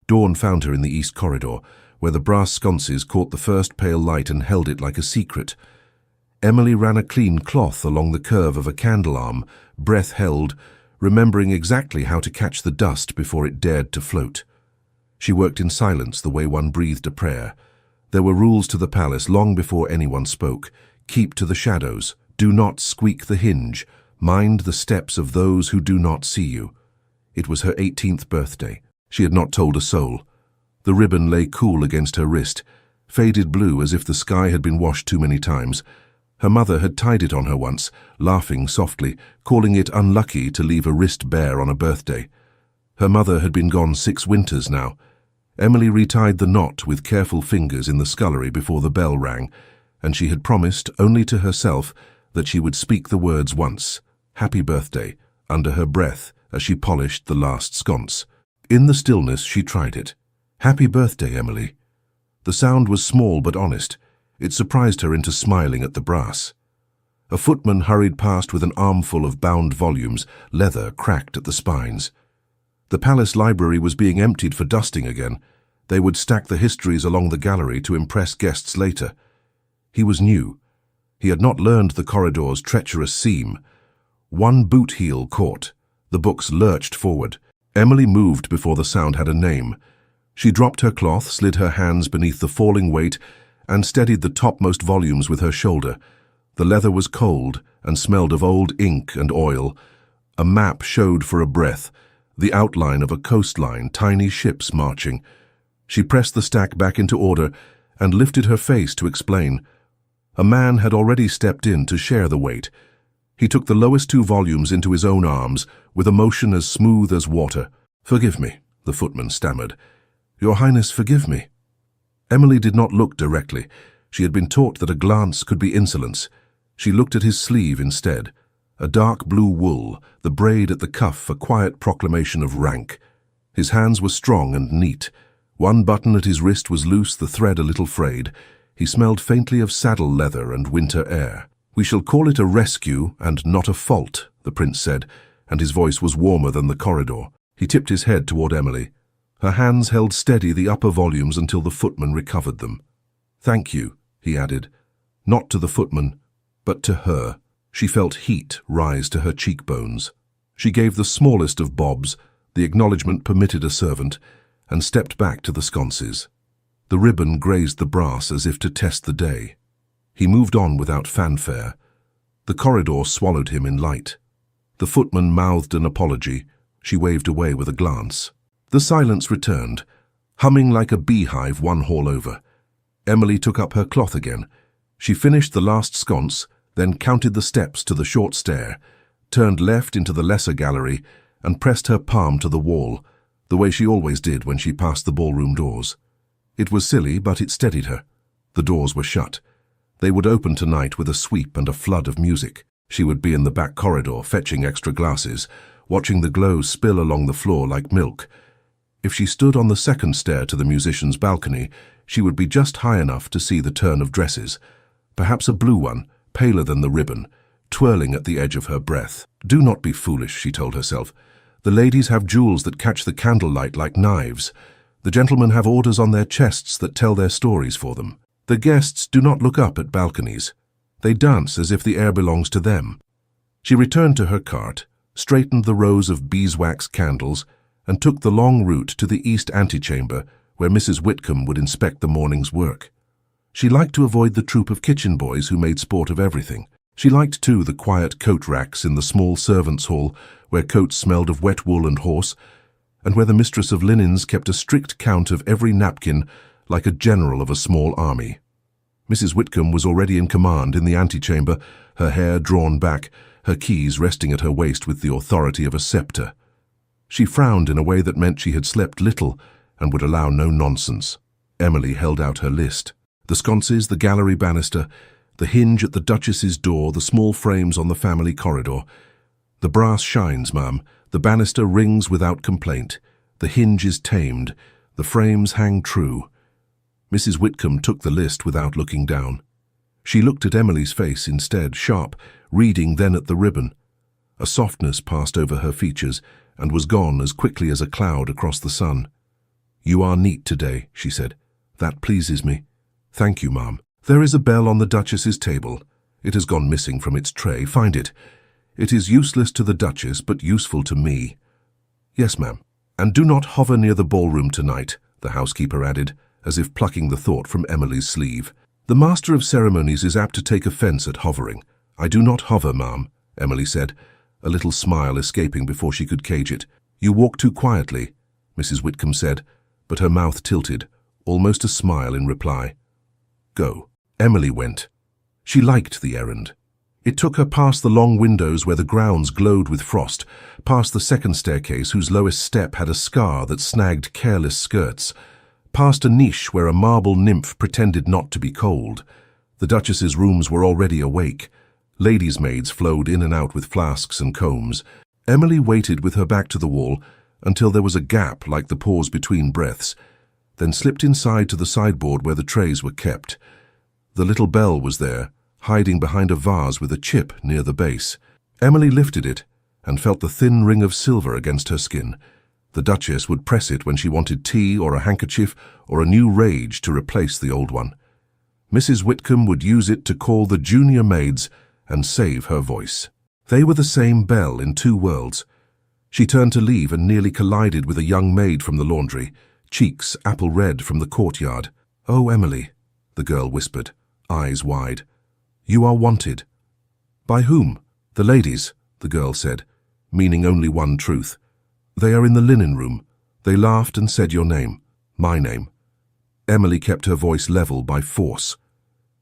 Dawn found her in the east corridor, where the brass sconces caught the first pale light and held it like a secret. Emily ran a clean cloth along the curve of a candle arm, breath held, remembering exactly how to catch the dust before it dared to float. She worked in silence the way one breathed a prayer. There were rules to the palace long before anyone spoke. Keep to the shadows. Do not squeak the hinge. Mind the steps of those who do not see you. It was her 18th birthday. She had not told a soul. The ribbon lay cool against her wrist, faded blue as if the sky had been washed too many times. Her mother had tied it on her once, laughing softly, calling it unlucky to leave a wrist bare on a birthday. Her mother had been gone 6 winters now. Emily retied the knot with careful fingers in the scullery before the bell rang, and she had promised, only to herself, that she would speak the words once, "Happy Birthday," under her breath as she polished the last sconce. In the stillness she tried it. "Happy birthday, Emily." The sound was small but honest. It surprised her into smiling at the brass. A footman hurried past with an armful of bound volumes, leather cracked at the spines. The palace library was being emptied for dusting again. They would stack the histories along the gallery to impress guests later. He was new. He had not learned the corridor's treacherous seam. One boot heel caught. The books lurched forward. Emily moved before the sound had a name. She dropped her cloth, slid her hands beneath the falling weight, and steadied the topmost volumes with her shoulder. The leather was cold and smelled of old ink and oil. A map showed for a breath, the outline of a coastline, tiny ships marching. She pressed the stack back into order and lifted her face to explain. A man had already stepped in to share the weight. He took the lowest 2 volumes into his own arms, with a motion as smooth as water. "Forgive me," the footman stammered. "Your Highness, forgive me." Emily did not look directly. She had been taught that a glance could be insolence. She looked at his sleeve instead. A dark blue wool, the braid at the cuff a quiet proclamation of rank. His hands were strong and neat. One button at his wrist was loose, the thread a little frayed. He smelled faintly of saddle leather and winter air. "We shall call it a rescue and not a fault," the prince said, and his voice was warmer than the corridor. He tipped his head toward Emily. Her hands held steady the upper volumes until the footman recovered them. "Thank you," he added, not to the footman, but to her. She felt heat rise to her cheekbones. She gave the smallest of bobs, the acknowledgement permitted a servant, and stepped back to the sconces. The ribbon grazed the brass as if to test the day. He moved on without fanfare. The corridor swallowed him in light. The footman mouthed an apology. She waved away with a glance. The silence returned, humming like a beehive one hall over. Emily took up her cloth again. She finished the last sconce, then counted the steps to the short stair, turned left into the lesser gallery, and pressed her palm to the wall, the way she always did when she passed the ballroom doors. It was silly, but it steadied her. The doors were shut. They would open tonight with a sweep and a flood of music. She would be in the back corridor, fetching extra glasses, watching the glow spill along the floor like milk. If she stood on the second stair to the musicians' balcony, she would be just high enough to see the turn of dresses, perhaps a blue one, paler than the ribbon, twirling at the edge of her breath. "Do not be foolish," she told herself. "The ladies have jewels that catch the candlelight like knives. The gentlemen have orders on their chests that tell their stories for them. The guests do not look up at balconies. They dance as if the air belongs to them." She returned to her cart, straightened the rows of beeswax candles, and took the long route to the east antechamber, where Mrs. Whitcomb would inspect the morning's work. She liked to avoid the troop of kitchen boys who made sport of everything. She liked, too, the quiet coat racks in the small servants' hall, where coats smelled of wet wool and horse, and where the mistress of linens kept a strict count of every napkin like a general of a small army. Mrs. Whitcomb was already in command in the antechamber, her hair drawn back, her keys resting at her waist with the authority of a scepter. She frowned in a way that meant she had slept little and would allow no nonsense. Emily held out her list. The sconces, the gallery banister, the hinge at the Duchess's door, the small frames on the family corridor. "The brass shines, ma'am. The banister rings without complaint. The hinge is tamed. The frames hang true." Mrs. Whitcomb took the list without looking down. She looked at Emily's face instead, sharp, reading then at the ribbon. A softness passed over her features and was gone as quickly as a cloud across the sun. "You are neat today," she said. "That pleases me." "Thank you, ma'am." "There is a bell on the Duchess's table. It has gone missing from its tray. Find it. It is useless to the Duchess, but useful to me." "Yes, ma'am." "And do not hover near the ballroom tonight," the housekeeper added, as if plucking the thought from Emily's sleeve. "The master of ceremonies is apt to take offence at hovering." "I do not hover, ma'am," Emily said, a little smile escaping before she could cage it. "You walk too quietly," Mrs. Whitcomb said, but her mouth tilted, almost a smile in reply. "Go." Emily went. She liked the errand. It took her past the long windows where the grounds glowed with frost, past the second staircase whose lowest step had a scar that snagged careless skirts, past a niche where a marble nymph pretended not to be cold. The Duchess's rooms were already awake. Ladies' maids flowed in and out with flasks and combs. Emily waited with her back to the wall until there was a gap like the pause between breaths, then slipped inside to the sideboard where the trays were kept. The little bell was there, hiding behind a vase with a chip near the base. Emily lifted it and felt the thin ring of silver against her skin. The Duchess would press it when she wanted tea or a handkerchief or a new rage to replace the old one. Mrs. Whitcomb would use it to call the junior maids and save her voice. They were the same bell in two worlds. She turned to leave and nearly collided with a young maid from the laundry, cheeks apple red from the courtyard. "Oh, Emily," the girl whispered, eyes wide. "You are wanted." "By whom?" "The ladies," the girl said, meaning only one truth. "They are in the linen room. They laughed and said your name. My name." Emily kept her voice level by force.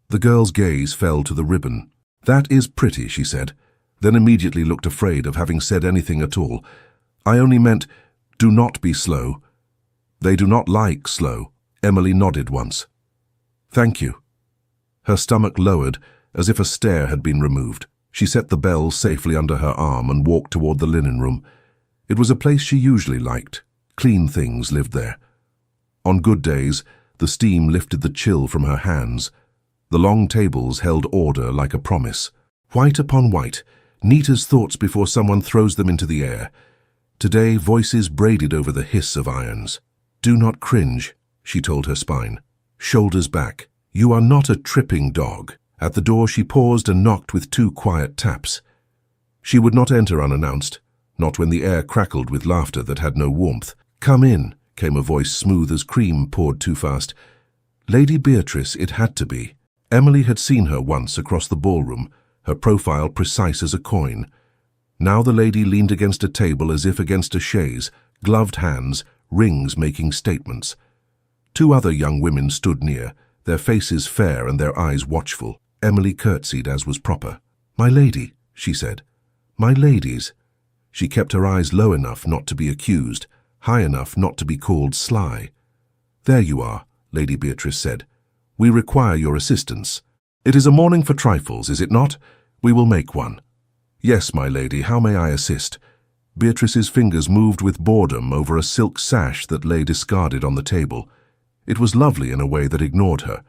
The girl's gaze fell to the ribbon. "That is pretty," she said, then immediately looked afraid of having said anything at all. "I only meant, do not be slow." "They do not like slow." Emily nodded once. "Thank you." Her stomach lowered, as if a stair had been removed. She set the bell safely under her arm and walked toward the linen room. It was a place she usually liked. Clean things lived there. On good days, the steam lifted the chill from her hands. The long tables held order like a promise. White upon white, neat as thoughts before someone throws them into the air. Today, voices braided over the hiss of irons. "Do not cringe," she told her spine. "Shoulders back. You are not a tripping dog." At the door she paused and knocked with 2 quiet taps. She would not enter unannounced, not when the air crackled with laughter that had no warmth. "Come in," came a voice smooth as cream poured too fast. Lady Beatrice it had to be. Emily had seen her once across the ballroom, her profile precise as a coin. Now the lady leaned against a table as if against a chaise, gloved hands, rings making statements. 2 other young women stood near, their faces fair and their eyes watchful. Emily curtsied as was proper. "My lady," she said. "My ladies." She kept her eyes low enough not to be accused, high enough not to be called sly. "There you are," Lady Beatrice said. "We require your assistance. It is a morning for trifles, is it not? We will make one." "Yes, my lady, how may I assist?" Beatrice's fingers moved with boredom over a silk sash that lay discarded on the table. It was lovely in a way that ignored her.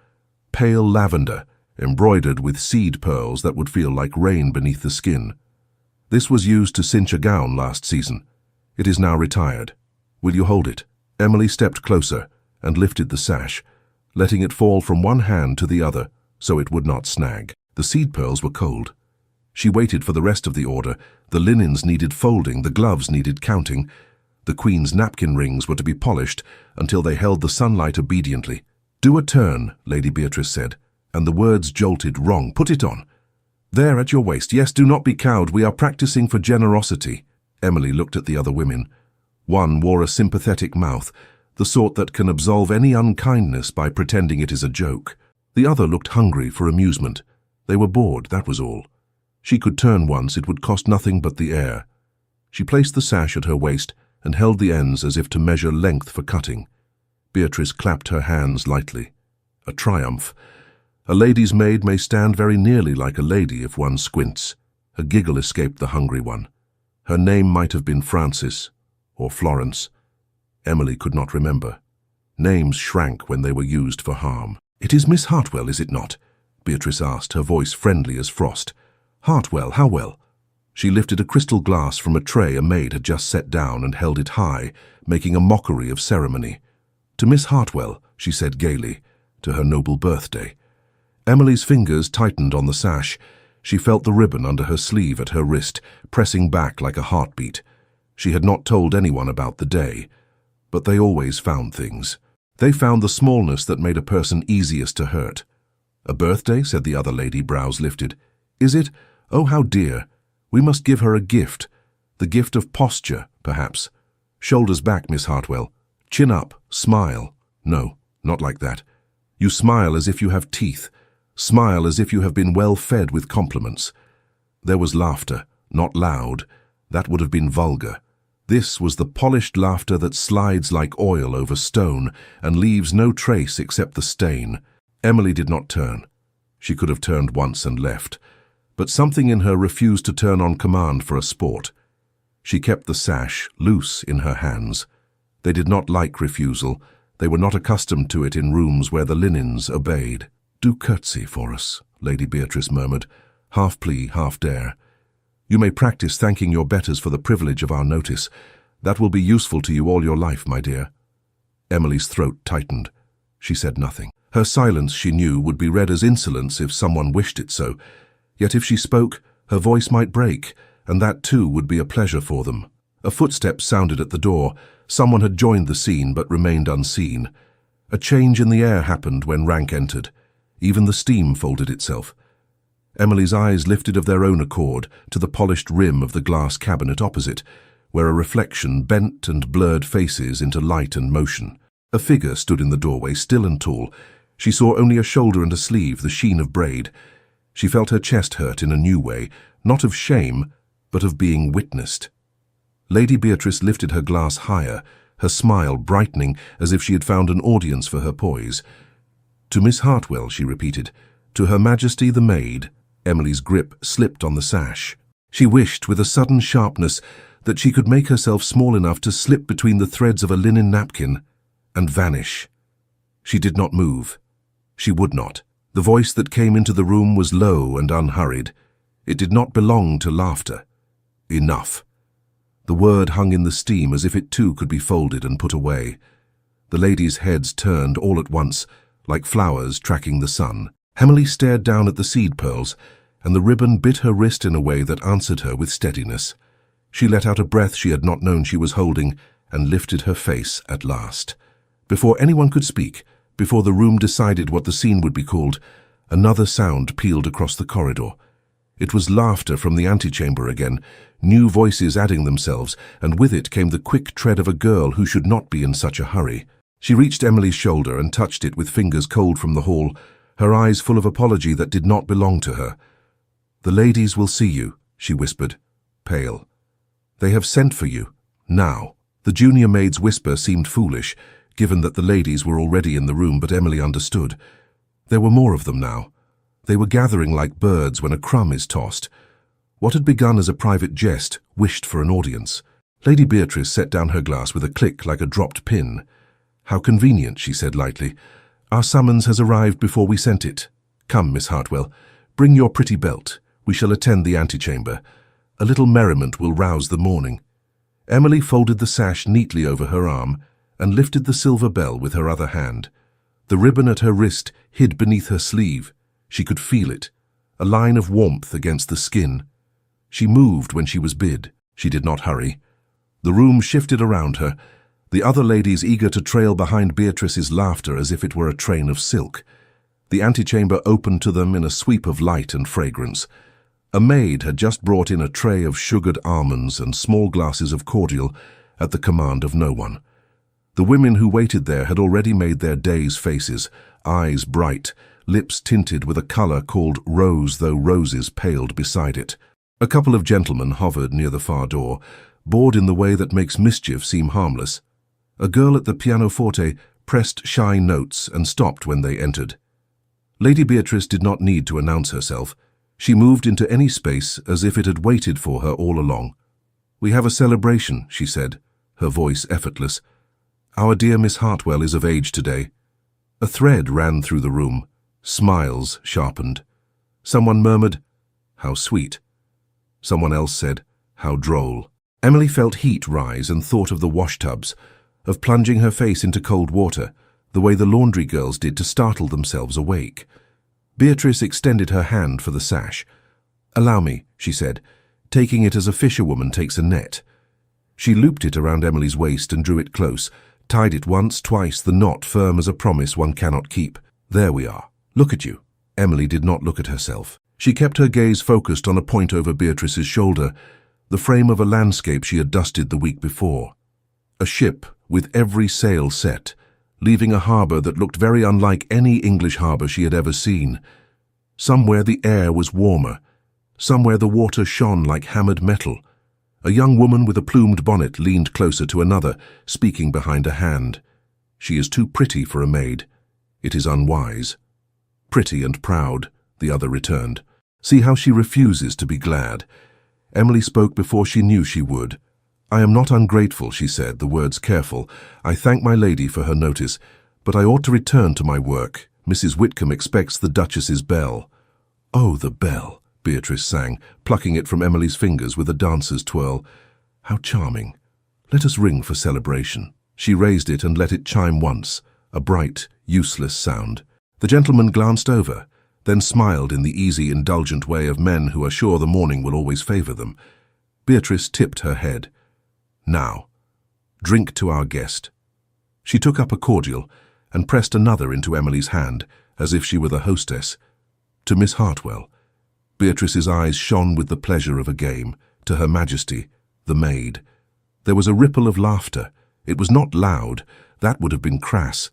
Pale lavender, embroidered with seed pearls that would feel like rain beneath the skin. This was used to cinch a gown last season. It is now retired. "Will you hold it?" Emily stepped closer and lifted the sash, letting it fall from one hand to the other so it would not snag. The seed pearls were cold. She waited for the rest of the order. The linens needed folding, the gloves needed counting. The Queen's napkin rings were to be polished until they held the sunlight obediently. "Do a turn," Lady Beatrice said, and the words jolted wrong. "Put it on. There at your waist. Yes, do not be cowed. We are practicing for generosity." Emily looked at the other women. One wore a sympathetic mouth, the sort that can absolve any unkindness by pretending it is a joke. The other looked hungry for amusement. They were bored, that was all. She could turn once, it would cost nothing but the air. She placed the sash at her waist and held the ends as if to measure length for cutting. Beatrice clapped her hands lightly. A triumph. A lady's maid may stand very nearly like a lady if one squints. A giggle escaped the hungry one. Her name might have been Frances or Florence. Emily could not remember. Names shrank when they were used for harm. "It is Miss Hartwell, is it not?" Beatrice asked, her voice friendly as frost. "Hartwell, how well?" She lifted a crystal glass from a tray a maid had just set down and held it high, making a mockery of ceremony. "To Miss Hartwell," she said gaily, "to her noble birthday." Emily's fingers tightened on the sash. She felt the ribbon under her sleeve at her wrist, pressing back like a heartbeat. She had not told anyone about the day, but they always found things. They found the smallness that made a person easiest to hurt. "A birthday?" said the other lady, brows lifted. "Is it? Oh, how dear. We must give her a gift. The gift of posture, perhaps. Shoulders back, Miss Hartwell. Chin up. Smile. No, not like that. You smile as if you have teeth. Smile as if you have been well fed with compliments." There was laughter, not loud. That would have been vulgar. This was the polished laughter that slides like oil over stone and leaves no trace except the stain. Emily did not turn. She could have turned once and left, but something in her refused to turn on command for a sport. She kept the sash loose in her hands. They did not like refusal. They were not accustomed to it in rooms where the linens obeyed. "Do curtsy for us," Lady Beatrice murmured, half plea, half dare. "You may practice thanking your betters for the privilege of our notice. That will be useful to you all your life, my dear." Emily's throat tightened. She said nothing. Her silence, she knew, would be read as insolence if someone wished it so. Yet if she spoke, her voice might break, and that too would be a pleasure for them. A footstep sounded at the door. Someone had joined the scene but remained unseen. A change in the air happened when Rank entered. Even the steam folded itself. Emily's eyes lifted of their own accord to the polished rim of the glass cabinet opposite, where a reflection bent and blurred faces into light and motion. A figure stood in the doorway, still and tall. She saw only a shoulder and a sleeve, the sheen of braid. She felt her chest hurt in a new way, not of shame, but of being witnessed. Lady Beatrice lifted her glass higher, her smile brightening as if she had found an audience for her poise. "To Miss Hartwell," she repeated. "To Her Majesty the Maid." Emily's grip slipped on the sash. She wished, with a sudden sharpness, that she could make herself small enough to slip between the threads of a linen napkin and vanish. She did not move. She would not. The voice that came into the room was low and unhurried. It did not belong to laughter. Enough. The word hung in the steam as if it too could be folded and put away. The ladies' heads turned all at once, like flowers tracking the sun. Emily stared down at the seed pearls, and the ribbon bit her wrist in a way that answered her with steadiness. She let out a breath she had not known she was holding, and lifted her face at last. Before anyone could speak, before the room decided what the scene would be called, another sound pealed across the corridor. It was laughter from the antechamber again, new voices adding themselves, and with it came the quick tread of a girl who should not be in such a hurry. She reached Emily's shoulder and touched it with fingers cold from the hall, her eyes full of apology that did not belong to her. "The ladies will see you," she whispered, pale. "They have sent for you. Now." The junior maid's whisper seemed foolish, given that the ladies were already in the room, but Emily understood. There were more of them now. They were gathering like birds when a crumb is tossed. What had begun as a private jest wished for an audience. Lady Beatrice set down her glass with a click like a dropped pin. "How convenient," she said lightly. "Our summons has arrived before we sent it. Come, Miss Hartwell, bring your pretty belt. We shall attend the antechamber. A little merriment will rouse the morning." Emily folded the sash neatly over her arm and lifted the silver bell with her other hand. The ribbon at her wrist hid beneath her sleeve. She could feel it, a line of warmth against the skin. She moved when she was bid. She did not hurry. The room shifted around her, the other ladies eager to trail behind Beatrice's laughter as if it were a train of silk. The antechamber opened to them in a sweep of light and fragrance. A maid had just brought in a tray of sugared almonds and small glasses of cordial at the command of no one. The women who waited there had already made their day's faces, eyes bright, lips tinted with a colour called rose, though roses paled beside it. A couple of gentlemen hovered near the far door, bored in the way that makes mischief seem harmless. A girl at the pianoforte pressed shy notes and stopped when they entered. Lady Beatrice did not need to announce herself. She moved into any space as if it had waited for her all along. "We have a celebration," she said, her voice effortless. "Our dear Miss Hartwell is of age today." A thread ran through the room. Smiles sharpened. Someone murmured, "How sweet." Someone else said, "How droll." Emily felt heat rise and thought of the washtubs. of plunging her face into cold water, the way the laundry girls did to startle themselves awake. Beatrice extended her hand for the sash. "Allow me," she said, taking it as a fisherwoman takes a net. She looped it around Emily's waist and drew it close, tied it once, twice, the knot firm as a promise one cannot keep. "There we are. Look at you." Emily did not look at herself. She kept her gaze focused on a point over Beatrice's shoulder, the frame of a landscape she had dusted the week before. A ship with every sail set, leaving a harbour that looked very unlike any English harbour she had ever seen. Somewhere the air was warmer, somewhere the water shone like hammered metal. A young woman with a plumed bonnet leaned closer to another, speaking behind a hand. "She is too pretty for a maid. It is unwise." "Pretty and proud," the other returned. "See how she refuses to be glad." Emily spoke before she knew she would. "I am not ungrateful," she said, the words careful. "I thank my lady for her notice, but I ought to return to my work. Mrs. Whitcomb expects the Duchess's bell." "Oh, the bell," Beatrice sang, plucking it from Emily's fingers with a dancer's twirl. "How charming. Let us ring for celebration." She raised it and let it chime once, a bright, useless sound. The gentleman glanced over, then smiled in the easy, indulgent way of men who are sure the morning will always favour them. Beatrice tipped her head. "Now, drink to our guest." She took up a cordial and pressed another into Emily's hand, as if she were the hostess. "To Miss Hartwell." Beatrice's eyes shone with the pleasure of a game. "To Her Majesty, the maid." There was a ripple of laughter. It was not loud, that would have been crass.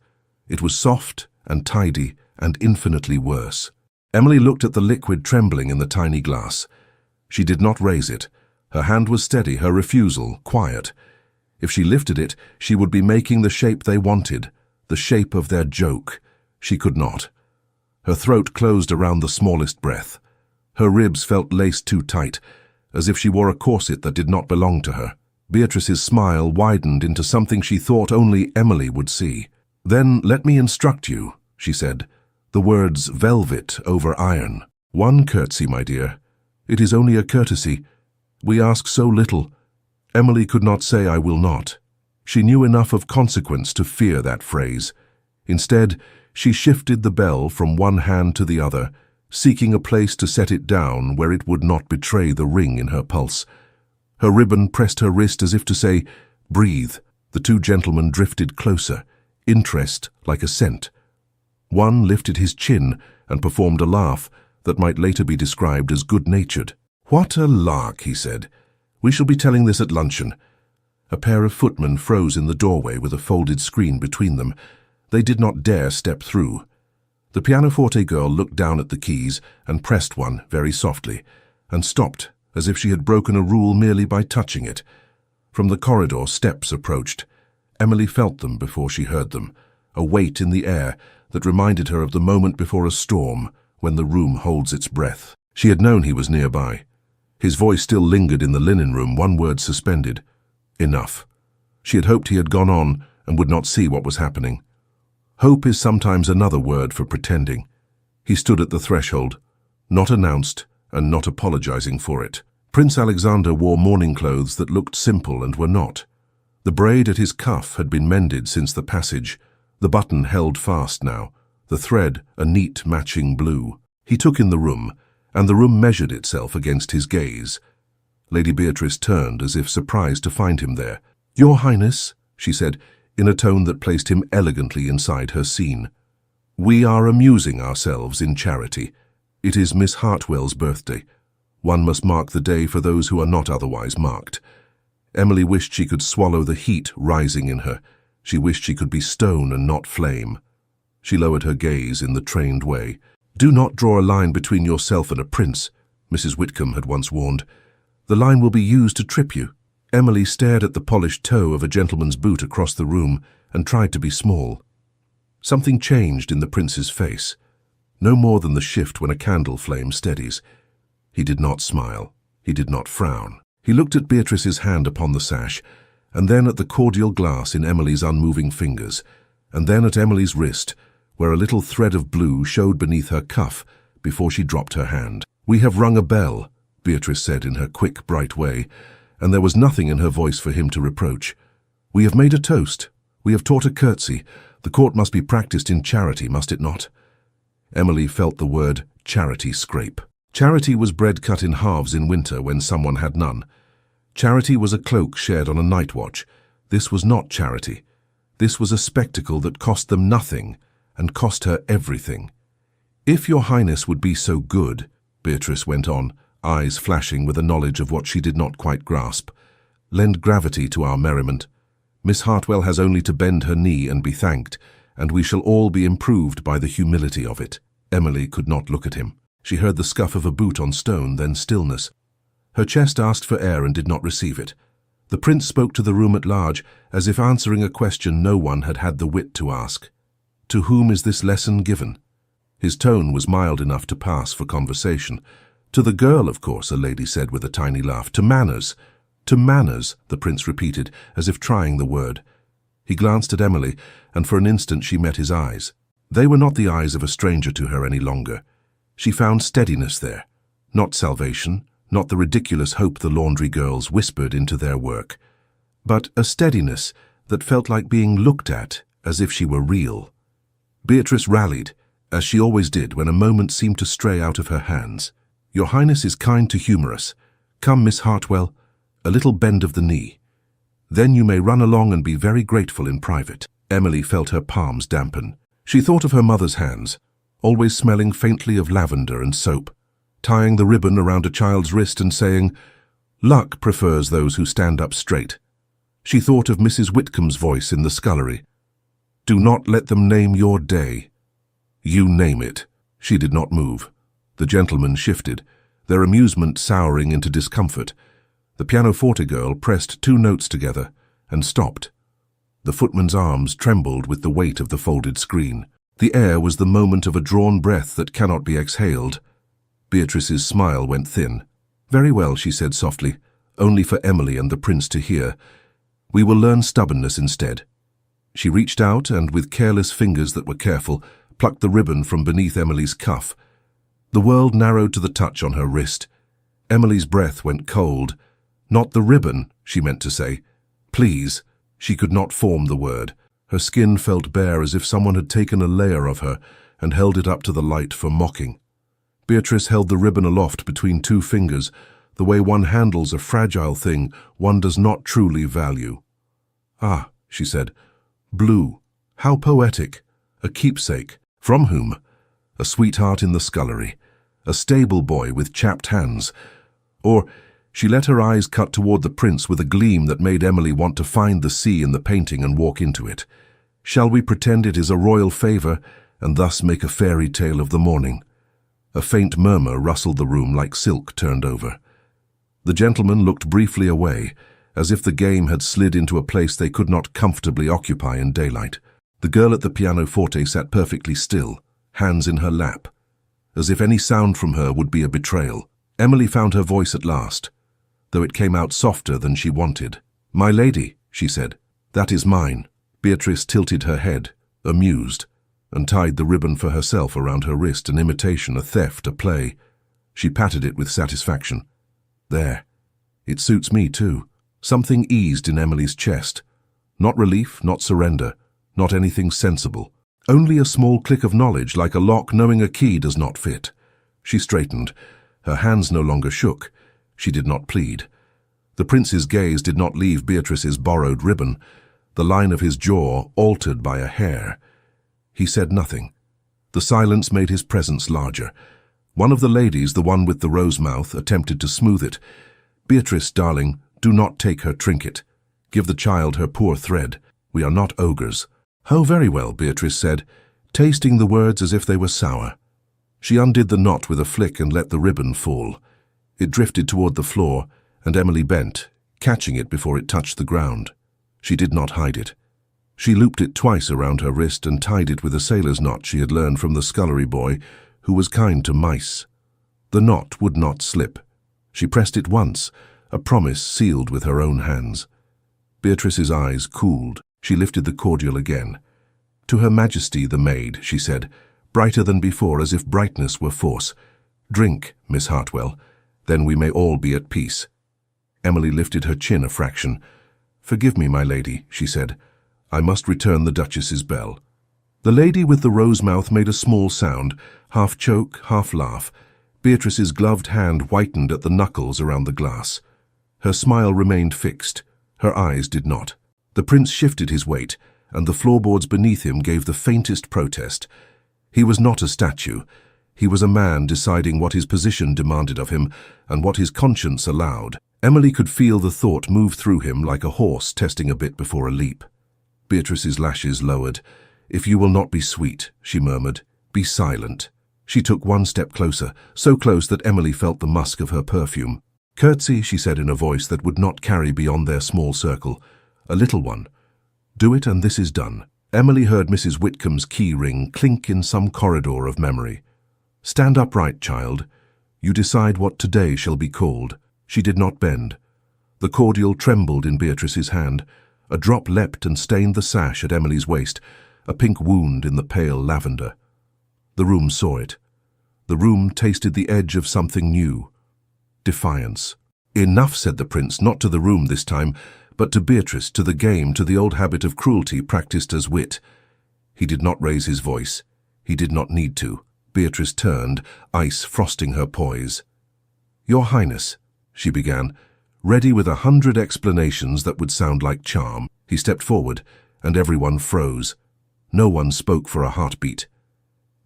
It was soft and tidy and infinitely worse. Emily looked at the liquid trembling in the tiny glass. She did not raise it. Her hand was steady, her refusal quiet. If she lifted it, she would be making the shape they wanted, the shape of their joke. She could not. Her throat closed around the smallest breath. Her ribs felt laced too tight, as if she wore a corset that did not belong to her. Beatrice's smile widened into something she thought only Emily would see. "Then let me instruct you," she said, the words velvet over iron. "One curtsy, my dear. It is only a courtesy. We ask so little." Emily could not say "I will not." She knew enough of consequence to fear that phrase. Instead, she shifted the bell from one hand to the other, seeking a place to set it down where it would not betray the ring in her pulse. Her ribbon pressed her wrist as if to say, "Breathe." The two gentlemen drifted closer, interest like a scent. One lifted his chin and performed a laugh that might later be described as good-natured. "What a lark," he said. "We shall be telling this at luncheon." A pair of footmen froze in the doorway with a folded screen between them. They did not dare step through. The pianoforte girl looked down at the keys and pressed one very softly, and stopped as if she had broken a rule merely by touching it. From the corridor, steps approached. Emily felt them before she heard them, a weight in the air that reminded her of the moment before a storm when the room holds its breath. She had known he was nearby. His voice still lingered in the linen room, one word suspended. Enough. She had hoped he had gone on and would not see what was happening. Hope is sometimes another word for pretending. He stood at the threshold, not announced and not apologizing for it. Prince Alexander wore mourning clothes that looked simple and were not. The braid at his cuff had been mended since the passage, the button held fast now, the thread a neat matching blue. He took in the room, and the room measured itself against his gaze. Lady Beatrice turned as if surprised to find him there. "Your Highness," she said, in a tone that placed him elegantly inside her scene. "We are amusing ourselves in charity. It is Miss Hartwell's birthday. One must mark the day for those who are not otherwise marked." Emily wished she could swallow the heat rising in her. She wished she could be stone and not flame. She lowered her gaze in the trained way. "Do not draw a line between yourself and a prince," Mrs. Whitcomb had once warned. "The line will be used to trip you." Emily stared at the polished toe of a gentleman's boot across the room and tried to be small. Something changed in the prince's face, no more than the shift when a candle flame steadies. He did not smile. He did not frown. He looked at Beatrice's hand upon the sash, and then at the cordial glass in Emily's unmoving fingers, and then at Emily's wrist, where a little thread of blue showed beneath her cuff before she dropped her hand. "We have rung a bell," Beatrice said in her quick, bright way, and there was nothing in her voice for him to reproach. "We have made a toast, We have taught a curtsy. The court must be practiced in charity, must it not? Emily felt the word charity scrape. Charity was bread cut in halves in winter when someone had none. Charity was a cloak shared on a night watch. This was not charity. This was a spectacle that cost them nothing and cost her everything. If your highness would be so good, Beatrice went on, eyes flashing with a knowledge of what she did not quite grasp, lend gravity to our merriment. Miss Hartwell has only to bend her knee and be thanked, and we shall all be improved by the humility of it. Emily could not look at him. She heard the scuff of a boot on stone, then stillness. Her chest asked for air and did not receive it. The prince spoke to the room at large, as if answering a question no one had had the wit to ask. To whom is this lesson given? His tone was mild enough to pass for conversation. To the girl, of course, a lady said with a tiny laugh. To manners. To manners, the prince repeated, as if trying the word. He glanced at Emily, and for an instant she met his eyes. They were not the eyes of a stranger to her any longer. She found steadiness there. Not salvation, not the ridiculous hope the laundry girls whispered into their work, but a steadiness that felt like being looked at as if she were real. Beatrice rallied, as she always did when a moment seemed to stray out of her hands. Your Highness is kind to humour us. Come, Miss Hartwell, a little bend of the knee. Then you may run along and be very grateful in private. Emily felt her palms dampen. She thought of her mother's hands, always smelling faintly of lavender and soap, tying the ribbon around a child's wrist and saying, "Luck prefers those who stand up straight." She thought of Mrs. Whitcomb's voice in the scullery. "Do not let them name your day. You name it." She did not move. The gentlemen shifted, their amusement souring into discomfort. The pianoforte girl pressed 2 notes together and stopped. The footman's arms trembled with the weight of the folded screen. The air was the moment of a drawn breath that cannot be exhaled. Beatrice's smile went thin. "Very well," she said softly, only for Emily and the prince to hear. "We will learn stubbornness instead." She reached out and, with careless fingers that were careful, plucked the ribbon from beneath Emily's cuff. The world narrowed to the touch on her wrist. Emily's breath went cold. "Not the ribbon," she meant to say. "Please." She could not form the word. Her skin felt bare as if someone had taken a layer of her and held it up to the light for mocking. Beatrice held the ribbon aloft between 2 fingers, the way one handles a fragile thing one does not truly value. "Ah," she said, "blue. How poetic. A keepsake. From whom? A sweetheart in the scullery. A stable boy with chapped hands. Or..." She let her eyes cut toward the prince with a gleam that made Emily want to find the sea in the painting and walk into it. "Shall we pretend it is a royal favour, and thus make a fairy tale of the morning?" A faint murmur rustled the room like silk turned over. The gentlemen looked briefly away, as if the game had slid into a place they could not comfortably occupy in daylight. The girl at the pianoforte sat perfectly still, hands in her lap, as if any sound from her would be a betrayal. Emily found her voice at last, though it came out softer than she wanted. "My lady," she said, "that is mine." Beatrice tilted her head, amused, and tied the ribbon for herself around her wrist, an imitation, a theft, a play. She patted it with satisfaction. "There. It suits me too." Something eased in Emily's chest. Not relief, not surrender, not anything sensible. Only a small click of knowledge, like a lock knowing a key does not fit. She straightened. Her hands no longer shook. She did not plead. The prince's gaze did not leave Beatrice's borrowed ribbon, the line of his jaw altered by a hair. He said nothing. The silence made his presence larger. One of the ladies, the one with the rose mouth, attempted to smooth it. "Beatrice, darling, do not take her trinket. Give the child her poor thread. We are not ogres." "Oh, very well," Beatrice said, tasting the words as if they were sour. She undid the knot with a flick and let the ribbon fall. It drifted toward the floor, and Emily bent, catching it before it touched the ground. She did not hide it. She looped it twice around her wrist and tied it with a sailor's knot she had learned from the scullery boy, who was kind to mice. The knot would not slip. She pressed it once, a promise sealed with her own hands. Beatrice's eyes cooled. She lifted the cordial again. "To Her Majesty the maid," she said, brighter than before, as if brightness were force. "Drink, Miss Hartwell. Then we may all be at peace." Emily lifted her chin a fraction. "Forgive me, my lady," she said. I must return the Duchess's bell. The lady with the rose mouth made a small sound, half choke, half laugh. Beatrice's gloved hand whitened at the knuckles around the glass. Her smile remained fixed. Her eyes did not. The prince shifted his weight, and the floorboards beneath him gave the faintest protest. He was not a statue. He was a man deciding what his position demanded of him and what his conscience allowed. Emily could feel the thought move through him like a horse testing a bit before a leap. Beatrice's lashes lowered. "If you will not be sweet," she murmured, "be silent." She took one step closer, so close that Emily felt the musk of her perfume. "Curtsy," she said in a voice that would not carry beyond their small circle. "A little one. Do it and this is done." Emily heard Mrs. Whitcomb's key ring clink in some corridor of memory. "Stand upright, child. You decide what today shall be called." She did not bend. The cordial trembled in Beatrice's hand. A drop leapt and stained the sash at Emily's waist, a pink wound in the pale lavender. The room saw it. The room tasted the edge of something new. Defiance. "Enough," said the prince, not to the room this time, but to Beatrice, to the game, to the old habit of cruelty practiced as wit. He did not raise his voice. He did not need to. Beatrice turned, ice frosting her poise. "Your Highness," she began, ready with 100 explanations that would sound like charm. He stepped forward, and everyone froze. No one spoke for a heartbeat.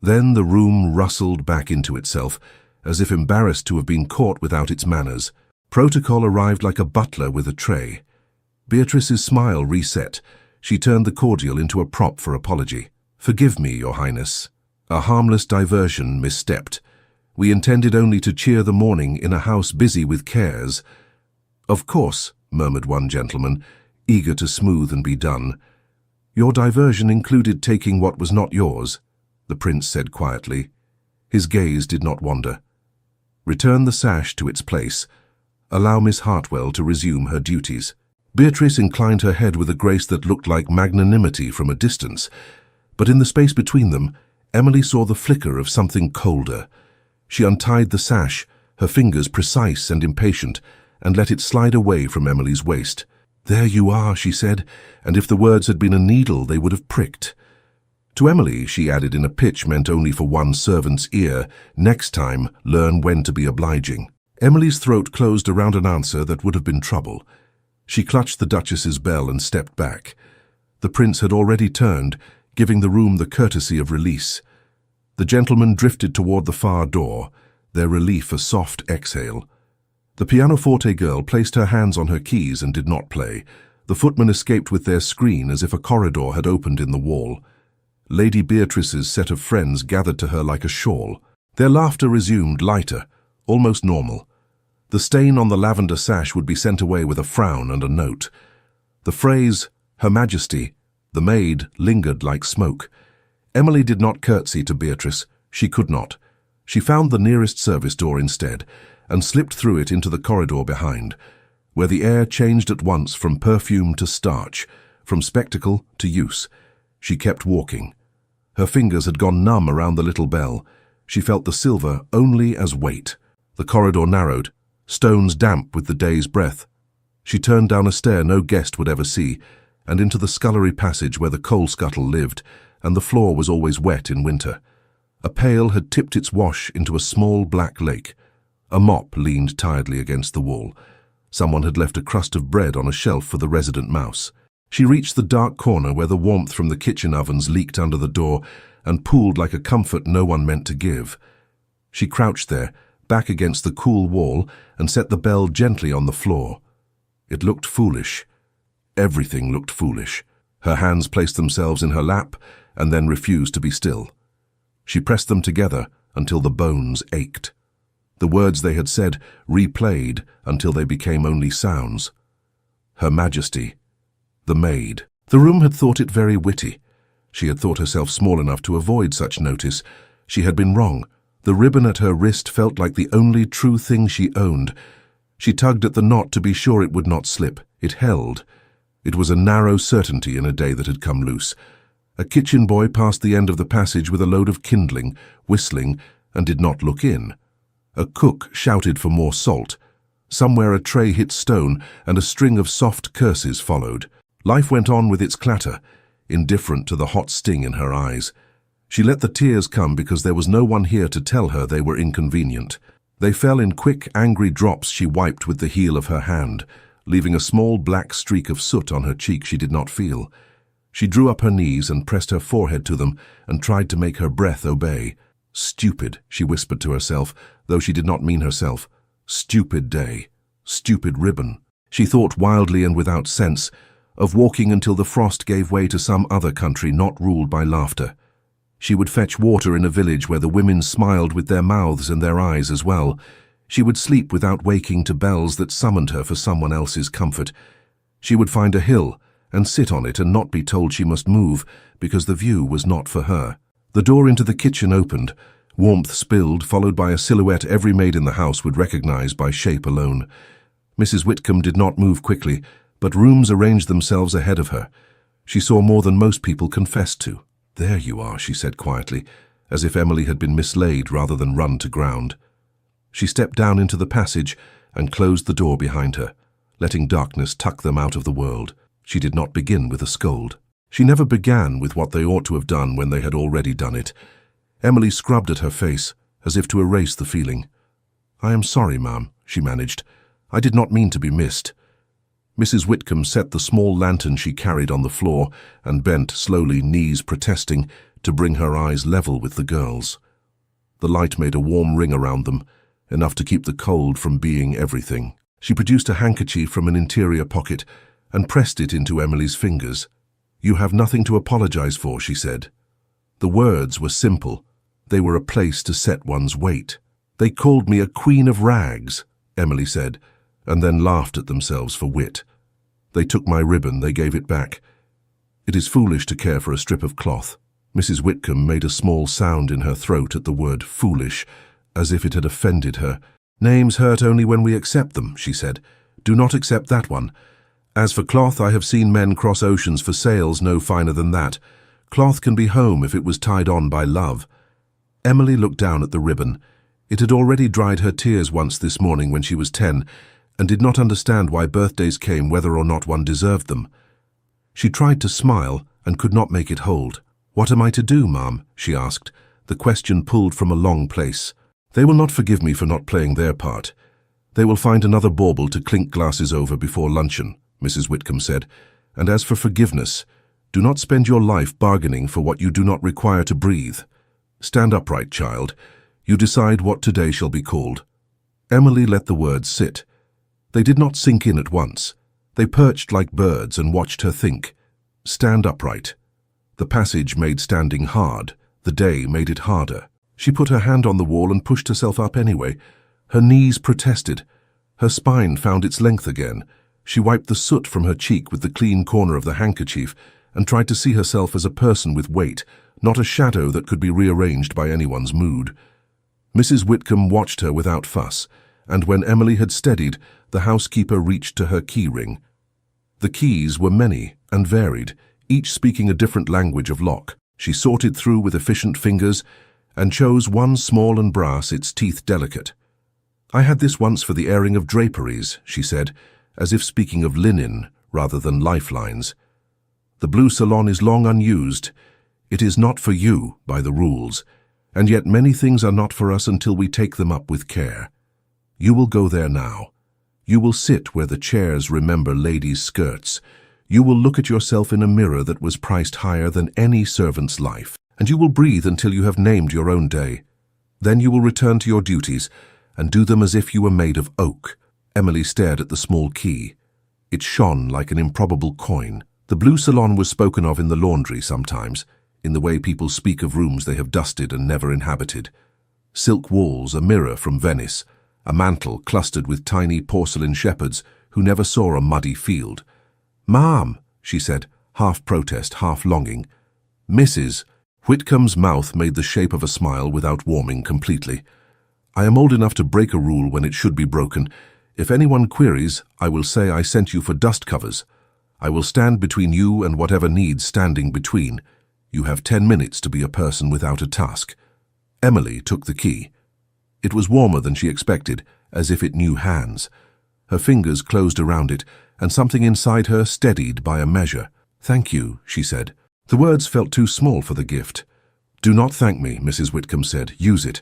Then the room rustled back into itself, as if embarrassed to have been caught without its manners. Protocol arrived like a butler with a tray. Beatrice's smile reset. She turned the cordial into a prop for apology. "Forgive me, Your Highness. A harmless diversion misstepped. We intended only to cheer the morning in a house busy with cares." "Of course," murmured one gentleman, eager to smooth and be done. "Your diversion included taking what was not yours," the prince said quietly. His gaze did not wander. "Return the sash to its place. Allow Miss Hartwell to resume her duties." Beatrice inclined her head with a grace that looked like magnanimity from a distance, but in the space between them, Emily saw the flicker of something colder. She untied the sash, her fingers precise and impatient, and let it slide away from Emily's waist. "There you are," she said, and if the words had been a needle, they would have pricked. To Emily, she added in a pitch meant only for one servant's ear, "Next time, learn when to be obliging." Emily's throat closed around an answer that would have been trouble. She clutched the Duchess's bell and stepped back. The prince had already turned, giving the room the courtesy of release. The gentlemen drifted toward the far door, their relief a soft exhale. The pianoforte girl placed her hands on her keys and did not play. The footmen escaped with their screen as if a corridor had opened in the wall. Lady Beatrice's set of friends gathered to her like a shawl. Their laughter resumed, lighter, almost normal. The stain on the lavender sash would be sent away with a frown and a note. The phrase, "Her Majesty," the maid, lingered like smoke. Emily did not curtsy to Beatrice. She could not. She found the nearest service door instead, and slipped through it into the corridor behind, where the air changed at once from perfume to starch, from spectacle to use. She kept walking. Her fingers had gone numb around the little bell. She felt the silver only as weight. The corridor narrowed, stones damp with the day's breath. She turned down a stair no guest would ever see, and into the scullery passage where the coal scuttle lived, and the floor was always wet in winter. A pail had tipped its wash into a small black lake. A mop leaned tiredly against the wall. Someone had left a crust of bread on a shelf for the resident mouse. She reached the dark corner where the warmth from the kitchen ovens leaked under the door and pooled like a comfort no one meant to give. She crouched there, back against the cool wall, and set the bell gently on the floor. It looked foolish. Everything looked foolish. Her hands placed themselves in her lap and then refused to be still. She pressed them together until the bones ached. The words they had said replayed until they became only sounds. Her Majesty. The maid. The room had thought it very witty. She had thought herself small enough to avoid such notice. She had been wrong. The ribbon at her wrist felt like the only true thing she owned. She tugged at the knot to be sure it would not slip. It held. It was a narrow certainty in a day that had come loose. A kitchen boy passed the end of the passage with a load of kindling, whistling, and did not look in. A cook shouted for more salt. Somewhere a tray hit stone, and a string of soft curses followed. Life went on with its clatter, indifferent to the hot sting in her eyes. She let the tears come because there was no one here to tell her they were inconvenient. They fell in quick, angry drops she wiped with the heel of her hand, leaving a small black streak of soot on her cheek she did not feel. She drew up her knees and pressed her forehead to them and tried to make her breath obey. Stupid, she whispered to herself, though she did not mean herself. Stupid day. Stupid ribbon. She thought wildly and without sense of walking until the frost gave way to some other country not ruled by laughter. She would fetch water in a village where the women smiled with their mouths and their eyes as well. She would sleep without waking to bells that summoned her for someone else's comfort. She would find a hill and sit on it and not be told she must move because the view was not for her. The door into the kitchen opened. Warmth spilled, followed by a silhouette every maid in the house would recognize by shape alone. Mrs. Whitcomb did not move quickly, but rooms arranged themselves ahead of her. She saw more than most people confessed to. "There you are," she said quietly, as if Emily had been mislaid rather than run to ground. She stepped down into the passage and closed the door behind her, letting darkness tuck them out of the world. She did not begin with a scold. She never began with what they ought to have done when they had already done it. Emily scrubbed at her face, as if to erase the feeling. "I am sorry, ma'am," she managed. "I did not mean to be missed." Mrs. Whitcomb set the small lantern she carried on the floor and bent slowly, knees protesting, to bring her eyes level with the girls. The light made a warm ring around them, enough to keep the cold from being everything. She produced a handkerchief from an interior pocket and pressed it into Emily's fingers. "You have nothing to apologize for," she said. The words were simple. They were a place to set one's weight. "They called me a queen of rags," Emily said, and then laughed at themselves for wit. "They took my ribbon, they gave it back. It is foolish to care for a strip of cloth." Mrs. Whitcomb made a small sound in her throat at the word foolish, as if it had offended her. "Names hurt only when we accept them," she said. "Do not accept that one. As for cloth, I have seen men cross oceans for sails no finer than that. Cloth can be home if it was tied on by love." Emily looked down at the ribbon. It had already dried her tears once this morning when she was 10, and did not understand why birthdays came whether or not one deserved them. She tried to smile and could not make it hold. "What am I to do, ma'am?" she asked, the question pulled from a long place. "They will not forgive me for not playing their part. They will find another bauble to clink glasses over before luncheon," Mrs. Whitcomb said. "And as for forgiveness, do not spend your life bargaining for what you do not require to breathe. Stand upright, child. You decide what today shall be called." Emily let the words sit. They did not sink in at once. They perched like birds and watched her think. Stand upright. The passage made standing hard. The day made it harder. She put her hand on the wall and pushed herself up anyway. Her knees protested. Her spine found its length again. She wiped the soot from her cheek with the clean corner of the handkerchief and tried to see herself as a person with weight, not a shadow that could be rearranged by anyone's mood. Mrs. Whitcomb watched her without fuss, and when Emily had steadied, the housekeeper reached to her key ring. The keys were many and varied, each speaking a different language of lock. She sorted through with efficient fingers and chose one small and brass, its teeth delicate. "I had this once for the airing of draperies," she said, as if speaking of linen rather than lifelines. "The blue salon is long unused. It is not for you by the rules, and yet many things are not for us until we take them up with care. You will go there now. You will sit where the chairs remember ladies' skirts. You will look at yourself in a mirror that was priced higher than any servant's life, and you will breathe until you have named your own day. Then you will return to your duties and do them as if you were made of oak." Emily stared at the small key. It shone like an improbable coin. The blue salon was spoken of in the laundry sometimes, in the way people speak of rooms they have dusted and never inhabited. Silk walls, a mirror from Venice, a mantle clustered with tiny porcelain shepherds who never saw a muddy field. "Ma'am," she said, half protest, half longing. "Mrs." Whitcomb's mouth made the shape of a smile without warming completely. "I am old enough to break a rule when it should be broken. If anyone queries, I will say I sent you for dust covers. I will stand between you and whatever needs standing between. You have 10 minutes to be a person without a task." Emily took the key. It was warmer than she expected, as if it knew hands. Her fingers closed around it, and something inside her steadied by a measure. "Thank you," she said. The words felt too small for the gift. "Do not thank me," Mrs. Whitcomb said. "Use it,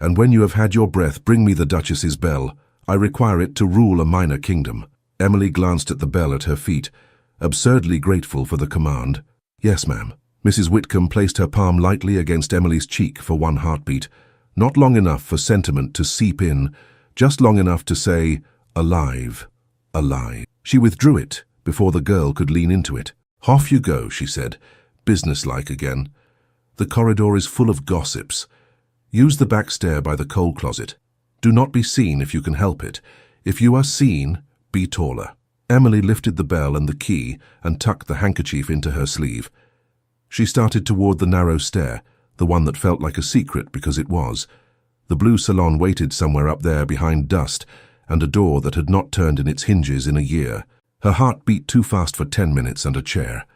and when you have had your breath, bring me the Duchess's bell. I require it to rule a minor kingdom." Emily glanced at the bell at her feet, absurdly grateful for the command. "Yes, ma'am." Mrs. Whitcomb placed her palm lightly against Emily's cheek for one heartbeat, not long enough for sentiment to seep in, just long enough to say, "Alive, alive." She withdrew it before the girl could lean into it. "Off you go," she said, businesslike again. "The corridor is full of gossips. Use the back stair by the coal closet. Do not be seen if you can help it. If you are seen, be taller." Emily lifted the bell and the key and tucked the handkerchief into her sleeve. She started toward the narrow stair, the one that felt like a secret because it was. The blue salon waited somewhere up there behind dust and a door that had not turned in its hinges in a year. Her heart beat too fast for 10 minutes and a chair.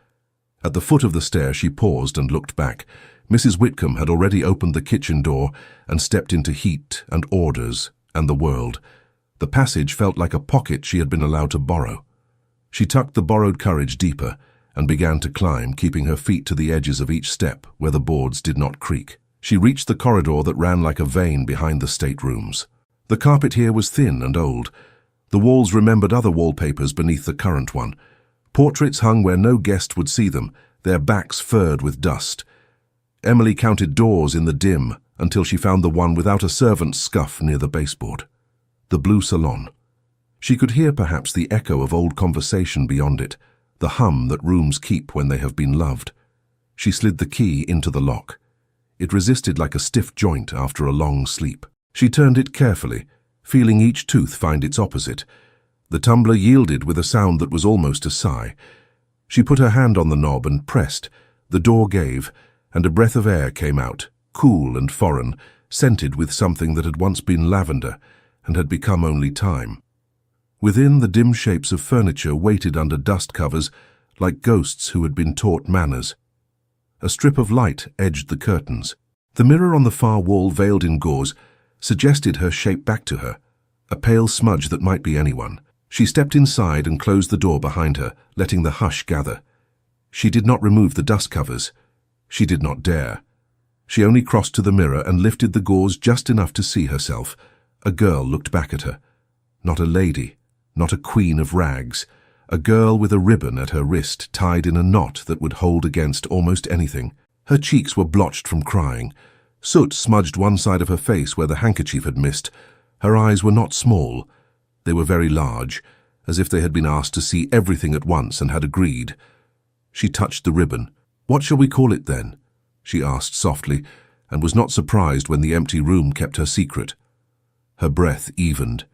At the foot of the stair she paused and looked back. Mrs. Whitcomb had already opened the kitchen door and stepped into heat and orders and the world. The passage felt like a pocket she had been allowed to borrow. She tucked the borrowed courage deeper and began to climb, keeping her feet to the edges of each step where the boards did not creak. She reached the corridor that ran like a vein behind the staterooms. The carpet here was thin and old. The walls remembered other wallpapers beneath the current one. Portraits hung where no guest would see them, their backs furred with dust. Emily counted doors in the dim until she found the one without a servant's scuff near the baseboard. The blue salon. She could hear perhaps the echo of old conversation beyond it, the hum that rooms keep when they have been loved. She slid the key into the lock. It resisted like a stiff joint after a long sleep. She turned it carefully, feeling each tooth find its opposite. The tumbler yielded with a sound that was almost a sigh. She put her hand on the knob and pressed. The door gave, and a breath of air came out, cool and foreign, scented with something that had once been lavender and had become only time. Within, the dim shapes of furniture waited under dust covers like ghosts who had been taught manners. A strip of light edged the curtains. The mirror on the far wall, veiled in gauze, suggested her shape back to her, a pale smudge that might be anyone. She stepped inside and closed the door behind her, letting the hush gather. She did not remove the dust covers. She did not dare. She only crossed to the mirror and lifted the gauze just enough to see herself. A girl looked back at her. Not a lady, not a queen of rags. A girl with a ribbon at her wrist tied in a knot that would hold against almost anything. Her cheeks were blotched from crying. Soot smudged one side of her face where the handkerchief had missed. Her eyes were not small. They were very large, as if they had been asked to see everything at once and had agreed. She touched the ribbon. "What shall we call it then?" she asked softly, and was not surprised when the empty room kept her secret. Her breath evened.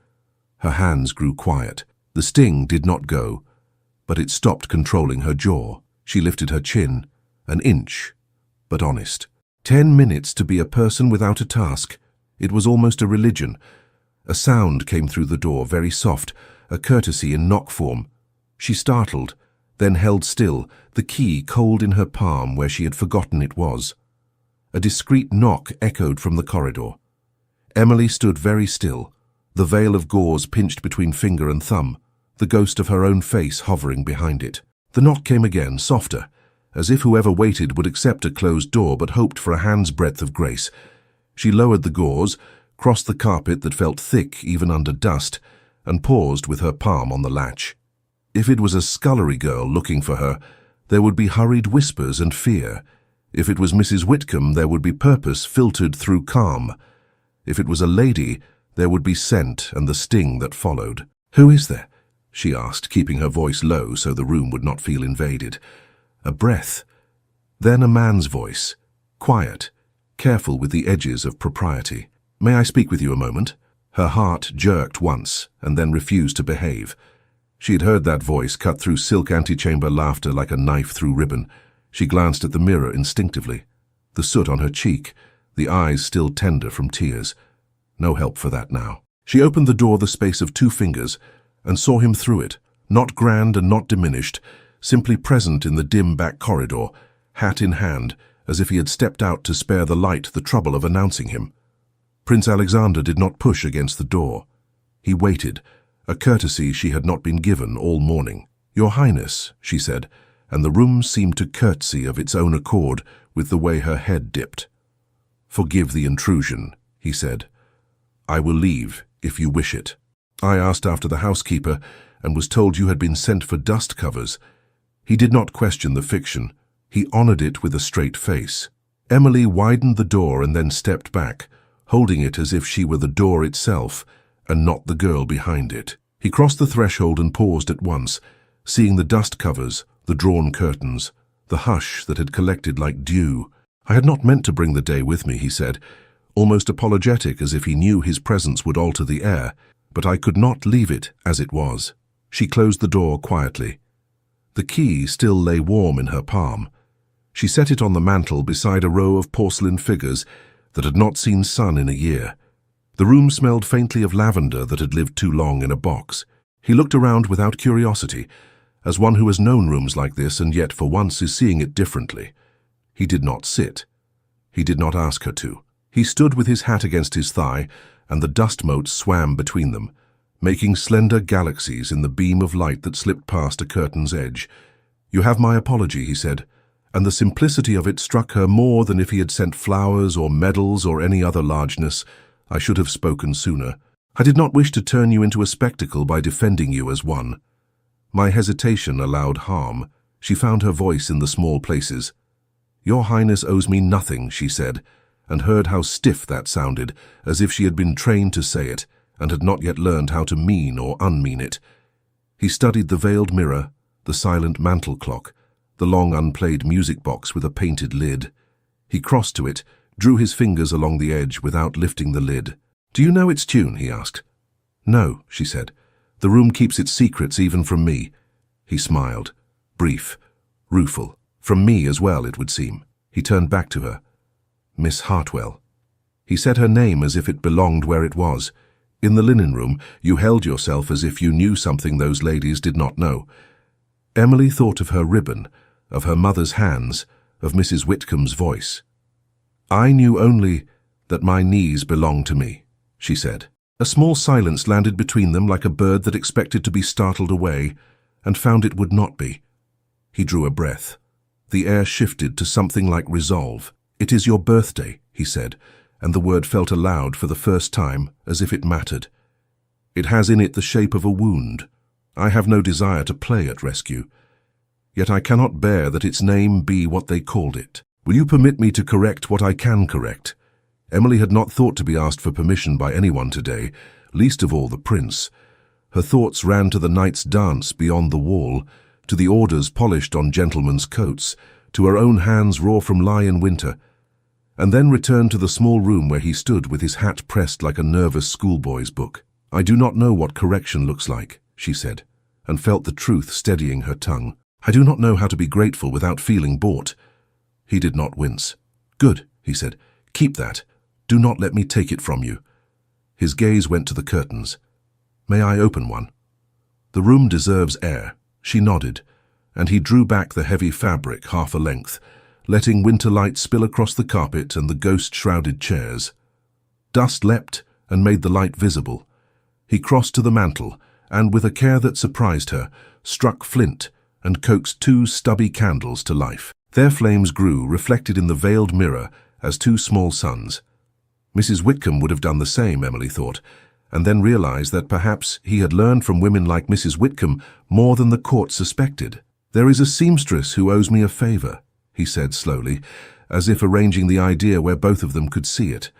Her hands grew quiet. The sting did not go, but it stopped controlling her jaw. She lifted her chin, an inch, but honest. 10 minutes to be a person without a task. It was almost a religion. A sound came through the door, very soft, a courtesy in knock form. She startled, then held still, the key cold in her palm where she had forgotten it was. A discreet knock echoed from the corridor. Emily stood very still, the veil of gauze pinched between finger and thumb, the ghost of her own face hovering behind it. The knock came again, softer, as if whoever waited would accept a closed door but hoped for a hand's breadth of grace. She lowered the gauze, crossed the carpet that felt thick even under dust, and paused with her palm on the latch. If it was a scullery girl looking for her, there would be hurried whispers and fear. If it was Mrs. Whitcomb, there would be purpose filtered through calm. If it was a lady, there would be scent and the sting that followed. "Who is there?" she asked, keeping her voice low so the room would not feel invaded. A breath. Then a man's voice, quiet, careful with the edges of propriety. "May I speak with you a moment?" Her heart jerked once and then refused to behave. She had heard that voice cut through silk antechamber laughter like a knife through ribbon. She glanced at the mirror instinctively. The soot on her cheek, the eyes still tender from tears. No help for that now. She opened the door the space of 2 fingers and saw him through it, not grand and not diminished, simply present in the dim back corridor, hat in hand, as if he had stepped out to spare the light the trouble of announcing him. Prince Alexander did not push against the door. He waited, a courtesy she had not been given all morning. "Your Highness," she said, and the room seemed to curtsy of its own accord with the way her head dipped. "Forgive the intrusion," he said. "I will leave, if you wish it. I asked after the housekeeper and was told you had been sent for dust covers." He did not question the fiction. He honored it with a straight face. Emily widened the door and then stepped back, holding it as if she were the door itself and not the girl behind it. He crossed the threshold and paused at once, seeing the dust covers, the drawn curtains, the hush that had collected like dew. "I had not meant to bring the day with me," he said, almost apologetic as if he knew his presence would alter the air, "but I could not leave it as it was." She closed the door quietly. The key still lay warm in her palm. She set it on the mantel beside a row of porcelain figures that had not seen sun in a year. The room smelled faintly of lavender that had lived too long in a box. He looked around without curiosity, as one who has known rooms like this and yet for once is seeing it differently. He did not sit. He did not ask her to. He stood with his hat against his thigh, and the dust motes swam between them, making slender galaxies in the beam of light that slipped past a curtain's edge. "You have my apology," he said, and the simplicity of it struck her more than if he had sent flowers or medals or any other largeness. "I should have spoken sooner. I did not wish to turn you into a spectacle by defending you as one." My hesitation allowed harm. She found her voice in the small places. "Your Highness owes me nothing," she said, and heard how stiff that sounded, as if she had been trained to say it, and had not yet learned how to mean or unmean it. He studied the veiled mirror, the silent mantel clock, the long unplayed music box with a painted lid. He crossed to it, drew his fingers along the edge without lifting the lid. "Do you know its tune?" he asked. "No," she said. "The room keeps its secrets even from me." He smiled, brief, rueful. "From me as well, it would seem." He turned back to her. "Miss Hartwell." He said her name as if it belonged where it was. "In the linen room, you held yourself as if you knew something those ladies did not know." Emily thought of her ribbon, of her mother's hands, of Mrs. Whitcomb's voice. "I knew only that my knees belonged to me," she said. A small silence landed between them like a bird that expected to be startled away and found it would not be. He drew a breath. The air shifted to something like resolve. "It is your birthday," he said, and the word felt aloud for the first time, as if it mattered. "It has in it the shape of a wound. I have no desire to play at rescue. Yet I cannot bear that its name be what they called it. Will you permit me to correct what I can correct?" Emily had not thought to be asked for permission by anyone today, least of all the prince. Her thoughts ran to the night's dance beyond the wall, to the orders polished on gentlemen's coats, to her own hands raw from lie in winter, and then returned to the small room where he stood with his hat pressed like a nervous schoolboy's book. "I do not know what correction looks like," she said, and felt the truth steadying her tongue. "I do not know how to be grateful without feeling bought." He did not wince. "Good," he said. "Keep that. Do not let me take it from you." His gaze went to the curtains. "May I open one?" "The room deserves air." She nodded, and he drew back the heavy fabric half a length, letting winter light spill across the carpet and the ghost-shrouded chairs. Dust leapt and made the light visible. He crossed to the mantel, and with a care that surprised her, struck flint and coaxed two stubby candles to life. Their flames grew, reflected in the veiled mirror, as two small suns. Mrs. Whitcomb would have done the same, Emily thought, and then realized that perhaps he had learned from women like Mrs. Whitcomb more than the court suspected. "There is a seamstress who owes me a favor," he said slowly, as if arranging the idea where both of them could see it.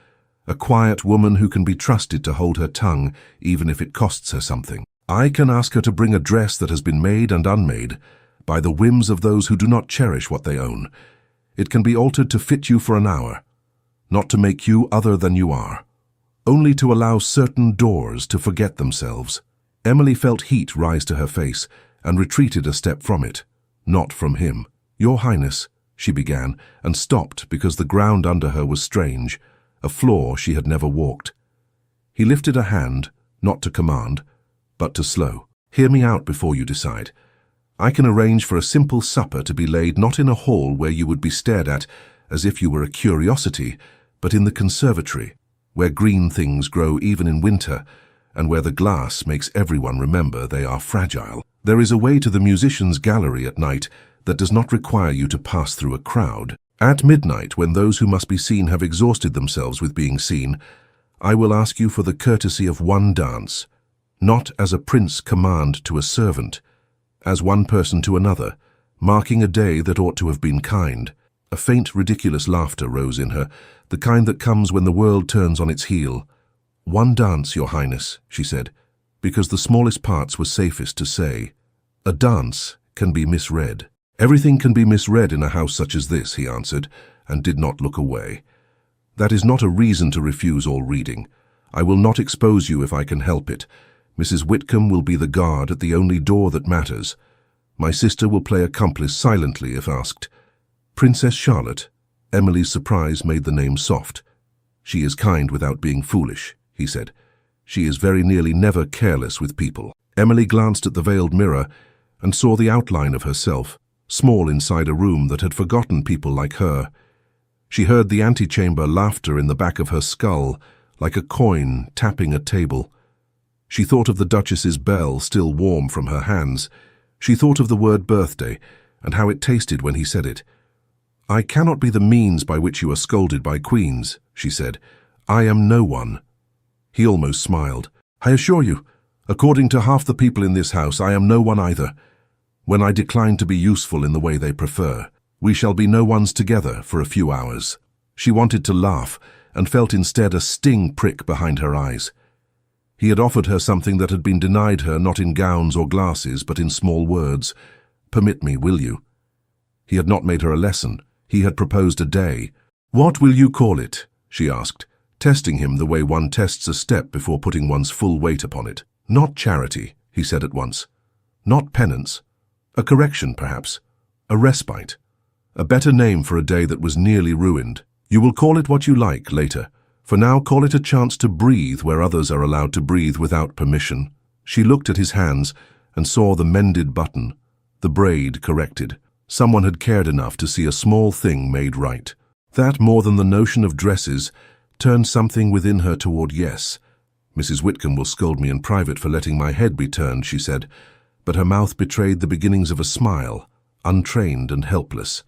"A quiet woman who can be trusted to hold her tongue, even if it costs her something. I can ask her to bring a dress that has been made and unmade by the whims of those who do not cherish what they own. It can be altered to fit you for an hour, not to make you other than you are, only to allow certain doors to forget themselves." Emily felt heat rise to her face and retreated a step from it, not from him. "Your Highness," she began, and stopped because the ground under her was strange, a floor she had never walked. He lifted a hand, not to command, but to slow. "Hear me out before you decide. I can arrange for a simple supper to be laid not in a hall where you would be stared at as if you were a curiosity, but in the conservatory, where green things grow even in winter, and where the glass makes everyone remember they are fragile. There is a way to the musician's gallery at night that does not require you to pass through a crowd. At midnight, when those who must be seen have exhausted themselves with being seen, I will ask you for the courtesy of one dance, not as a prince command to a servant, as one person to another, marking a day that ought to have been kind. A faint, ridiculous laughter rose in her, the kind that comes when the world turns on its heel. "One dance, Your Highness," she said, because the smallest parts were safest to say. A dance can be misread. "Everything can be misread in a house such as this," he answered, and did not look away. "That is not a reason to refuse all reading. I will not expose you if I can help it. Mrs. Whitcomb will be the guard at the only door that matters. My sister will play accomplice silently if asked. Princess Charlotte." Emily's surprise made the name soft. "She is kind without being foolish," he said. "She is very nearly never careless with people." Emily glanced at the veiled mirror and saw the outline of herself, small inside a room that had forgotten people like her. She heard the antechamber laughter in the back of her skull, like a coin tapping a table. She thought of the Duchess's bell still warm from her hands. She thought of the word birthday and how it tasted when he said it. "I cannot be the means by which you are scolded by queens," she said. "I am no one." He almost smiled. "I assure you, according to half the people in this house, I am no one either. When I decline to be useful in the way they prefer, we shall be no ones together for a few hours." She wanted to laugh and felt instead a sting prick behind her eyes. He had offered her something that had been denied her not in gowns or glasses, but in small words. "Permit me, will you?" He had not made her a lesson. He had proposed a day. "What will you call it?" she asked, testing him the way one tests a step before putting one's full weight upon it. "Not charity," he said at once. "Not penance. A correction, perhaps. A respite. A better name for a day that was nearly ruined. You will call it what you like later. For now, call it a chance to breathe where others are allowed to breathe without permission." She looked at his hands and saw the mended button, the braid corrected. Someone had cared enough to see a small thing made right. That, more than the notion of dresses, turned something within her toward yes. "Mrs. Whitcomb will scold me in private for letting my head be turned," she said, but her mouth betrayed the beginnings of a smile, untrained and helpless.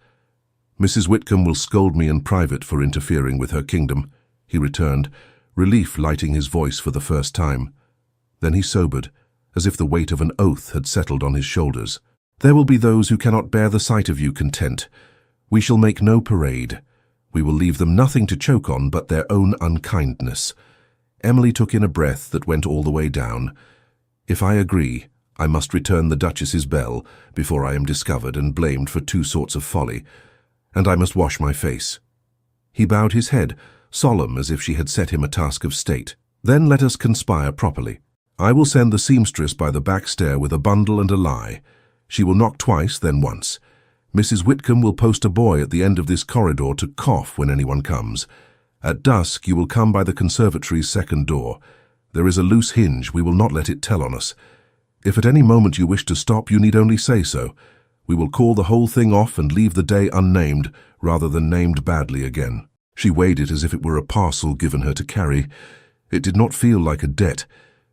"Mrs. Whitcomb will scold me in private for interfering with her kingdom," he returned, relief lighting his voice for the first time. Then he sobered, as if the weight of an oath had settled on his shoulders. "There will be those who cannot bear the sight of you content. We shall make no parade. We will leave them nothing to choke on but their own unkindness." Emily took in a breath that went all the way down. "If I agree, I must return the Duchess's bell before I am discovered and blamed for two sorts of folly, and I must wash my face." He bowed his head, solemn as if she had set him a task of state. "Then let us conspire properly. I will send the seamstress by the back stair with a bundle and a lie. She will knock twice, then once. Mrs. Whitcomb will post a boy at the end of this corridor to cough when anyone comes. At dusk you will come by the conservatory's second door. There is a loose hinge. We will not let it tell on us. If at any moment you wish to stop, you need only say so. We will call the whole thing off and leave the day unnamed, rather than named badly again." She weighed it as if it were a parcel given her to carry. It did not feel like a debt.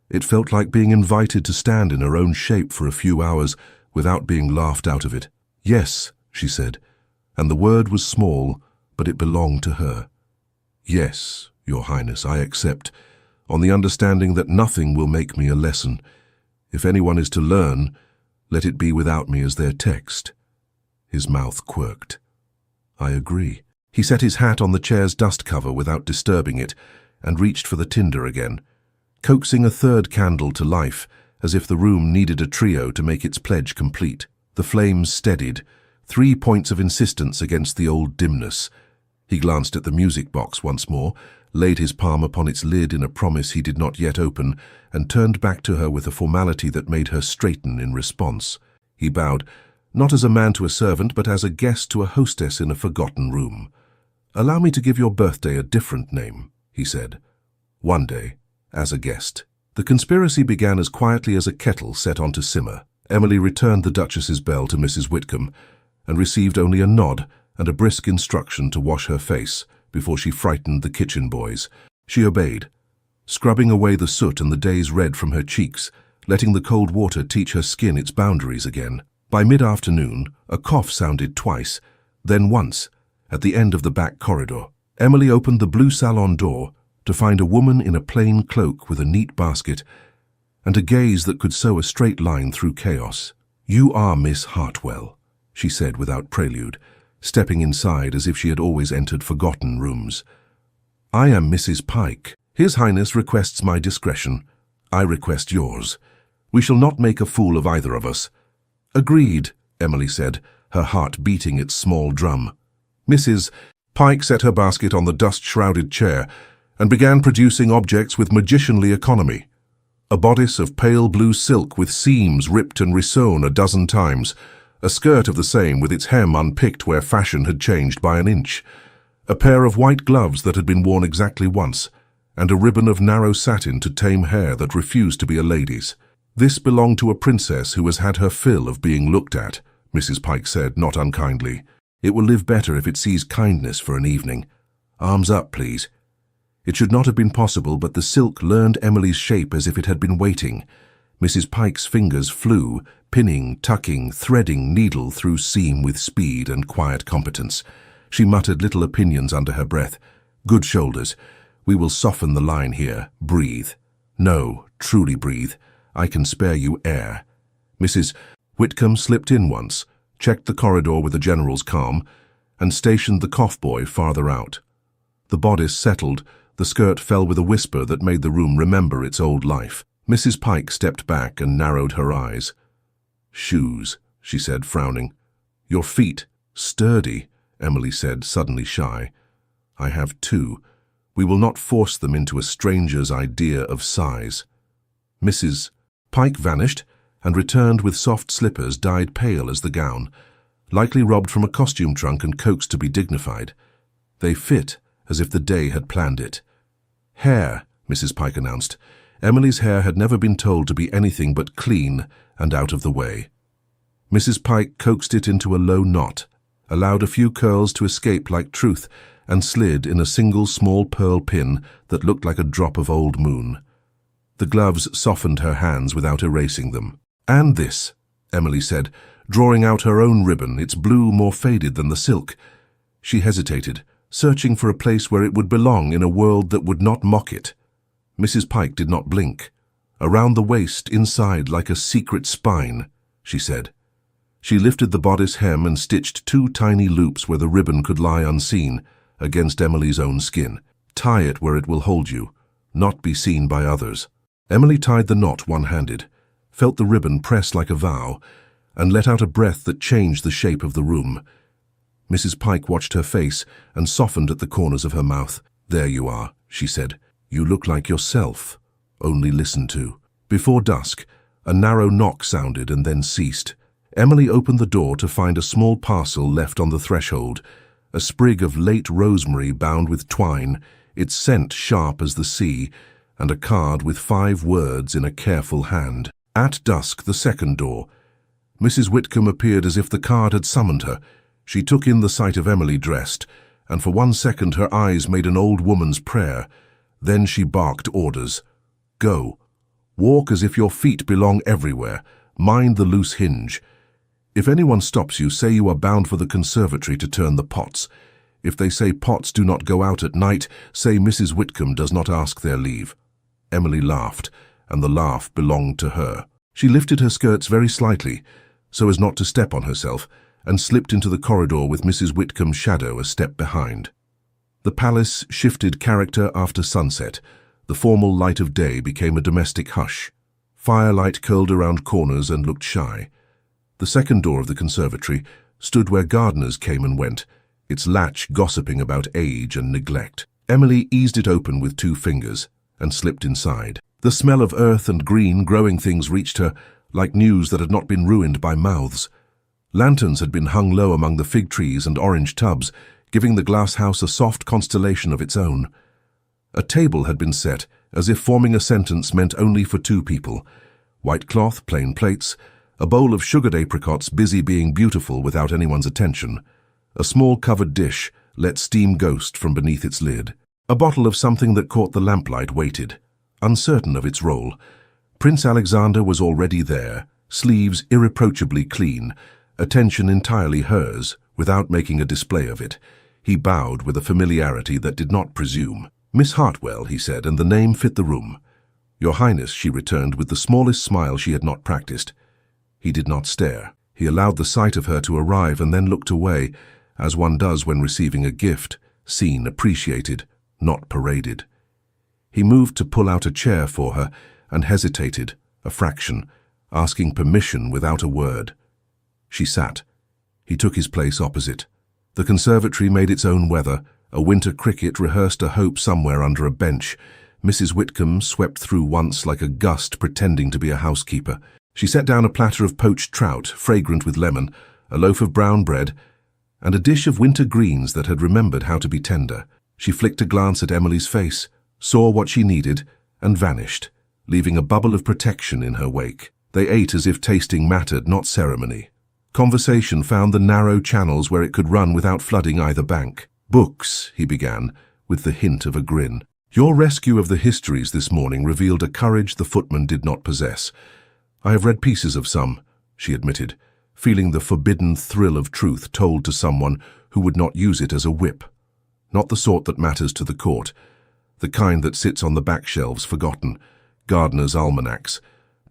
It felt like being invited to stand in her own shape for a few hours without being laughed out of it. "Yes," she said, and the word was small, but it belonged to her. "Yes, Your Highness, I accept, on the understanding that nothing will make me a lesson. If anyone is to learn, let it be without me as their text." His mouth quirked. "I agree." He set his hat on the chair's dust cover without disturbing it, and reached for the tinder again, coaxing a third candle to life, as if the room needed a trio to make its pledge complete. The flames steadied, 3 points of insistence against the old dimness. He glanced at the music box once more, laid his palm upon its lid in a promise he did not yet open, and turned back to her with a formality that made her straighten in response. He bowed, not as a man to a servant, but as a guest to a hostess in a forgotten room. "Allow me to give your birthday a different name," he said. "One day, as a guest." The conspiracy began as quietly as a kettle set on to simmer. Emily returned the Duchess's bell to Mrs. Whitcomb, and received only a nod and a brisk instruction to wash her face before she frightened the kitchen boys. She obeyed, scrubbing away the soot and the day's red from her cheeks, letting the cold water teach her skin its boundaries again. By mid-afternoon, a cough sounded twice, then once, at the end of the back corridor. Emily opened the blue salon door to find a woman in a plain cloak with a neat basket and a gaze that could sew a straight line through chaos. "You are Miss Hartwell," she said without prelude, stepping inside as if she had always entered forgotten rooms. "I am Mrs. Pike. His Highness requests my discretion. I request yours. We shall not make a fool of either of us." "Agreed," Emily said, her heart beating its small drum. Mrs. Pike set her basket on the dust-shrouded chair and began producing objects with magicianly economy. A bodice of pale blue silk with seams ripped and resewn a dozen times, a skirt of the same with its hem unpicked where fashion had changed by an inch, a pair of white gloves that had been worn exactly once, and a ribbon of narrow satin to tame hair that refused to be a lady's. "This belonged to a princess who has had her fill of being looked at," Mrs. Pike said, not unkindly. "It will live better if it sees kindness for an evening. Arms up, please." It should not have been possible, but the silk learned Emily's shape as if it had been waiting. Mrs. Pike's fingers flew, pinning, tucking, threading needle through seam with speed and quiet competence. She muttered little opinions under her breath. "Good shoulders. We will soften the line here. Breathe. No, truly breathe. I can spare you air." Mrs. Whitcomb slipped in once, checked the corridor with a general's calm, and stationed the cough boy farther out. The bodice settled, the skirt fell with a whisper that made the room remember its old life. Mrs. Pike stepped back and narrowed her eyes. "Shoes," she said, frowning. "Your feet. Sturdy," Emily said, suddenly shy. "I have two. We will not force them into a stranger's idea of size." Mrs. Pike vanished and returned with soft slippers dyed pale as the gown, likely robbed from a costume trunk and coaxed to be dignified. They fit as if the day had planned it. "Hair," Mrs. Pike announced. Emily's hair had never been told to be anything but clean and out of the way. Mrs. Pike coaxed it into a low knot, allowed a few curls to escape like truth, and slid in a single small pearl pin that looked like a drop of old moon. The gloves softened her hands without erasing them. "And this," Emily said, drawing out her own ribbon, its blue more faded than the silk. She hesitated, searching for a place where it would belong in a world that would not mock it. Mrs. Pike did not blink. "Around the waist, inside, like a secret spine," she said. She lifted the bodice hem and stitched two tiny loops where the ribbon could lie unseen, against Emily's own skin. "Tie it where it will hold you, not be seen by others." Emily tied the knot one-handed, felt the ribbon press like a vow, and let out a breath that changed the shape of the room. Mrs. Pike watched her face and softened at the corners of her mouth. "There you are," she said. "You look like yourself, only listen to." Before dusk, a narrow knock sounded and then ceased. Emily opened the door to find a small parcel left on the threshold, a sprig of late rosemary bound with twine, its scent sharp as the sea, and a card with 5 words in a careful hand. At dusk, the second door. Mrs. Whitcomb appeared as if the card had summoned her. She took in the sight of Emily dressed, and for 1 second her eyes made an old woman's prayer. Then she barked orders. "Go. Walk as if your feet belong everywhere. Mind the loose hinge. If anyone stops you, say you are bound for the conservatory to turn the pots. If they say pots do not go out at night, say Mrs. Whitcomb does not ask their leave." Emily laughed, and the laugh belonged to her. She lifted her skirts very slightly, so as not to step on herself, and slipped into the corridor with Mrs. Whitcomb's shadow a step behind. The palace shifted character after sunset. The formal light of day became a domestic hush. Firelight curled around corners and looked shy. The second door of the conservatory stood where gardeners came and went, its latch gossiping about age and neglect. Emily eased it open with 2 fingers and slipped inside. The smell of earth and green growing things reached her, like news that had not been ruined by mouths. Lanterns had been hung low among the fig trees and orange tubs, giving the glass house a soft constellation of its own. A table had been set, as if forming a sentence meant only for 2 people. White cloth, plain plates, a bowl of sugared apricots busy being beautiful without anyone's attention. A small covered dish let steam ghost from beneath its lid. A bottle of something that caught the lamplight waited. uncertain of its role. Prince Alexander was already there, sleeves irreproachably clean, attention entirely hers, without making a display of it. He bowed with a familiarity that did not presume. "Miss Hartwell," he said, and the name fit the room. "Your Highness," she returned with the smallest smile she had not practiced. He did not stare. He allowed the sight of her to arrive and then looked away, as one does when receiving a gift, seen, appreciated, not paraded. He moved to pull out a chair for her and hesitated, a fraction, asking permission without a word. She sat. He took his place opposite. The conservatory made its own weather. A winter cricket rehearsed a hope somewhere under a bench. Mrs. Whitcomb swept through once like a gust, pretending to be a housekeeper. She set down a platter of poached trout, fragrant with lemon, a loaf of brown bread, and a dish of winter greens that had remembered how to be tender. She flicked a glance at Emily's face, saw what she needed, and vanished, leaving a bubble of protection in her wake. They ate as if tasting mattered, not ceremony. Conversation found the narrow channels where it could run without flooding either bank. "Books," he began, with the hint of a grin. "Your rescue of the histories this morning revealed a courage the footman did not possess. I have read pieces of some," she admitted, feeling the forbidden thrill of truth told to someone who would not use it as a whip. Not the sort that matters to the court, the kind that sits on the back shelves forgotten, gardeners' almanacs,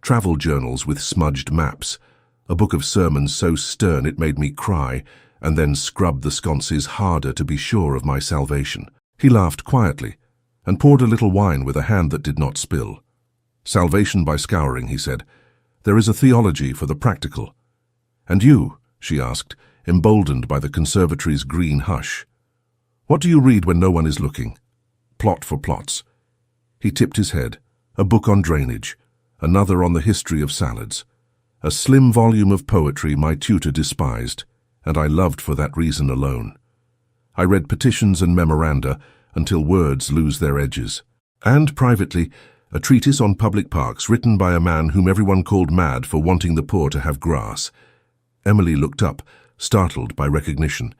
travel journals with smudged maps, a book of sermons so stern it made me cry, and then scrub the sconces harder to be sure of my salvation. He laughed quietly, and poured a little wine with a hand that did not spill. "Salvation by scouring," he said. "There is a theology for the practical." "And you?" she asked, emboldened by the conservatory's green hush. "What do you read when no one is looking?" "Plot for plots." He tipped his head. "A book on drainage, another on the history of salads. A slim volume of poetry my tutor despised, and I loved for that reason alone. I read petitions and memoranda until words lose their edges. And, privately, a treatise on public parks written by a man whom everyone called mad for wanting the poor to have grass." Emily looked up, startled by recognition.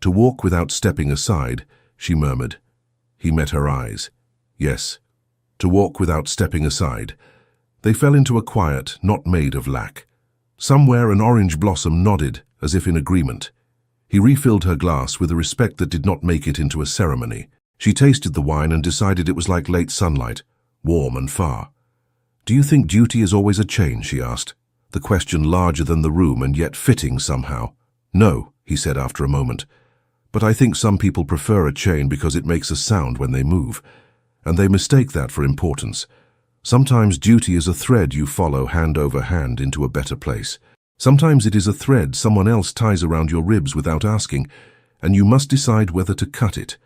"To walk without stepping aside," she murmured. He met her eyes. "Yes, to walk without stepping aside." They fell into a quiet not made of lack. Somewhere an orange blossom nodded, as if in agreement. He refilled her glass with a respect that did not make it into a ceremony. She tasted the wine and decided it was like late sunlight, warm and far. "Do you think duty is always a chain?" she asked, the question larger than the room and yet fitting somehow. "No," he said after a moment, "but I think some people prefer a chain because it makes a sound when they move, and they mistake that for importance. Sometimes duty is a thread you follow hand over hand into a better place. Sometimes it is a thread someone else ties around your ribs without asking, and you must decide whether to cut it."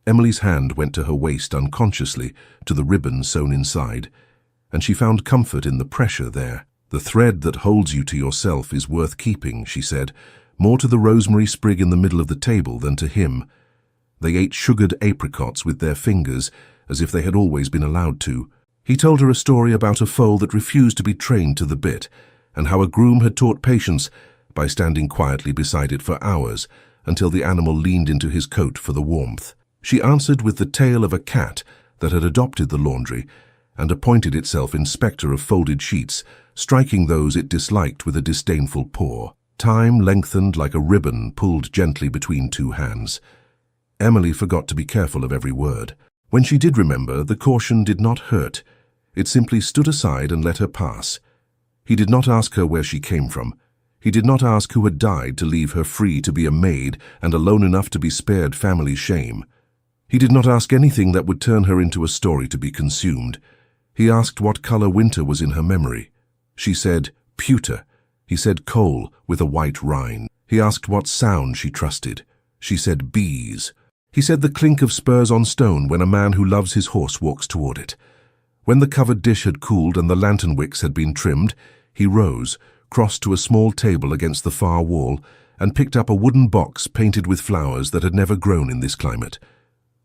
Emily's hand went to her waist unconsciously, to the ribbon sewn inside, and she found comfort in the pressure there. "The thread that holds you to yourself is worth keeping," she said, more to the rosemary sprig in the middle of the table than to him. They ate sugared apricots with their fingers, as if they had always been allowed to. He told her a story about a foal that refused to be trained to the bit, and how a groom had taught patience by standing quietly beside it for hours, until the animal leaned into his coat for the warmth. She answered with the tale of a cat that had adopted the laundry and appointed itself inspector of folded sheets, striking those it disliked with a disdainful paw. Time lengthened like a ribbon pulled gently between two hands. Emily forgot to be careful of every word. When she did remember, the caution did not hurt. It simply stood aside and let her pass. He did not ask her where she came from. He did not ask who had died to leave her free to be a maid and alone enough to be spared family shame. He did not ask anything that would turn her into a story to be consumed. He asked what color winter was in her memory. She said, pewter. He said coal with a white rind. He asked what sound she trusted. She said bees. He said the clink of spurs on stone when a man who loves his horse walks toward it. When the covered dish had cooled and the lantern wicks had been trimmed, he rose, crossed to a small table against the far wall, and picked up a wooden box painted with flowers that had never grown in this climate.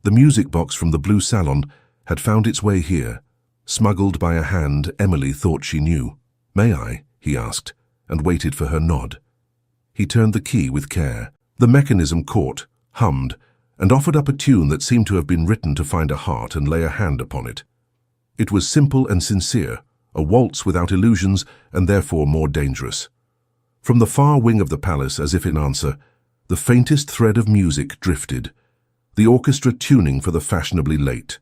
The music box from the blue salon had found its way here, smuggled by a hand Emily thought she knew. "May I?" he asked, and waited for her nod. He turned the key with care. The mechanism caught, hummed, and offered up a tune that seemed to have been written to find a heart and lay a hand upon it. It was simple and sincere, a waltz without illusions and therefore more dangerous. From the far wing of the palace, as if in answer, the faintest thread of music drifted, the orchestra tuning for the fashionably late.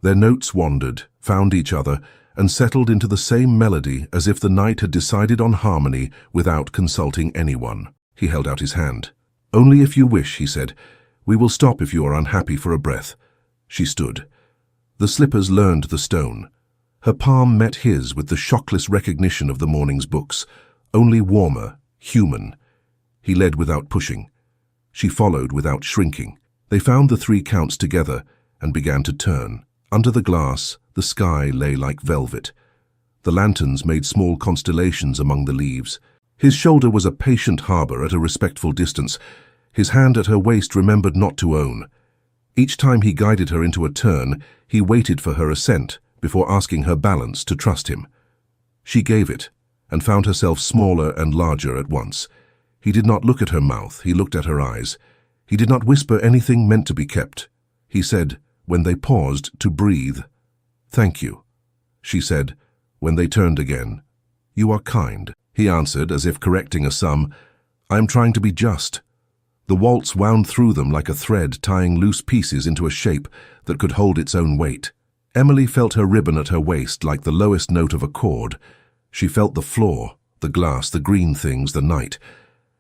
Their notes wandered, found each other, and settled into the same melody as if the night had decided on harmony without consulting anyone. He held out his hand. "Only if you wish," he said. "We will stop if you are unhappy for a breath." She stood. The slippers learned the stone. Her palm met his with the shockless recognition of the morning's books, only warmer, human. He led without pushing. She followed without shrinking. They found the 3 counts together and began to turn. Under the glass, the sky lay like velvet. The lanterns made small constellations among the leaves. His shoulder was a patient harbor at a respectful distance. His hand at her waist remembered not to own. Each time he guided her into a turn, he waited for her assent before asking her balance to trust him. She gave it, and found herself smaller and larger at once. He did not look at her mouth, he looked at her eyes. He did not whisper anything meant to be kept. He said, when they paused to breathe, "Thank you." She said, when they turned again, "You are kind." He answered, as if correcting a sum, "I am trying to be just." The waltz wound through them like a thread tying loose pieces into a shape that could hold its own weight. Emily felt her ribbon at her waist like the lowest note of a chord. She felt the floor, the glass, the green things, the night,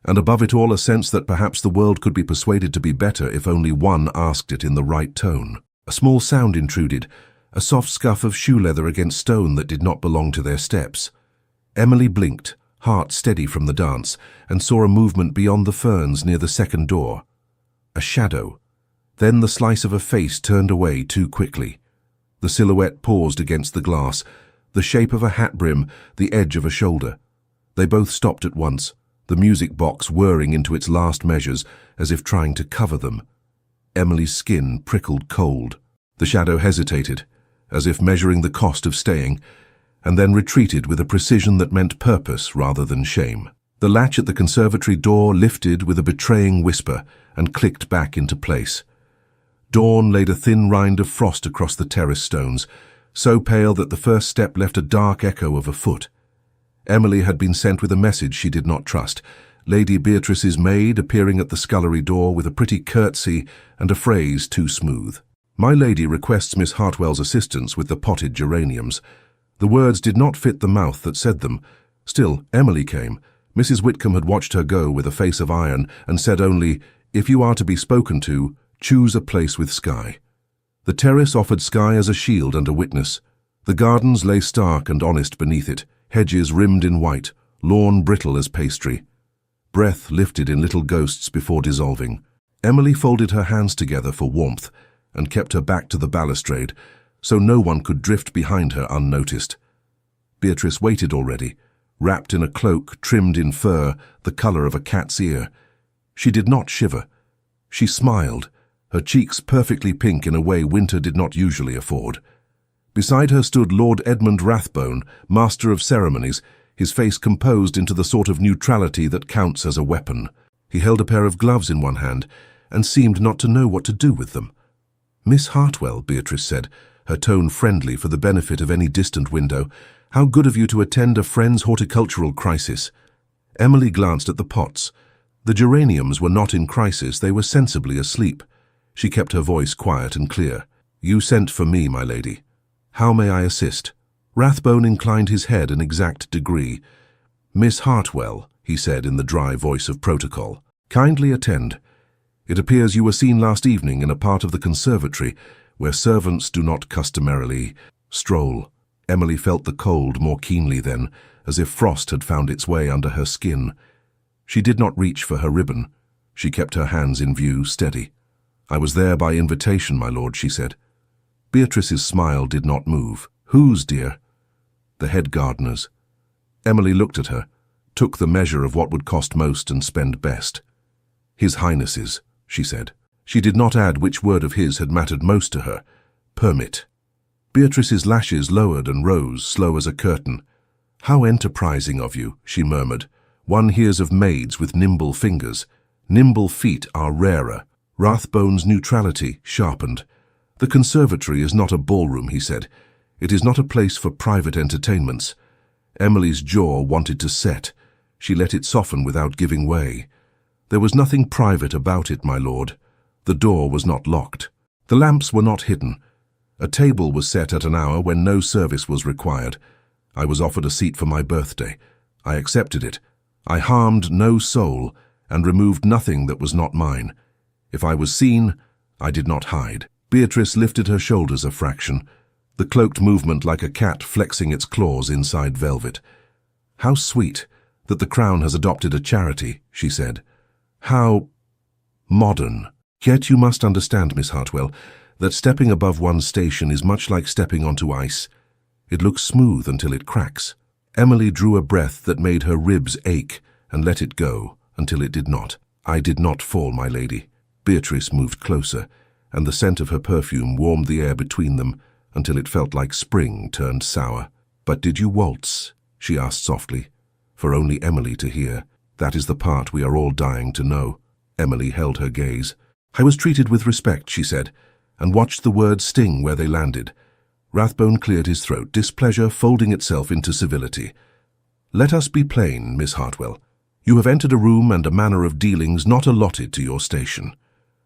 and above it all a sense that perhaps the world could be persuaded to be better if only one asked it in the right tone. A small sound intruded, a soft scuff of shoe leather against stone that did not belong to their steps. Emily blinked, heart steady from the dance, and saw a movement beyond the ferns near the second door. A shadow. Then the slice of a face turned away too quickly. The silhouette paused against the glass, the shape of a hat brim, the edge of a shoulder. They both stopped at once, the music box whirring into its last measures as if trying to cover them. Emily's skin prickled cold. The shadow hesitated, as if measuring the cost of staying, and then retreated with a precision that meant purpose rather than shame. The latch at the conservatory door lifted with a betraying whisper and clicked back into place. Dawn laid a thin rind of frost across the terrace stones, so pale that the first step left a dark echo of a foot. Emily had been sent with a message she did not trust, Lady Beatrice's maid appearing at the scullery door with a pretty curtsy and a phrase too smooth. "My lady requests Miss Hartwell's assistance with the potted geraniums." The words did not fit the mouth that said them. Still, Emily came. Mrs. Whitcomb had watched her go with a face of iron and said only, "If you are to be spoken to, choose a place with sky." The terrace offered sky as a shield and a witness. The gardens lay stark and honest beneath it, hedges rimmed in white, lawn brittle as pastry. Breath lifted in little ghosts before dissolving. Emily folded her hands together for warmth and kept her back to the balustrade, so no one could drift behind her unnoticed. Beatrice waited already, wrapped in a cloak trimmed in fur the color of a cat's ear. She did not shiver. She smiled, her cheeks perfectly pink in a way winter did not usually afford. Beside her stood Lord Edmund Rathbone, master of ceremonies, his face composed into the sort of neutrality that counts as a weapon. He held a pair of gloves in one hand and seemed not to know what to do with them. "Miss Hartwell," Beatrice said, her tone friendly for the benefit of any distant window, "how good of you to attend a friend's horticultural crisis." Emily glanced at the pots. The geraniums were not in crisis, they were sensibly asleep. She kept her voice quiet and clear. "You sent for me, my lady. How may I assist?" Rathbone inclined his head an exact degree. "Miss Hartwell," he said in the dry voice of protocol, "kindly attend. It appears you were seen last evening in a part of the conservatory where servants do not customarily stroll." Emily felt the cold more keenly then, as if frost had found its way under her skin. She did not reach for her ribbon. She kept her hands in view, steady. "I was there by invitation, my lord," she said. Beatrice's smile did not move. "Whose, dear?" "The head gardener's." Emily looked at her, took the measure of what would cost most and spend best. "His Highness's," she said. She did not add which word of his had mattered most to her. "Permit." Beatrice's lashes lowered and rose, slow as a curtain. "How enterprising of you," she murmured. "One hears of maids with nimble fingers. Nimble feet are rarer." Rathbone's neutrality sharpened. "The conservatory is not a ballroom," he said. It is not a place for private entertainments. Emily's jaw wanted to set. She let it soften without giving way. There was nothing private about it, my lord. The door was not locked. The lamps were not hidden. A table was set at an hour when no service was required. I was offered a seat for my birthday. I accepted it. I harmed no soul and removed nothing that was not mine. If I was seen, I did not hide. Beatrice lifted her shoulders a fraction, the cloaked movement like a cat flexing its claws inside velvet. "How sweet that the Crown has adopted a charity," she said. "How modern. Yet you must understand, Miss Hartwell, that stepping above one's station is much like stepping onto ice. It looks smooth until it cracks." Emily drew a breath that made her ribs ache and let it go until it did not. "I did not fall, my lady." Beatrice moved closer, and the scent of her perfume warmed the air between them until it felt like spring turned sour. "But did you waltz?" she asked softly, for only Emily to hear. "That is the part we are all dying to know." Emily held her gaze. "I was treated with respect," she said, and watched the words sting where they landed. Rathbone cleared his throat, displeasure folding itself into civility. "Let us be plain, Miss Hartwell. You have entered a room and a manner of dealings not allotted to your station.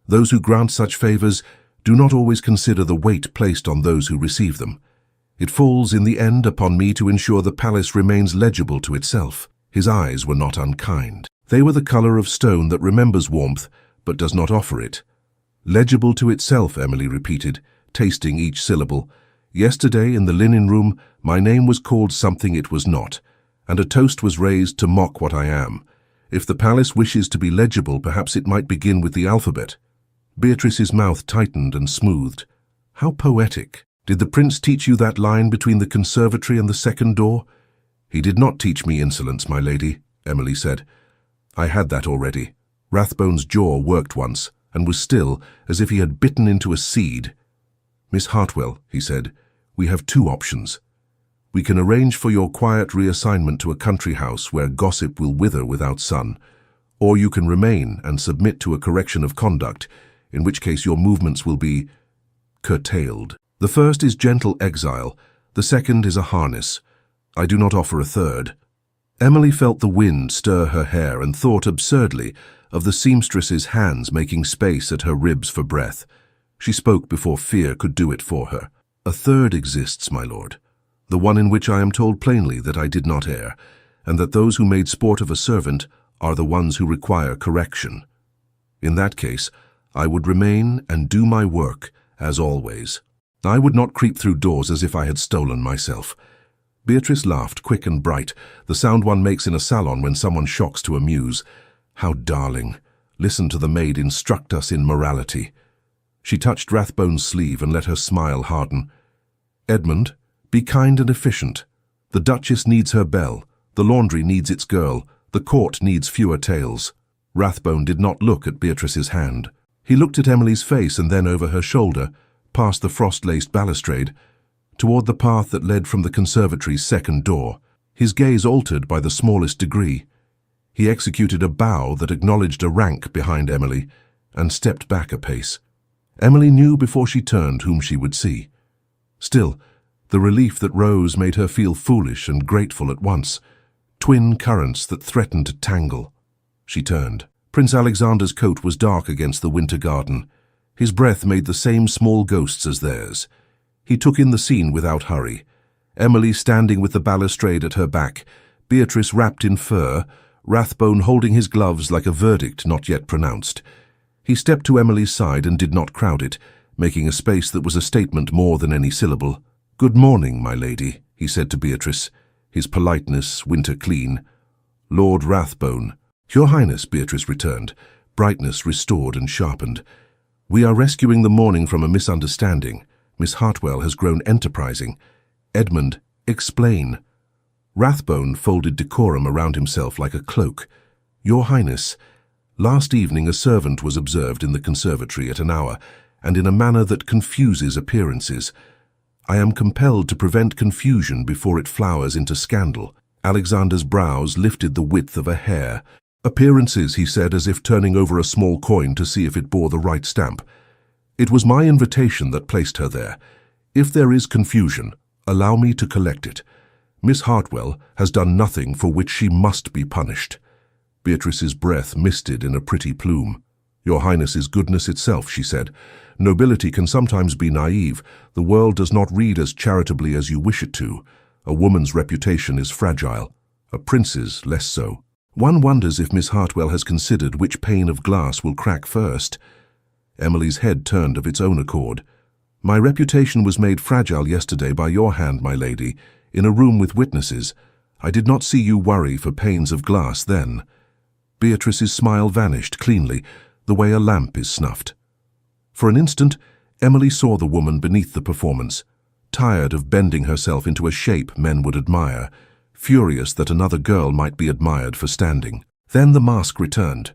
Those who grant such favors do not always consider the weight placed on those who receive them. It falls in the end upon me to ensure the palace remains legible to itself." His eyes were not unkind. They were the color of stone that remembers warmth but does not offer it. "Legible to itself," Emily repeated, tasting each syllable. "Yesterday in the linen room my name was called something it was not, and a toast was raised to mock what I am. If the palace wishes to be legible, perhaps it might begin with the alphabet." Beatrice's mouth tightened and smoothed. "How poetic. Did the prince teach you that line between the conservatory and the second door?" "He did not teach me insolence, my lady," Emily said. "I had that already." Rathbone's jaw worked once, and was still, as if he had bitten into a seed. "Miss Hartwell," he said, "we have two options. We can arrange for your quiet reassignment to a country house where gossip will wither without sun, or you can remain and submit to a correction of conduct, in which case your movements will be curtailed. The first is gentle exile, the second is a harness. I do not offer a third." Emily felt the wind stir her hair and thought absurdly of the seamstress's hands making space at her ribs for breath. She spoke before fear could do it for her. "A third exists, my lord, the one in which I am told plainly that I did not err, and that those who made sport of a servant are the ones who require correction. In that case, I would remain and do my work, as always. I would not creep through doors as if I had stolen myself." Beatrice laughed, quick and bright, the sound one makes in a salon when someone shocks to amuse. "How darling. Listen to the maid instruct us in morality." She touched Rathbone's sleeve and let her smile harden. "Edmund, be kind and efficient. The Duchess needs her belle, the laundry needs its girl, the court needs fewer tales." Rathbone did not look at Beatrice's hand. He looked at Emily's face and then over her shoulder, past the frost-laced balustrade, toward the path that led from the conservatory's second door. His gaze altered by the smallest degree. He executed a bow that acknowledged a rank behind Emily and stepped back a pace. Emily knew before she turned whom she would see. Still, the relief that rose made her feel foolish and grateful at once, twin currents that threatened to tangle. She turned. Prince Alexander's coat was dark against the winter garden. His breath made the same small ghosts as theirs. He took in the scene without hurry. Emily standing with the balustrade at her back, Beatrice wrapped in fur, Rathbone holding his gloves like a verdict not yet pronounced. He stepped to Emily's side and did not crowd it, making a space that was a statement more than any syllable. "Good morning, my lady," he said to Beatrice, his politeness winter clean. "Lord Rathbone." "Your Highness," Beatrice returned, brightness restored and sharpened. "We are rescuing the morning from a misunderstanding. Miss Hartwell has grown enterprising. Edmund, explain." Rathbone folded decorum around himself like a cloak. "Your Highness, last evening a servant was observed in the conservatory at an hour, and in a manner that confuses appearances. I am compelled to prevent confusion before it flowers into scandal." Alexander's brows lifted the width of a hair. "Appearances," he said, as if turning over a small coin to see if it bore the right stamp. "It was my invitation that placed her there. If there is confusion, Allow me to collect it. Miss Hartwell has done nothing for which she must be punished." Beatrice's breath misted in a pretty plume. "Your Highness is goodness itself," she said. "Nobility can sometimes be naive. The world does not read as charitably as you wish it to. A woman's reputation is fragile. A prince's less so. One wonders if Miss Hartwell has considered which pane of glass will crack first." Emily's head turned of its own accord. "My reputation was made fragile yesterday by your hand, my lady, in a room with witnesses. I did not see you worry for panes of glass then." Beatrice's smile vanished cleanly, the way a lamp is snuffed. For an instant, Emily saw the woman beneath the performance, tired of bending herself into a shape men would admire, furious that another girl might be admired for standing. Then the mask returned.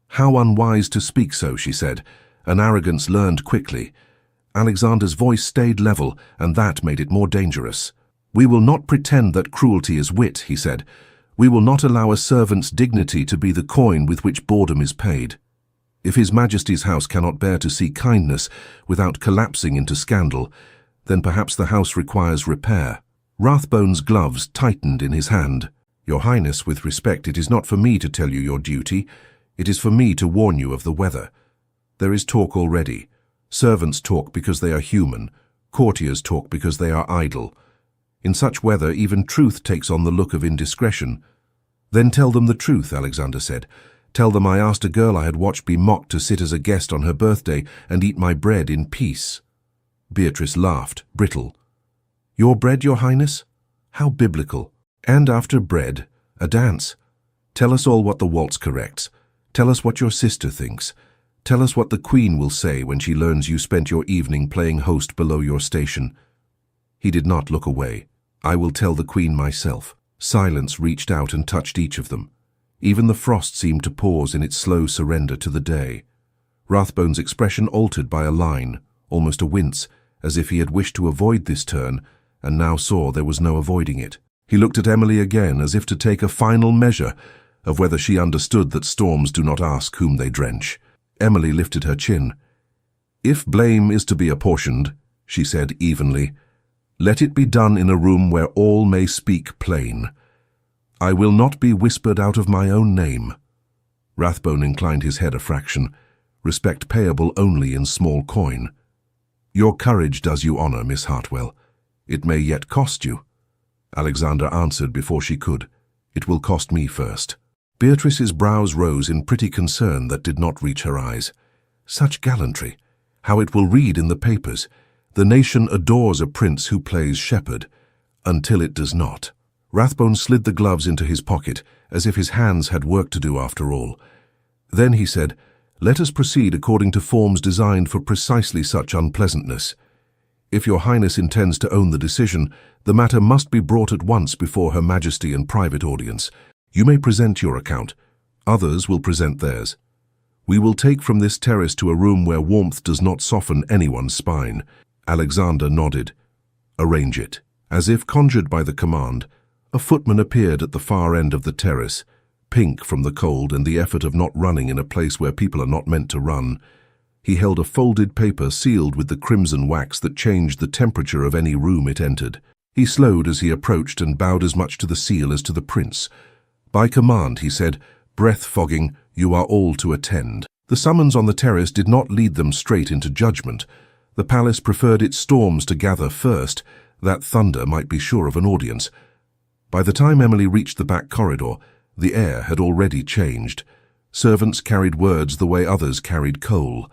"How unwise to speak so," she said, an arrogance learned quickly. Alexander's voice stayed level, and that made it more dangerous. "We will not pretend that cruelty is wit," he said. "We will not allow a servant's dignity to be the coin with which boredom is paid. If His Majesty's house cannot bear to see kindness without collapsing into scandal, then perhaps the house requires repair." Rathbone's gloves tightened in his hand. "Your Highness, with respect, it is not for me to tell you your duty. It is for me to warn you of the weather. There is talk already. Servants talk because they are human. Courtiers talk because they are idle. In such weather, even truth takes on the look of indiscretion." "Then tell them the truth," Alexander said. "Tell them I asked a girl I had watched be mocked to sit as a guest on her birthday and eat my bread in peace." Beatrice laughed, brittle. "Your bread, Your Highness? How biblical. And after bread, a dance. Tell us all what the waltz corrects. Tell us what your sister thinks. Tell us what the Queen will say when she learns you spent your evening playing host below your station." He did not look away. "I will tell the Queen myself." Silence reached out and touched each of them. Even the frost seemed to pause in its slow surrender to the day. Rathbone's expression altered by a line, almost a wince, as if he had wished to avoid this turn, and now saw there was no avoiding it. He looked at Emily again, as if to take a final measure of whether she understood that storms do not ask whom they drench. Emily lifted her chin. "If blame is to be apportioned," she said evenly, "let it be done in a room where all may speak plain. I will not be whispered out of my own name." Rathbone inclined his head a fraction, respect payable only in small coin. "Your courage does you honor, Miss Hartwell. It may yet cost you." Alexander answered before she could. "It will cost me first." Beatrice's brows rose in pretty concern that did not reach her eyes. Such gallantry! How it will read in the papers. The nation adores a prince who plays shepherd, until it does not. Rathbone slid the gloves into his pocket, as if his hands had work to do after all. Then he said, "Let us proceed according to forms designed for precisely such unpleasantness. If your Highness intends to own the decision, the matter must be brought at once before Her Majesty in private audience. You may present your account. Others will present theirs. We will take from this terrace to a room where warmth does not soften anyone's spine." Alexander nodded. "Arrange it." As if conjured by the command, a footman appeared at the far end of the terrace, pink from the cold and the effort of not running in a place where people are not meant to run. He held a folded paper sealed with the crimson wax that changed the temperature of any room it entered. He slowed as he approached and bowed as much to the seal as to the prince. "By command," he said, breath fogging, "you are all to attend." The summons on the terrace did not lead them straight into judgment. The palace preferred its storms to gather first, that thunder might be sure of an audience. By the time Emily reached the back corridor, the air had already changed. Servants carried words the way others carried coal.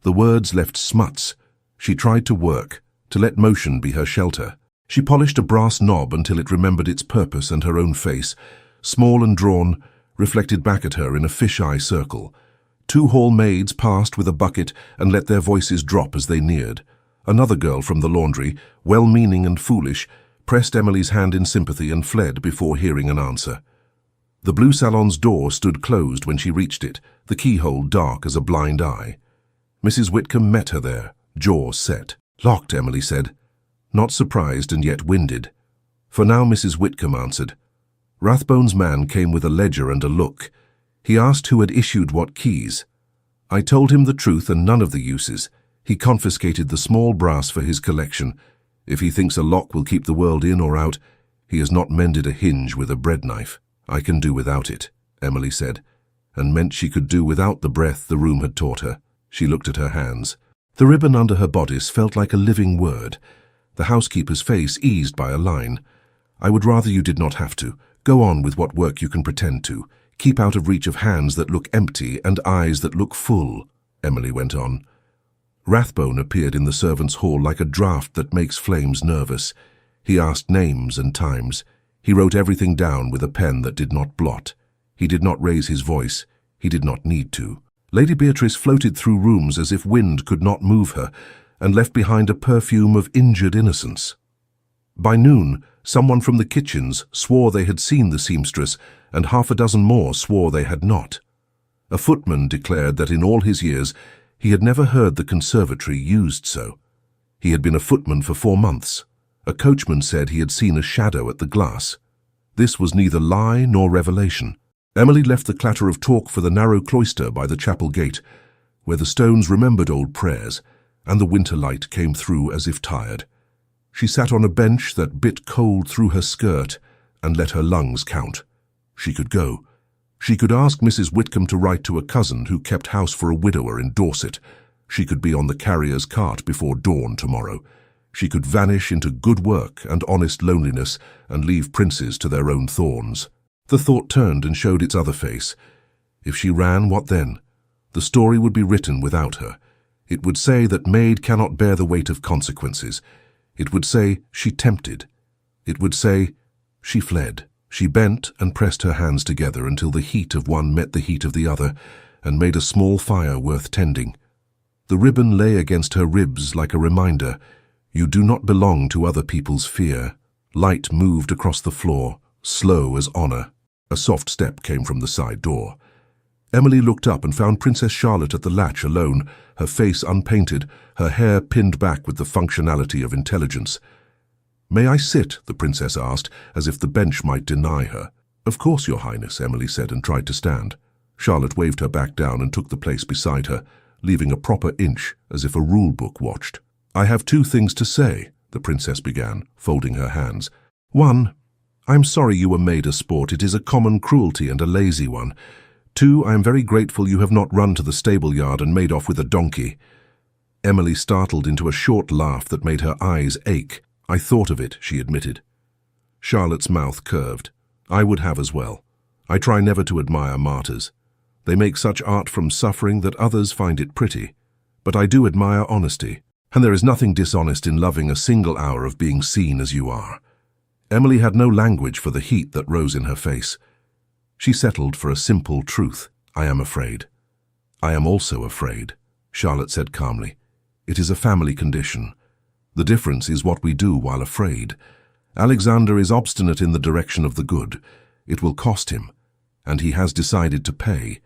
The words left smuts. She tried to work, to let motion be her shelter. She polished a brass knob until it remembered its purpose and her own face, small and drawn, reflected back at her in a fisheye circle. 2 hall maids passed with a bucket and let their voices drop as they neared. Another girl from the laundry, well-meaning and foolish, pressed Emily's hand in sympathy and fled before hearing an answer. The blue salon's door stood closed when she reached it, the keyhole dark as a blind eye. Mrs. Whitcomb met her there, jaw set. "Locked," Emily said, not surprised and yet winded. For now Mrs. Whitcomb answered. Rathbone's man came with a ledger and a look. He asked who had issued what keys. I told him the truth and none of the uses. He confiscated the small brass for his collection. If he thinks a lock will keep the world in or out, he has not mended a hinge with a bread knife. I can do without it, Emily said, and meant she could do without the breath the room had taught her. She looked at her hands. The ribbon under her bodice felt like a living word. The housekeeper's face eased by a line. I would rather you did not have to. Go on with what work you can pretend to. Keep out of reach of hands that look empty and eyes that look full, Emily went on. Rathbone appeared in the servants' hall like a draught that makes flames nervous. He asked names and times. He wrote everything down with a pen that did not blot. He did not raise his voice. He did not need to. Lady Beatrice floated through rooms as if wind could not move her, and left behind a perfume of injured innocence. By noon, someone from the kitchens swore they had seen the seamstress, and half a dozen more swore they had not. A footman declared that in all his years he had never heard the conservatory used so. He had been a footman for 4 months. A coachman said he had seen a shadow at the glass. This was neither lie nor revelation. Emily left the clatter of talk for the narrow cloister by the chapel gate, where the stones remembered old prayers, and the winter light came through as if tired. She sat on a bench that bit cold through her skirt and let her lungs count. She could go. She could ask Mrs. Whitcomb to write to a cousin who kept house for a widower in Dorset. She could be on the carrier's cart before dawn tomorrow. She could vanish into good work and honest loneliness and leave princes to their own thorns. The thought turned and showed its other face. If she ran, what then? The story would be written without her. It would say that maid cannot bear the weight of consequences. It would say she tempted. It would say she fled. She bent and pressed her hands together until the heat of one met the heat of the other and made a small fire worth tending. The ribbon lay against her ribs like a reminder. You do not belong to other people's fear. Light moved across the floor, slow as honor. A soft step came from the side door. Emily looked up and found Princess Charlotte at the latch alone, her face unpainted, her hair pinned back with the functionality of intelligence. "May I sit?" the princess asked, as if the bench might deny her. "Of course, Your Highness," Emily said and tried to stand. Charlotte waved her back down and took the place beside her, leaving a proper inch as if a rule book watched. "I have 2 things to say," the princess began, folding her hands. "1, I'm sorry you were made a sport. It is a common cruelty and a lazy one. 2, I am very grateful you have not run to the stable yard and made off with a donkey." Emily startled into a short laugh that made her eyes ache. "I thought of it," she admitted. Charlotte's mouth curved. "I would have as well. I try never to admire martyrs. They make such art from suffering that others find it pretty. But I do admire honesty. And there is nothing dishonest in loving a single hour of being seen as you are." Emily had no language for the heat that rose in her face. She settled for a simple truth. "I am afraid." "I am also afraid," Charlotte said calmly. "It is a family condition. The difference is what we do while afraid. Alexander is obstinate in the direction of the good. It will cost him, and he has decided to pay.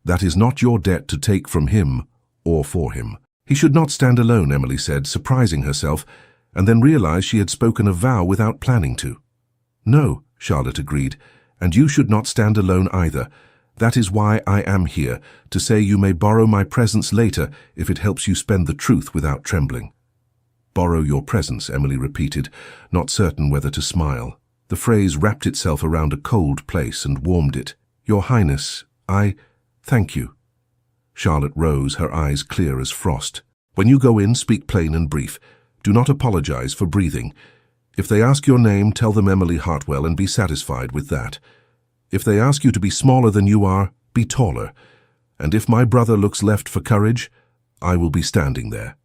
That is not your debt to take from him or for him." "He should not stand alone," Emily said, surprising herself, and then realized she had spoken a vow without planning to. "No," Charlotte agreed, "and you should not stand alone either. That is why I am here, to say you may borrow my presence later if it helps you spend the truth without trembling." "Borrow your presence," Emily repeated, not certain whether to smile. The phrase wrapped itself around a cold place and warmed it. "Your Highness, thank you." Charlotte rose, her eyes clear as frost. "When you go in, speak plain and brief. Do not apologize for breathing. If they ask your name, tell them Emily Hartwell and be satisfied with that. If they ask you to be smaller than you are, be taller. And if my brother looks left for courage, I will be standing there."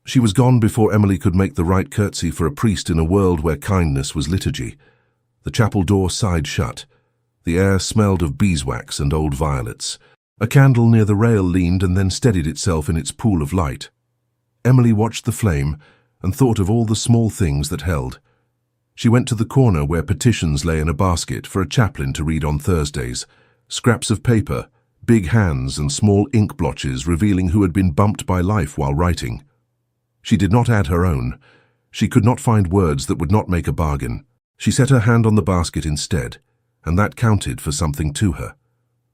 She was gone before Emily could make the right curtsy for a priest in a world where kindness was liturgy. The chapel door sighed shut. The air smelled of beeswax and old violets. A candle near the rail leaned and then steadied itself in its pool of light. Emily watched the flame and thought of all the small things that held. She went to the corner where petitions lay in a basket for a chaplain to read on Thursdays, scraps of paper, big hands and small ink blotches revealing who had been bumped by life while writing. She did not add her own. She could not find words that would not make a bargain. She set her hand on the basket instead, and that counted for something to her.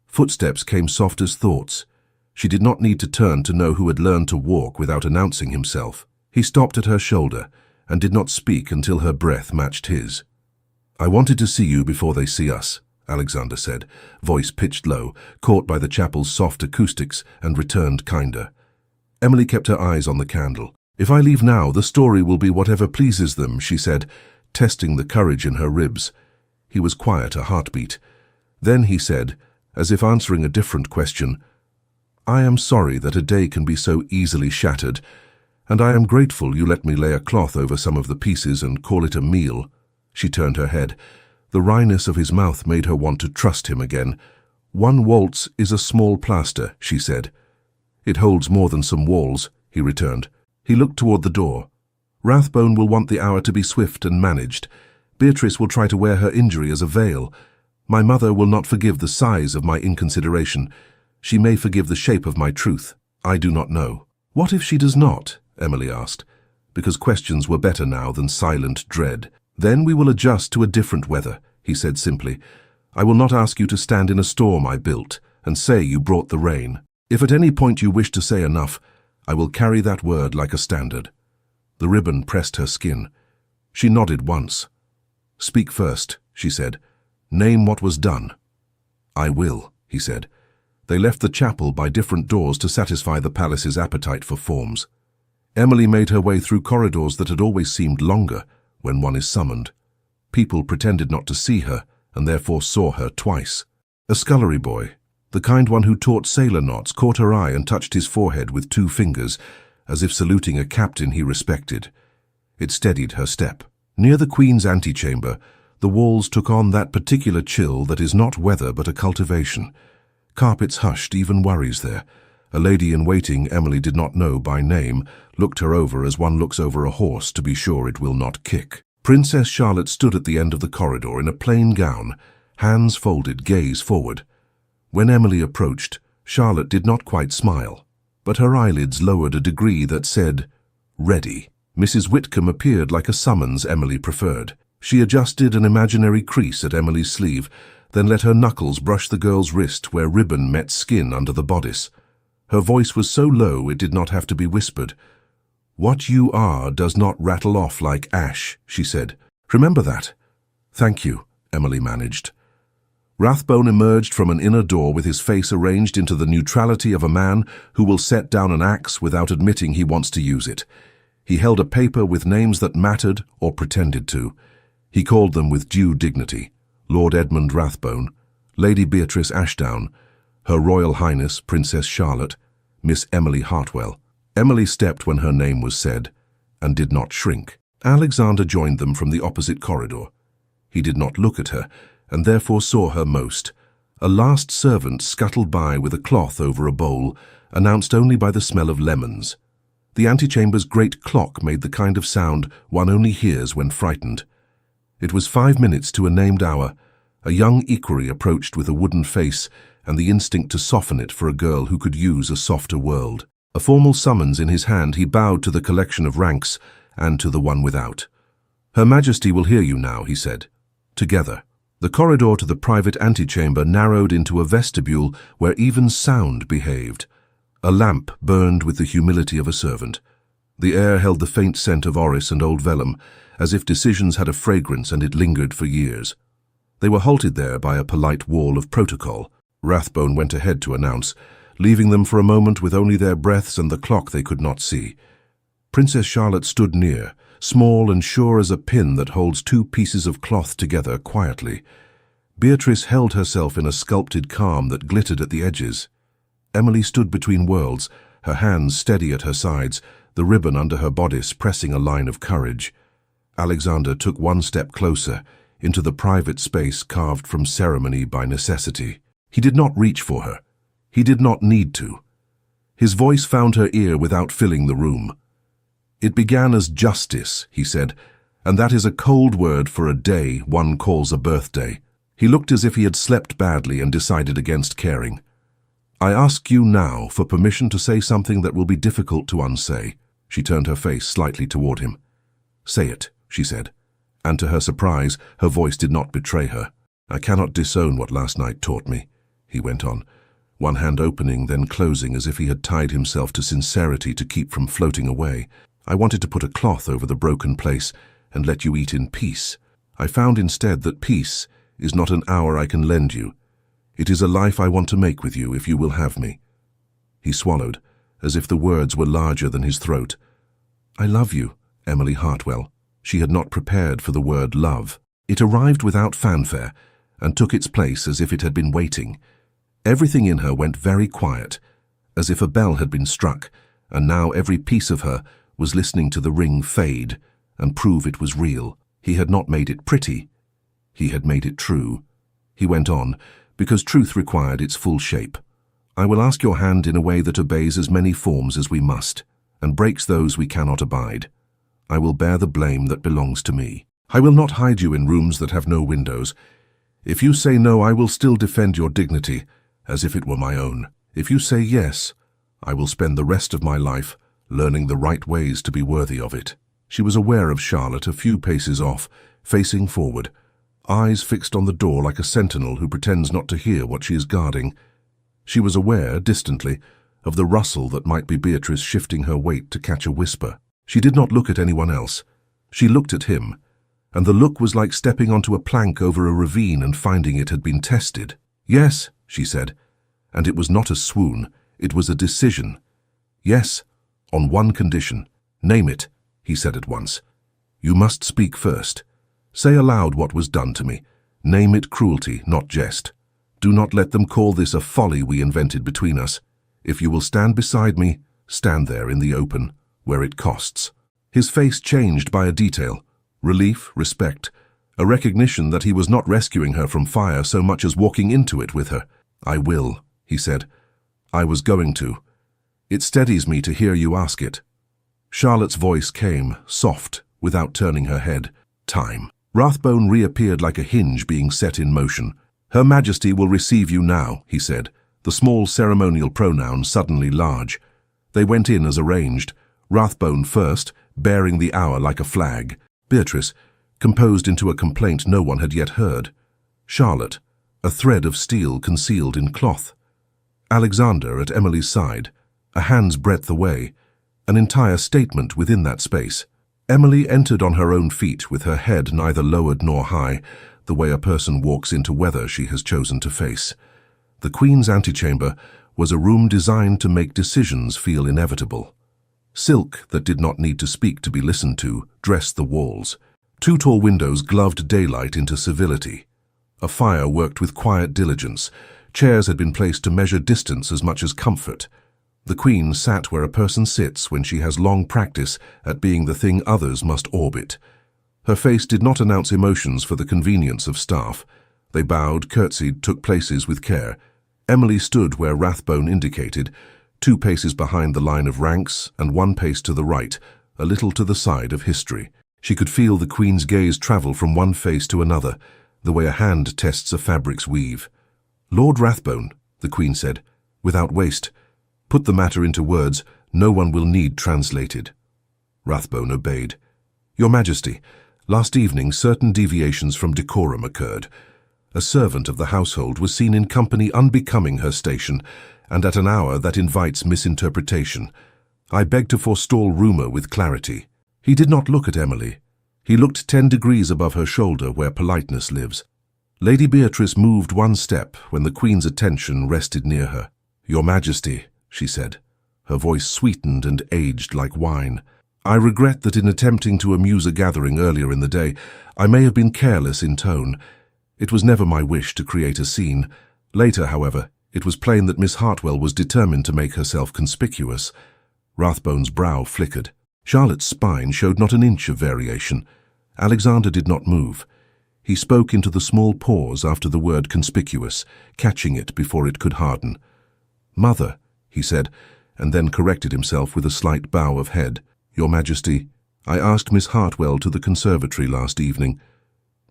Footsteps came soft as thoughts. She did not need to turn to know who had learned to walk without announcing himself. He stopped at her shoulder, and did not speak until her breath matched his. "I wanted to see you before they see us," Alexander said, voice pitched low, caught by the chapel's soft acoustics, and returned kinder. Emily kept her eyes on the candle. "If I leave now, the story will be whatever pleases them," she said, testing the courage in her ribs. He was quiet, a heartbeat. Then he said, as if answering a different question, "I am sorry that a day can be so easily shattered, and I am grateful you let me lay a cloth over some of the pieces and call it a meal." She turned her head. The wryness of his mouth made her want to trust him again. "One waltz is a small plaster," she said. "It holds more than some walls," he returned. He looked toward the door. "Rathbone will want the hour to be swift and managed. Beatrice will try to wear her injury as a veil. My mother will not forgive the size of my inconsideration. She may forgive the shape of my truth. I do not know." "What if she does not?" Emily asked, because questions were better now than silent dread. "Then we will adjust to a different weather," he said simply. "I will not ask you to stand in a storm I built and say you brought the rain. If at any point you wish to say enough, I will carry that word like a standard." The ribbon pressed her skin. She nodded once. "Speak first," she said. "Name what was done." "I will," he said. They left the chapel by different doors to satisfy the palace's appetite for forms. Emily made her way through corridors that had always seemed longer when one is summoned. People pretended not to see her, and therefore saw her twice. A scullery boy, the kind one who taught sailor knots, caught her eye and touched his forehead with 2 fingers, as if saluting a captain he respected. It steadied her step. Near the Queen's antechamber, the walls took on that particular chill that is not weather but a cultivation. Carpets hushed, even worries there. A lady-in-waiting Emily did not know by name looked her over as one looks over a horse to be sure it will not kick. Princess Charlotte stood at the end of the corridor in a plain gown, hands folded, gaze forward. When Emily approached, Charlotte did not quite smile, but her eyelids lowered a degree that said, "Ready." Mrs. Whitcomb appeared like a summons Emily preferred. She adjusted an imaginary crease at Emily's sleeve, then let her knuckles brush the girl's wrist where ribbon met skin under the bodice. Her voice was so low it did not have to be whispered. "What you are does not rattle off like ash," she said. "Remember that." "Thank you," Emily managed. Rathbone emerged from an inner door with his face arranged into the neutrality of a man who will set down an axe without admitting he wants to use it. He held a paper with names that mattered or pretended to. He called them with due dignity: Lord Edmund Rathbone, Lady Beatrice Ashdown, Her Royal Highness Princess Charlotte, Miss Emily Hartwell. Emily stepped when her name was said, and did not shrink. Alexander joined them from the opposite corridor. He did not look at her, and therefore saw her most. A last servant scuttled by with a cloth over a bowl, announced only by the smell of lemons. The antechamber's great clock made the kind of sound one only hears when frightened. It was 5 minutes to a named hour. A young equerry approached with a wooden face and the instinct to soften it for a girl who could use a softer world. A formal summons in his hand, he bowed to the collection of ranks and to the one without. "Her Majesty will hear you now," he said. Together. The corridor to the private antechamber narrowed into a vestibule where even sound behaved. A lamp burned with the humility of a servant. The air held the faint scent of orris and old vellum, as if decisions had a fragrance and it lingered for years. They were halted there by a polite wall of protocol. Rathbone went ahead to announce, leaving them for a moment with only their breaths and the clock they could not see. Princess Charlotte stood near, small and sure as a pin that holds 2 pieces of cloth together quietly. Beatrice held herself in a sculpted calm that glittered at the edges. Emily stood between worlds, her hands steady at her sides, the ribbon under her bodice pressing a line of courage. Alexander took 1 step closer, into the private space carved from ceremony by necessity. He did not reach for her. He did not need to. His voice found her ear without filling the room. "It began as justice," he said, "and that is a cold word for a day one calls a birthday." He looked as if he had slept badly and decided against caring. "I ask you now for permission to say something that will be difficult to unsay." She turned her face slightly toward him. "Say it," she said, and to her surprise, her voice did not betray her. "I cannot disown what last night taught me," he went on, one hand opening, then closing as if he had tied himself to sincerity to keep from floating away. I wanted to put a cloth over the broken place and let you eat in peace. I found instead that peace is not an hour I can lend you. It is a life I want to make with you if you will have me." He swallowed, as if the words were larger than his throat. "I love you, Emily Hartwell." She had not prepared for the word love. It arrived without fanfare and took its place as if it had been waiting. Everything in her went very quiet, as if a bell had been struck, and now every piece of her was listening to the ring fade and prove it was real. He had not made it pretty. He had made it true. He went on, because truth required its full shape. "I will ask your hand in a way that obeys as many forms as we must, and breaks those we cannot abide. I will bear the blame that belongs to me. I will not hide you in rooms that have no windows. If you say no, I will still defend your dignity, as if it were my own. If you say yes, I will spend the rest of my life learning the right ways to be worthy of it." She was aware of Charlotte a few paces off, facing forward, eyes fixed on the door like a sentinel who pretends not to hear what she is guarding. She was aware, distantly, of the rustle that might be Beatrice shifting her weight to catch a whisper. She did not look at anyone else. She looked at him, and the look was like stepping onto a plank over a ravine and finding it had been tested. "Yes," she said, and it was not a swoon, it was a decision. "Yes, on one condition." "Name it," he said at once. "You must speak first. Say aloud what was done to me. Name it cruelty, not jest. Do not let them call this a folly we invented between us. If you will stand beside me, stand there in the open, where it costs." His face changed by a detail. Relief, respect, a recognition that he was not rescuing her from fire so much as walking into it with her. "I will," he said. "I was going to. It steadies me to hear you ask it." Charlotte's voice came, soft, without turning her head. "Time." Rathbone reappeared like a hinge being set in motion. "Her Majesty will receive you now," he said, the small ceremonial pronoun suddenly large. They went in as arranged, Rathbone first, bearing the hour like a flag. Beatrice, composed into a complaint no one had yet heard. Charlotte, a thread of steel concealed in cloth. Alexander at Emily's side, a hand's breadth away, an entire statement within that space. Emily entered on her own feet with her head neither lowered nor high, the way a person walks into weather she has chosen to face. The Queen's antechamber was a room designed to make decisions feel inevitable. Silk that did not need to speak to be listened to dressed the walls. Two tall windows gloved daylight into civility. A fire worked with quiet diligence. Chairs had been placed to measure distance as much as comfort. The Queen sat where a person sits when she has long practice at being the thing others must orbit. Her face did not announce emotions for the convenience of staff. They bowed, curtsied, took places with care. Emily stood where Rathbone indicated, 2 paces behind the line of ranks and 1 pace to the right, a little to the side of history. She could feel the Queen's gaze travel from one face to another, the way a hand tests a fabric's weave. "Lord Rathbone," the Queen said, "without waste. Put the matter into words no one will need translated." Rathbone obeyed. "Your Majesty, last evening certain deviations from decorum occurred. A servant of the household was seen in company unbecoming her station, and at an hour that invites misinterpretation. I beg to forestall rumour with clarity." He did not look at Emily. He looked 10 degrees above her shoulder where politeness lives. Lady Beatrice moved 1 step when the Queen's attention rested near her. "Your Majesty," she said, her voice sweetened and aged like wine. "I regret that in attempting to amuse a gathering earlier in the day, I may have been careless in tone. It was never my wish to create a scene. Later, however, it was plain that Miss Hartwell was determined to make herself conspicuous." Rathbone's brow flickered. Charlotte's spine showed not an inch of variation. Alexander did not move. He spoke into the small pause after the word conspicuous, catching it before it could harden. "Mother," he said, and then corrected himself with a slight bow of head. "Your Majesty, I asked Miss Hartwell to the conservatory last evening,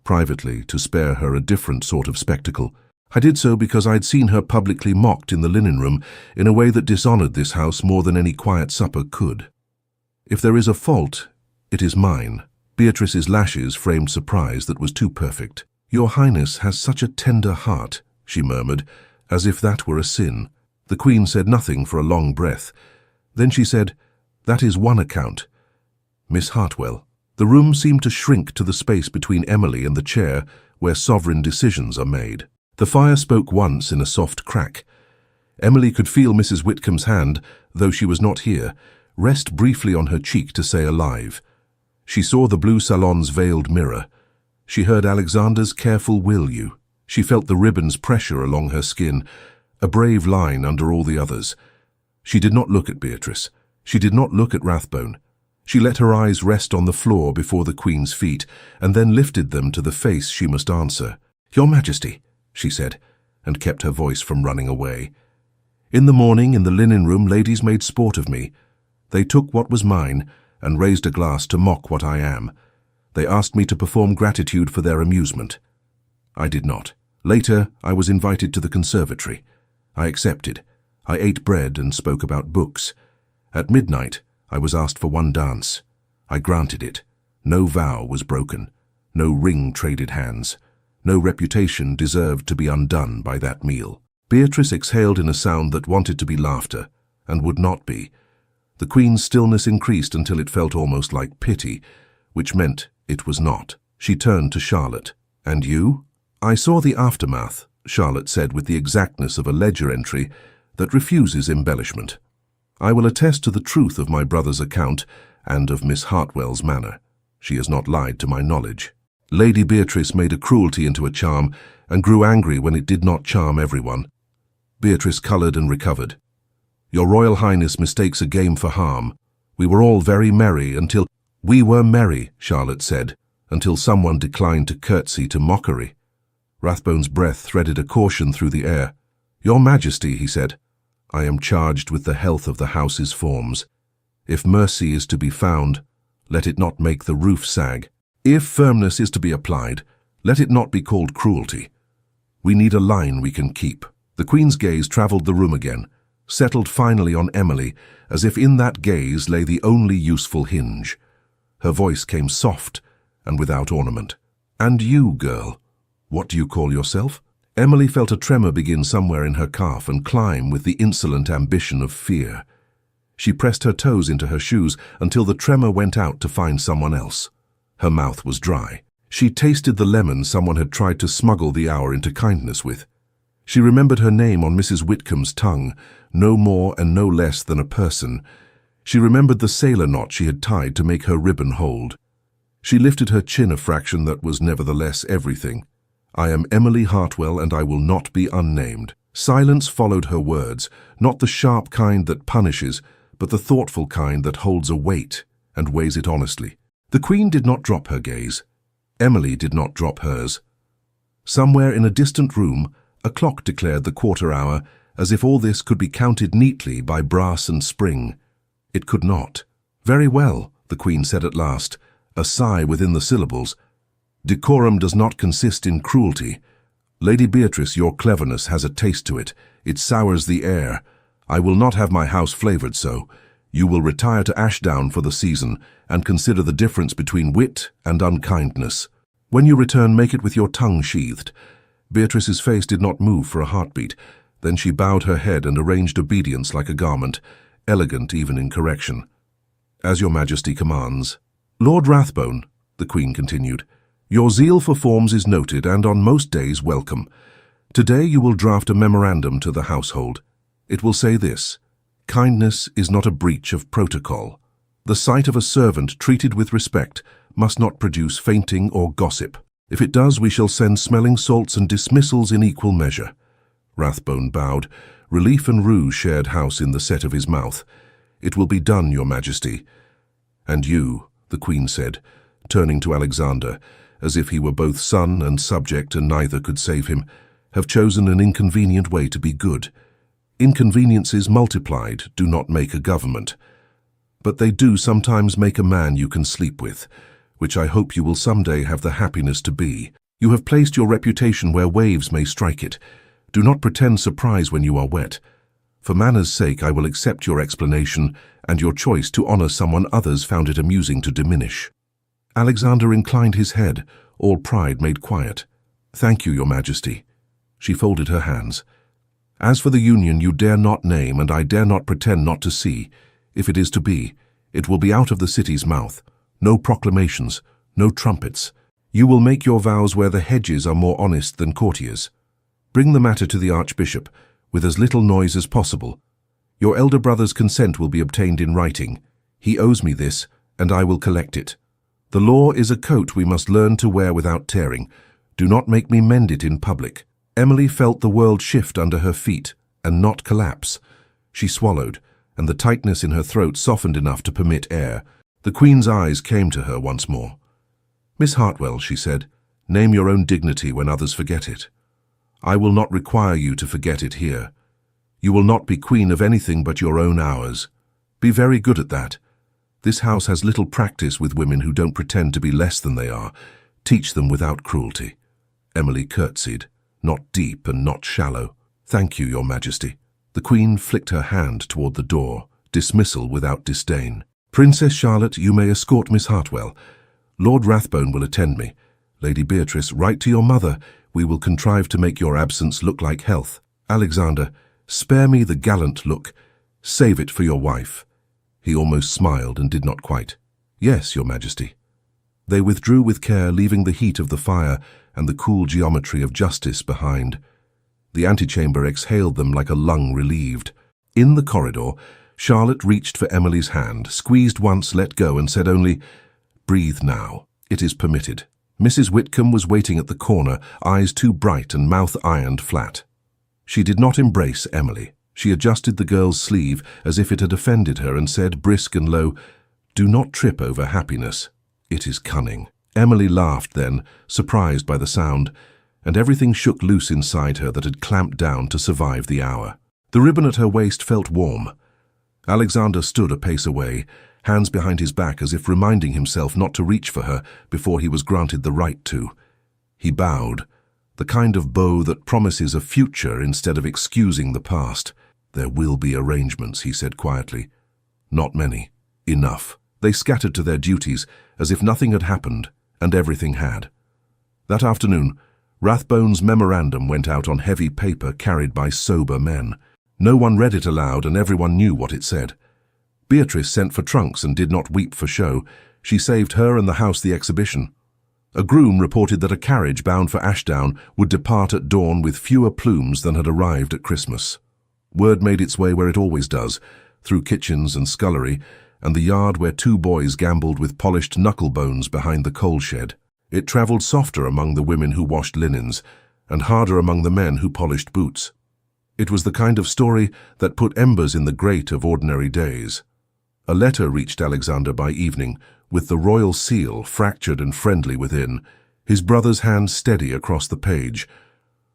privately, to spare her a different sort of spectacle. I did so because I'd seen her publicly mocked in the linen room in a way that dishonoured this house more than any quiet supper could. If there is a fault, it is mine." Beatrice's lashes framed surprise that was too perfect. "Your Highness has such a tender heart," she murmured, as if that were a sin. The Queen said nothing for a long breath. Then she said, "That is one account. Miss Hartwell. The room seemed to shrink to the space between Emily and the chair where sovereign decisions are made. The fire spoke once in a soft crack. Emily could feel Mrs. Whitcomb's hand, though she was not here, rest briefly on her cheek to say alive. She saw the blue salon's veiled mirror. She heard Alexander's careful will you. She felt the ribbon's pressure along her skin, a brave line under all the others. She did not look at Beatrice. She did not look at Rathbone. She let her eyes rest on the floor before the Queen's feet, and then lifted them to the face she must answer. "Your Majesty," she said, and kept her voice from running away. "In the morning, in the linen room, ladies made sport of me. They took what was mine, and raised a glass to mock what I am. They asked me to perform gratitude for their amusement. I did not. Later, I was invited to the conservatory. I accepted. I ate bread and spoke about books. At midnight, I was asked for one dance. I granted it. No vow was broken. No ring traded hands. No reputation deserved to be undone by that meal." Beatrice exhaled in a sound that wanted to be laughter, and would not be. The Queen's stillness increased until it felt almost like pity, which meant it was not. She turned to Charlotte. "And you?" "I saw the aftermath," Charlotte said with the exactness of a ledger entry that refuses embellishment. "I will attest to the truth of my brother's account and of Miss Hartwell's manner. She has not lied to my knowledge." Lady Beatrice made a cruelty into a charm and grew angry when it did not charm everyone. Beatrice coloured and recovered. "Your Royal Highness mistakes a game for harm. We were all very merry until—" "We were merry," Charlotte said, "until someone declined to curtsy to mockery." Rathbone's breath threaded a caution through the air. "Your Majesty," he said, "I am charged with the health of the house's forms. If mercy is to be found, let it not make the roof sag. If firmness is to be applied, let it not be called cruelty. We need a line we can keep." The Queen's gaze travelled the room again, settled finally on Emily, as if in that gaze lay the only useful hinge. Her voice came soft and without ornament. "And you, girl, what do you call yourself?" Emily felt a tremor begin somewhere in her calf and climb with the insolent ambition of fear. She pressed her toes into her shoes until the tremor went out to find someone else. Her mouth was dry. She tasted the lemon someone had tried to smuggle the hour into kindness with. She remembered her name on Mrs. Whitcomb's tongue, no more and no less than a person. She remembered the sailor knot she had tied to make her ribbon hold. She lifted her chin a fraction that was nevertheless everything. "I am Emily Hartwell, and I will not be unnamed." Silence followed her words, not the sharp kind that punishes, but the thoughtful kind that holds a weight and weighs it honestly. The Queen did not drop her gaze. Emily did not drop hers. Somewhere in a distant room, a clock declared the quarter hour, as if all this could be counted neatly by brass and spring. It could not. "Very well," the Queen said at last, a sigh within the syllables. "Decorum does not consist in cruelty. Lady Beatrice, your cleverness has a taste to it. It sours the air. I will not have my house flavoured so. You will retire to Ashdown for the season and consider the difference between wit and unkindness. When you return, make it with your tongue sheathed." Beatrice's face did not move for a heartbeat. Then she bowed her head and arranged obedience like a garment, elegant even in correction. "As your Majesty commands." "Lord Rathbone," the Queen continued, "your zeal for forms is noted and on most days welcome. Today you will draft a memorandum to the household. It will say this: kindness is not a breach of protocol. The sight of a servant treated with respect must not produce fainting or gossip. If it does, we shall send smelling salts and dismissals in equal measure." Rathbone bowed. Relief and rue shared house in the set of his mouth. "It will be done, your Majesty." "And you," the Queen said, turning to Alexander, as if he were both son and subject and neither could save him, "have chosen an inconvenient way to be good. Inconveniences multiplied do not make a government. But they do sometimes make a man you can sleep with, which I hope you will someday have the happiness to be. You have placed your reputation where waves may strike it. Do not pretend surprise when you are wet. For manners' sake I will accept your explanation and your choice to honour someone others found it amusing to diminish." Alexander inclined his head, all pride made quiet. "Thank you, your Majesty." She folded her hands. "As for the union you dare not name and I dare not pretend not to see, if it is to be, it will be out of the city's mouth. No proclamations, no trumpets. You will make your vows where the hedges are more honest than courtiers. Bring the matter to the Archbishop, with as little noise as possible. Your elder brother's consent will be obtained in writing. He owes me this, and I will collect it. The law is a coat we must learn to wear without tearing. Do not make me mend it in public." Emily felt the world shift under her feet, and not collapse. She swallowed, and the tightness in her throat softened enough to permit air. The Queen's eyes came to her once more. "Miss Hartwell," she said, "name your own dignity when others forget it. I will not require you to forget it here. You will not be queen of anything but your own hours. Be very good at that. This house has little practice with women who don't pretend to be less than they are. Teach them without cruelty." Emily curtsied, not deep and not shallow. "Thank you, Your Majesty." The Queen flicked her hand toward the door, dismissal without disdain. "Princess Charlotte, you may escort Miss Hartwell. Lord Rathbone will attend me. Lady Beatrice, write to your mother. We will contrive to make your absence look like health. Alexander, spare me the gallant look. Save it for your wife." He almost smiled and did not quite. "Yes, Your Majesty." They withdrew with care, leaving the heat of the fire and the cool geometry of justice behind. The antechamber exhaled them like a lung relieved. In the corridor, Charlotte reached for Emily's hand, squeezed once, let go, and said only, "Breathe now. It is permitted." Mrs. Whitcomb was waiting at the corner, eyes too bright and mouth ironed flat. She did not embrace Emily. She adjusted the girl's sleeve as if it had offended her and said, brisk and low, "Do not trip over happiness. It is cunning." Emily laughed then, surprised by the sound, and everything shook loose inside her that had clamped down to survive the hour. The ribbon at her waist felt warm. Alexander stood a pace away, hands behind his back as if reminding himself not to reach for her before he was granted the right to. He bowed, the kind of bow that promises a future instead of excusing the past. "There will be arrangements," he said quietly. "Not many. Enough." They scattered to their duties as if nothing had happened, and everything had. That afternoon, Rathbone's memorandum went out on heavy paper carried by sober men. No one read it aloud, and everyone knew what it said. Beatrice sent for trunks and did not weep for show. She saved her and the house the exhibition. A groom reported that a carriage bound for Ashdown would depart at dawn with fewer plumes than had arrived at Christmas. Word made its way where it always does, through kitchens and scullery, and the yard where two boys gambled with polished knuckle-bones behind the coal shed. It travelled softer among the women who washed linens, and harder among the men who polished boots. It was the kind of story that put embers in the grate of ordinary days. A letter reached Alexander by evening, with the royal seal fractured and friendly within, his brother's hand steady across the page.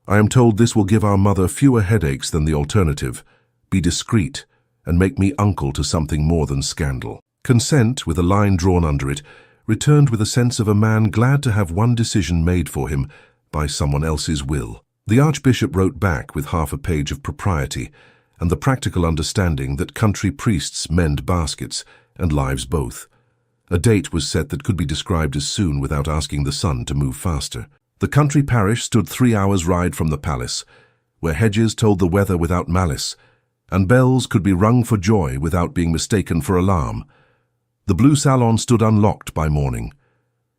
"I am told this will give our mother fewer headaches than the alternative. Be discreet, and make me uncle to something more than scandal." Consent, with a line drawn under it, returned with a sense of a man glad to have one decision made for him by someone else's will. The Archbishop wrote back with half a page of propriety, and the practical understanding that country priests mend baskets, and lives both. A date was set that could be described as soon without asking the sun to move faster. The country parish stood 3 hours' ride from the palace, where hedges told the weather without malice, and bells could be rung for joy without being mistaken for alarm. The blue salon stood unlocked by morning.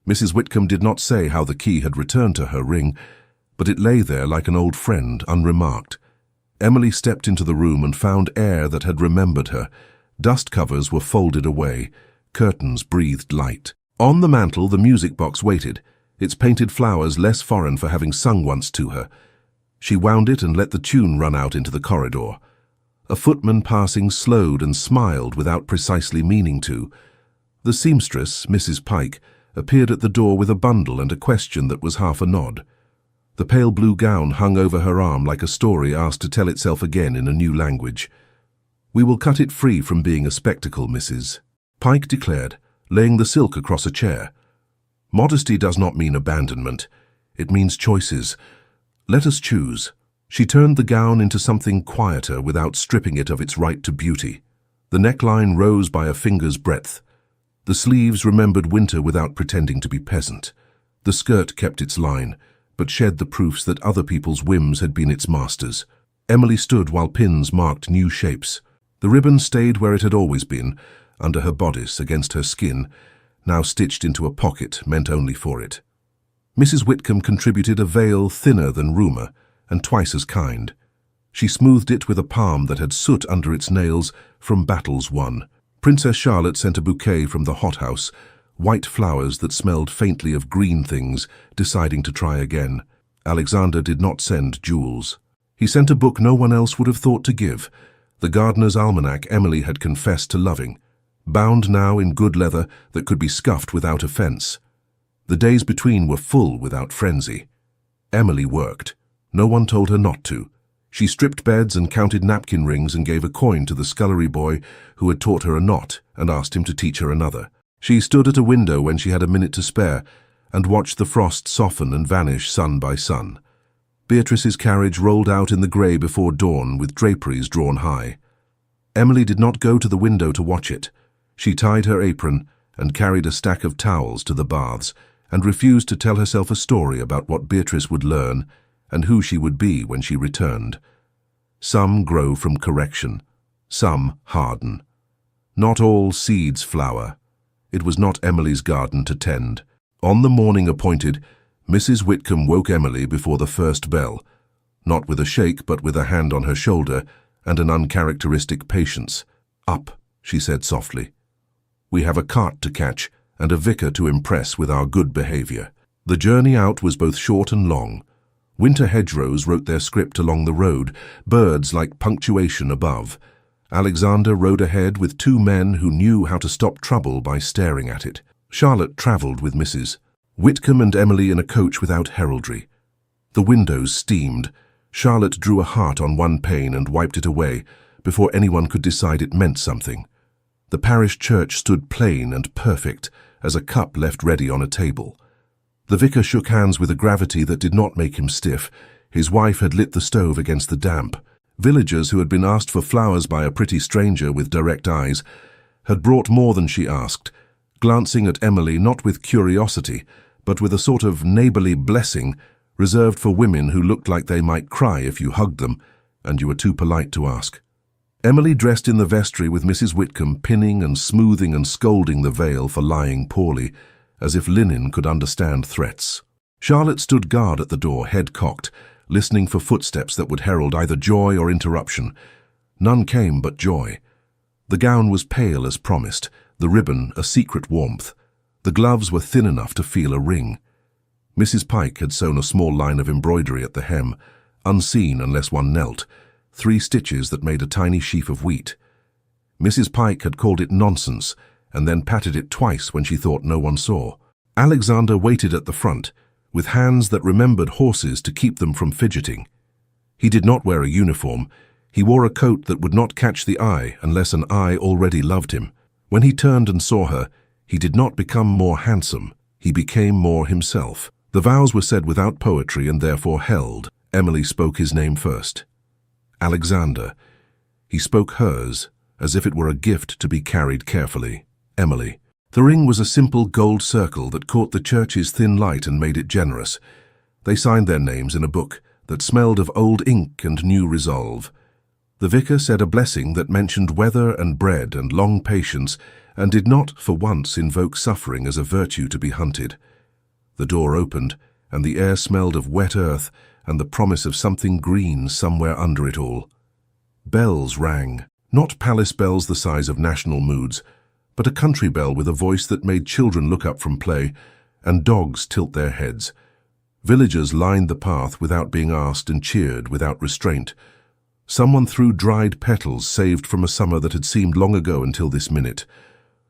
Mrs. Whitcomb did not say how the key had returned to her ring, but it lay there like an old friend, unremarked. Emily stepped into the room and found air that had remembered her. Dust covers were folded away. Curtains breathed light. On the mantel the music box waited, its painted flowers less foreign for having sung once to her. She wound it and let the tune run out into the corridor. A footman passing slowed and smiled without precisely meaning to. The seamstress, Mrs. Pike, appeared at the door with a bundle and a question that was half a nod. The pale blue gown hung over her arm like a story asked to tell itself again in a new language. "We will cut it free from being a spectacle, Mrs." Pike declared, laying the silk across a chair. "Modesty does not mean abandonment. It means choices. Let us choose." She turned the gown into something quieter without stripping it of its right to beauty. The neckline rose by a finger's breadth. The sleeves remembered winter without pretending to be peasant. The skirt kept its line, but shed the proofs that other people's whims had been its masters. Emily stood while pins marked new shapes. The ribbon stayed where it had always been, under her bodice, against her skin. now stitched into a pocket meant only for it. Mrs. Whitcomb contributed a veil thinner than rumour and twice as kind. She smoothed it with a palm that had soot under its nails from battles won. Princess Charlotte sent a bouquet from the hothouse, white flowers that smelled faintly of green things, deciding to try again. Alexander did not send jewels. He sent a book no one else would have thought to give, the gardener's almanac Emily had confessed to loving, bound now in good leather that could be scuffed without offence. The days between were full without frenzy. Emily worked. No one told her not to. She stripped beds and counted napkin rings and gave a coin to the scullery boy who had taught her a knot and asked him to teach her another. She stood at a window when she had a minute to spare and watched the frost soften and vanish sun by sun. Beatrice's carriage rolled out in the grey before dawn with draperies drawn high. Emily did not go to the window to watch it. She tied her apron and carried a stack of towels to the baths and refused to tell herself a story about what Beatrice would learn and who she would be when she returned. Some grow from correction. Some harden. Not all seeds flower. It was not Emily's garden to tend. On the morning appointed, Mrs. Whitcomb woke Emily before the first bell, not with a shake but with a hand on her shoulder and an uncharacteristic patience. "Up," she said softly. "We have a cart to catch and a vicar to impress with our good behaviour." The journey out was both short and long. Winter hedgerows wrote their script along the road, birds like punctuation above. Alexander rode ahead with two men who knew how to stop trouble by staring at it. Charlotte travelled with Mrs. Whitcomb and Emily in a coach without heraldry. The windows steamed. Charlotte drew a heart on one pane and wiped it away before anyone could decide it meant something. The parish church stood plain and perfect as a cup left ready on a table. The vicar shook hands with a gravity that did not make him stiff. His wife had lit the stove against the damp. Villagers who had been asked for flowers by a pretty stranger with direct eyes had brought more than she asked, glancing at Emily not with curiosity, but with a sort of neighbourly blessing reserved for women who looked like they might cry if you hugged them, and you were too polite to ask. Emily dressed in the vestry with Mrs. Whitcomb pinning and smoothing and scolding the veil for lying poorly, as if linen could understand threats. Charlotte stood guard at the door, head cocked, listening for footsteps that would herald either joy or interruption. None came but joy. The gown was pale as promised, the ribbon a secret warmth. The gloves were thin enough to feel a ring. Mrs. Pike had sewn a small line of embroidery at the hem, unseen unless one knelt, 3 stitches that made a tiny sheaf of wheat. Mrs. Pike had called it nonsense, and then patted it twice when she thought no one saw. Alexander waited at the front, with hands that remembered horses to keep them from fidgeting. He did not wear a uniform. He wore a coat that would not catch the eye unless an eye already loved him. When he turned and saw her, he did not become more handsome. He became more himself. The vows were said without poetry and therefore held. Emily spoke his name first. Alexander. He spoke hers, as if it were a gift to be carried carefully. Emily. The ring was a simple gold circle that caught the church's thin light and made it generous. They signed their names in a book that smelled of old ink and new resolve. The vicar said a blessing that mentioned weather and bread and long patience and did not, for once, invoke suffering as a virtue to be hunted. The door opened, and the air smelled of wet earth and the promise of something green somewhere under it all. Bells rang, not palace bells the size of national moods, but a country bell with a voice that made children look up from play and dogs tilt their heads. Villagers lined the path without being asked and cheered without restraint. Someone threw dried petals saved from a summer that had seemed long ago until this minute.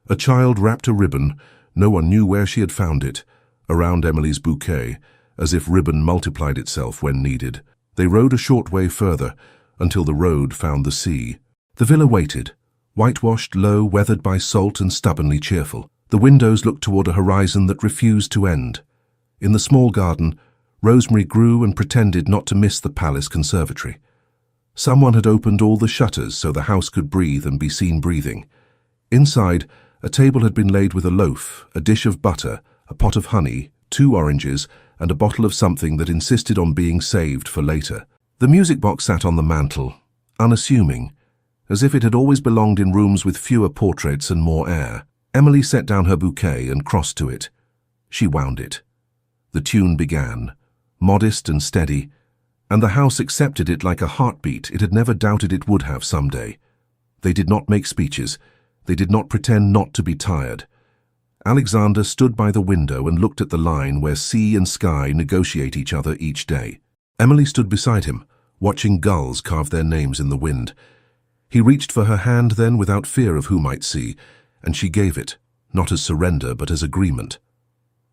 A child wrapped a ribbon, no one knew where she had found it, around Emily's bouquet, as if ribbon multiplied itself when needed. They rode a short way further, until the road found the sea. The villa waited, whitewashed, low, weathered by salt and stubbornly cheerful. The windows looked toward a horizon that refused to end. In the small garden, rosemary grew and pretended not to miss the palace conservatory. Someone had opened all the shutters so the house could breathe and be seen breathing. Inside, a table had been laid with a loaf, a dish of butter, a pot of honey, 2 oranges, and a bottle of something that insisted on being saved for later. The music box sat on the mantel, unassuming, as if it had always belonged in rooms with fewer portraits and more air. Emily set down her bouquet and crossed to it. She wound it. The tune began, modest and steady, and the house accepted it like a heartbeat it had never doubted it would have someday. They did not make speeches. They did not pretend not to be tired. Alexander stood by the window and looked at the line where sea and sky negotiate each other each day. Emily stood beside him, watching gulls carve their names in the wind. He reached for her hand then without fear of who might see, and she gave it, not as surrender but as agreement.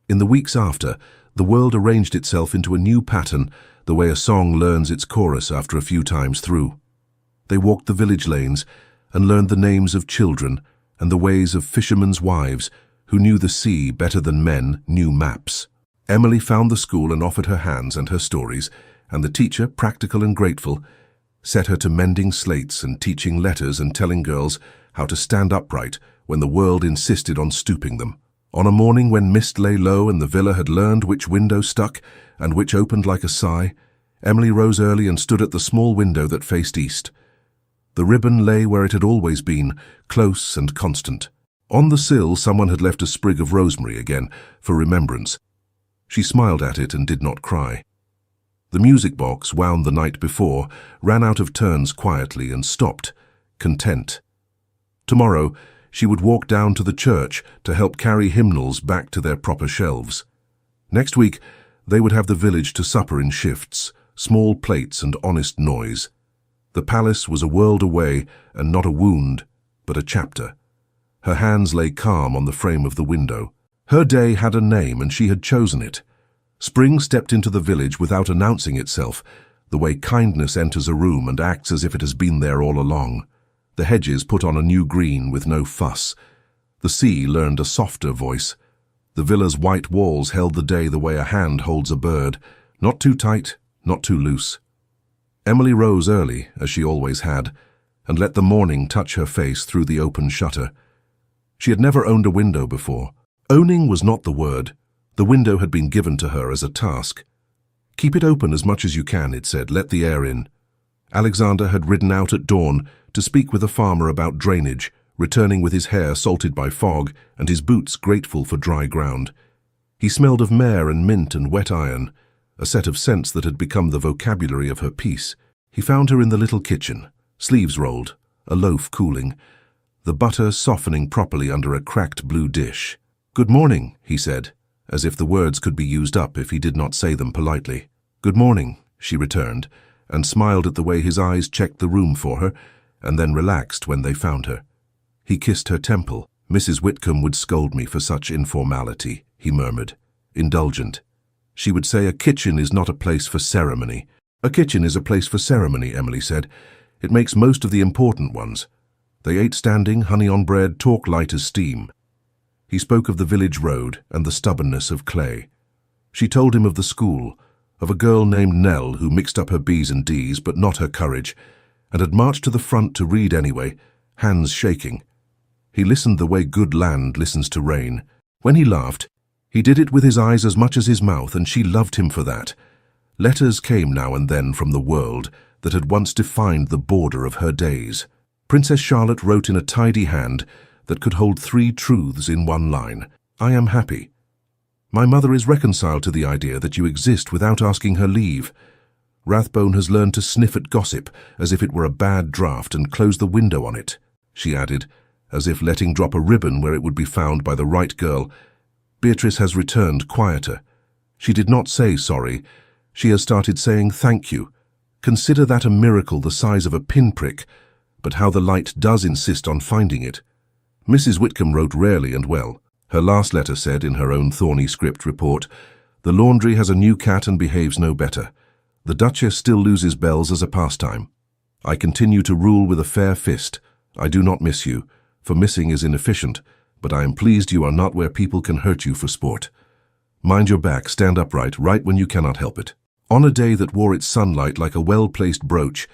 In the weeks after, the world arranged itself into a new pattern, the way a song learns its chorus after a few times through. They walked the village lanes and learned the names of children and the ways of fishermen's wives who knew the sea better than men knew maps. Emily found the school and offered her hands and her stories, and the teacher, practical and grateful, set her to mending slates and teaching letters and telling girls how to stand upright when the world insisted on stooping them. On a morning when mist lay low and the villa had learned which window stuck and which opened like a sigh, Emily rose early and stood at the small window that faced east. The ribbon lay where it had always been, close and constant. On the sill someone had left a sprig of rosemary again, for remembrance. She smiled at it and did not cry. The music box, wound the night before, ran out of turns quietly and stopped, content. Tomorrow, she would walk down to the church to help carry hymnals back to their proper shelves. Next week, they would have the village to supper in shifts, small plates and honest noise. The palace was a world away and not a wound, but a chapter. Her hands lay calm on the frame of the window. Her day had a name and she had chosen it. Spring stepped into the village without announcing itself, the way kindness enters a room and acts as if it has been there all along. The hedges put on a new green with no fuss. The sea learned a softer voice. The villa's white walls held the day the way a hand holds a bird, not too tight, not too loose. Emily rose early, as she always had, and let the morning touch her face through the open shutter. She had never owned a window before. Owning was not the word. The window had been given to her as a task. Keep it open as much as you can, it said, let the air in. Alexander had ridden out at dawn to speak with a farmer about drainage, returning with his hair salted by fog and his boots grateful for dry ground. He smelled of mare and mint and wet iron, a set of scents that had become the vocabulary of her peace. He found her in the little kitchen, sleeves rolled, a loaf cooling, the butter softening properly under a cracked blue dish. "Good morning," he said, as if the words could be used up if he did not say them politely. "Good morning," she returned, and smiled at the way his eyes checked the room for her, and then relaxed when they found her. He kissed her temple. "Mrs. Whitcomb would scold me for such informality," he murmured, indulgent. "She would say a kitchen is not a place for ceremony." "A kitchen is a place for ceremony," Emily said. "It makes most of the important ones." They ate standing, honey on bread, talk light as steam. He spoke of the village road and the stubbornness of clay. She told him of the school, of a girl named Nell who mixed up her B's and D's but not her courage, and had marched to the front to read anyway, hands shaking. He listened the way good land listens to rain. When he laughed, he did it with his eyes as much as his mouth, and she loved him for that. Letters came now and then from the world that had once defined the border of her days. Princess Charlotte wrote in a tidy hand that could hold 3 truths in one line. "I am happy. My mother is reconciled to the idea that you exist without asking her leave. Rathbone has learned to sniff at gossip as if it were a bad draught and close the window on it," she added, as if letting drop a ribbon where it would be found by the right girl. "Beatrice has returned quieter. She did not say sorry. She has started saying thank you. Consider that a miracle the size of a pinprick, but how the light does insist on finding it." Mrs. Whitcomb wrote rarely and well. Her last letter said, in her own thorny script report, "The laundry has a new cat and behaves no better. The Duchess still loses bells as a pastime. I continue to rule with a fair fist. I do not miss you, for missing is inefficient, but I am pleased you are not where people can hurt you for sport. Mind your back, stand upright, write when you cannot help it." On a day that wore its sunlight like a well-placed brooch,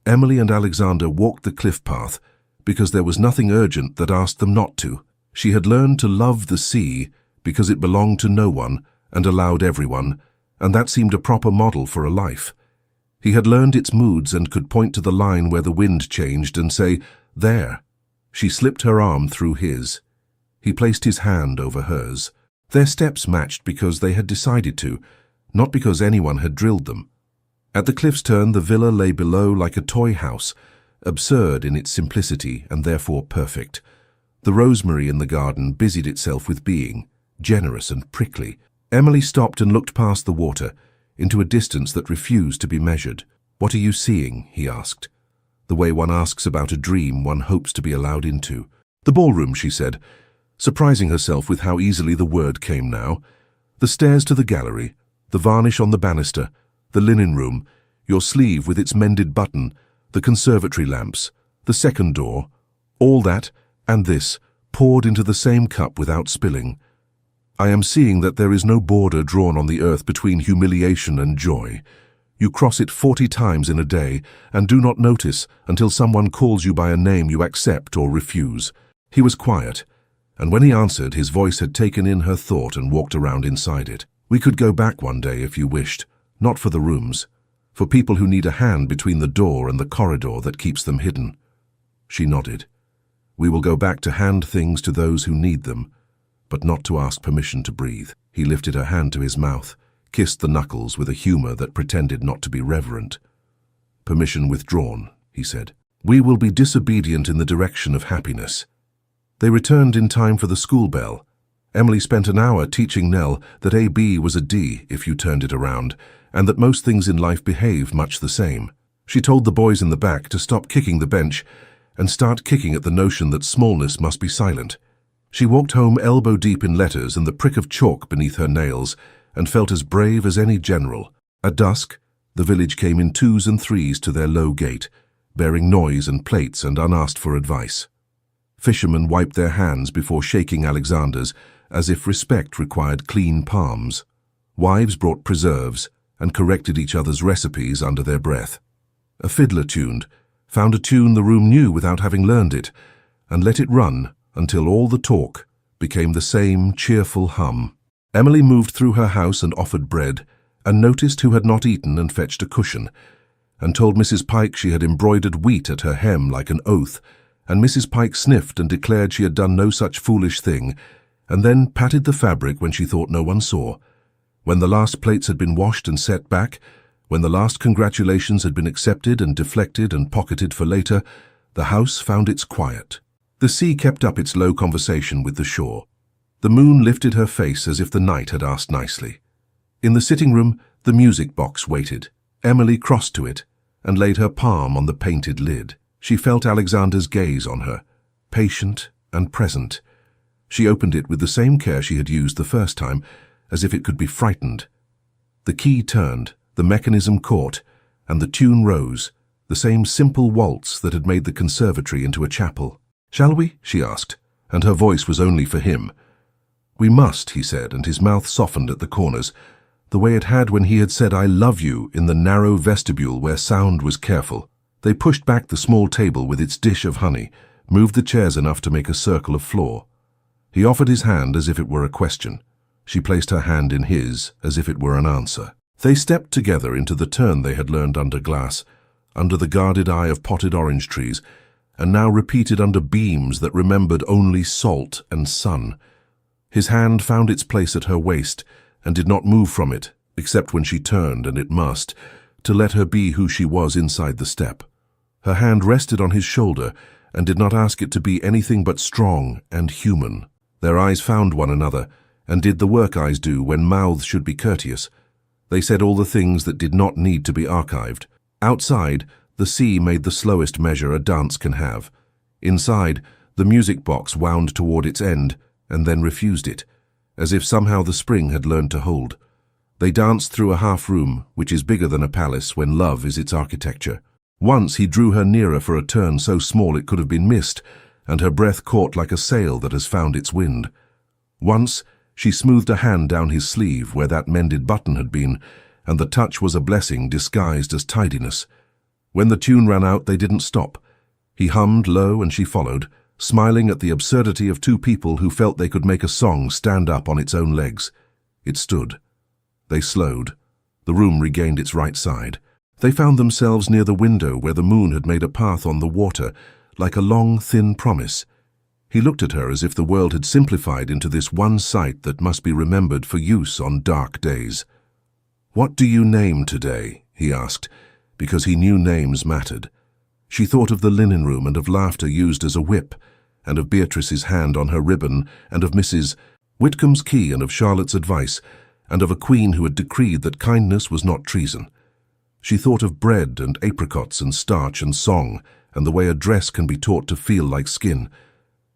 Emily and Alexander walked the cliff path because there was nothing urgent that asked them not to. She had learned to love the sea because it belonged to no one and allowed everyone, and that seemed a proper model for a life. He had learned its moods and could point to the line where the wind changed and say, "There." She slipped her arm through his. He placed his hand over hers. Their steps matched because they had decided to, not because anyone had drilled them. At the cliff's turn, the villa lay below like a toy house, absurd in its simplicity and therefore perfect. The rosemary in the garden busied itself with being, generous and prickly. Emily stopped and looked past the water, into a distance that refused to be measured. "What are you seeing?" he asked. The way one asks about a dream one hopes to be allowed into. "The ballroom," she said, surprising herself with how easily the word came now. "The stairs to the gallery, the varnish on the banister, the linen room, your sleeve with its mended button, the conservatory lamps, the second door, all that, and this, poured into the same cup without spilling. I am seeing that there is no border drawn on the earth between humiliation and joy. You cross it 40 times in a day and do not notice until someone calls you by a name you accept or refuse." He was quiet, and when he answered, his voice had taken in her thought and walked around inside it. "We could go back one day if you wished, not for the rooms, for people who need a hand between the door and the corridor that keeps them hidden." She nodded. "We will go back to hand things to those who need them, but not to ask permission to breathe." He lifted her hand to his mouth, kissed the knuckles with a humor that pretended not to be reverent. "Permission withdrawn," he said. "We will be disobedient in the direction of happiness." They returned in time for the school bell. Emily spent an hour teaching Nell that AB was a D if you turned it around, and that most things in life behave much the same. She told the boys in the back to stop kicking the bench and start kicking at the notion that smallness must be silent. She walked home elbow deep in letters and the prick of chalk beneath her nails, and felt as brave as any general. At dusk, the village came in 2s and 3s to their low gate, bearing noise and plates and unasked for advice. Fishermen wiped their hands before shaking Alexander's, as if respect required clean palms. Wives brought preserves and corrected each other's recipes under their breath. A fiddler found a tune the room knew without having learned it, and let it run until all the talk became the same cheerful hum. Emily moved through her house and offered bread, and noticed who had not eaten and fetched a cushion, and told Mrs. Pike she had embroidered wheat at her hem like an oath, and Mrs. Pike sniffed and declared she had done no such foolish thing, and then patted the fabric when she thought no one saw. When the last plates had been washed and set back, when the last congratulations had been accepted and deflected and pocketed for later, the house found its quiet. The sea kept up its low conversation with the shore. The moon lifted her face as if the night had asked nicely. In the sitting room, the music box waited. Emily crossed to it and laid her palm on the painted lid. She felt Alexander's gaze on her, patient and present. She opened it with the same care she had used the first time, as if it could be frightened. The key turned, the mechanism caught, and the tune rose, the same simple waltz that had made the conservatory into a chapel. "Shall we?" she asked, and her voice was only for him. "We must," he said, and his mouth softened at the corners, the way it had when he had said "I love you" in the narrow vestibule where sound was careful. They pushed back the small table with its dish of honey, moved the chairs enough to make a circle of floor. He offered his hand as if it were a question. She placed her hand in his as if it were an answer. They stepped together into the turn they had learned under glass, under the guarded eye of potted orange trees, and now repeated under beams that remembered only salt and sun. His hand found its place at her waist and did not move from it, except when she turned, and it must, to let her be who she was inside the step. Her hand rested on his shoulder and did not ask it to be anything but strong and human. Their eyes found one another and did the work eyes do when mouths should be courteous. They said all the things that did not need to be archived. Outside, the sea made the slowest measure a dance can have. Inside, the music box wound toward its end and then refused it, as if somehow the spring had learned to hold. They danced through a half-room, which is bigger than a palace when love is its architecture. Once he drew her nearer for a turn so small it could have been missed, and her breath caught like a sail that has found its wind. Once she smoothed a hand down his sleeve where that mended button had been, and the touch was a blessing disguised as tidiness. When the tune ran out, they didn't stop. He hummed low and she followed, smiling at the absurdity of two people who felt they could make a song stand up on its own legs. It stood. They slowed. The room regained its right side. They found themselves near the window where the moon had made a path on the water, like a long, thin promise. He looked at her as if the world had simplified into this one sight that must be remembered for use on dark days. "What do you name today?" he asked, because he knew names mattered. She thought of the linen room and of laughter used as a whip, and of Beatrice's hand on her ribbon, and of Mrs. Whitcomb's key, and of Charlotte's advice, and of a queen who had decreed that kindness was not treason. She thought of bread and apricots and starch and song, and the way a dress can be taught to feel like skin.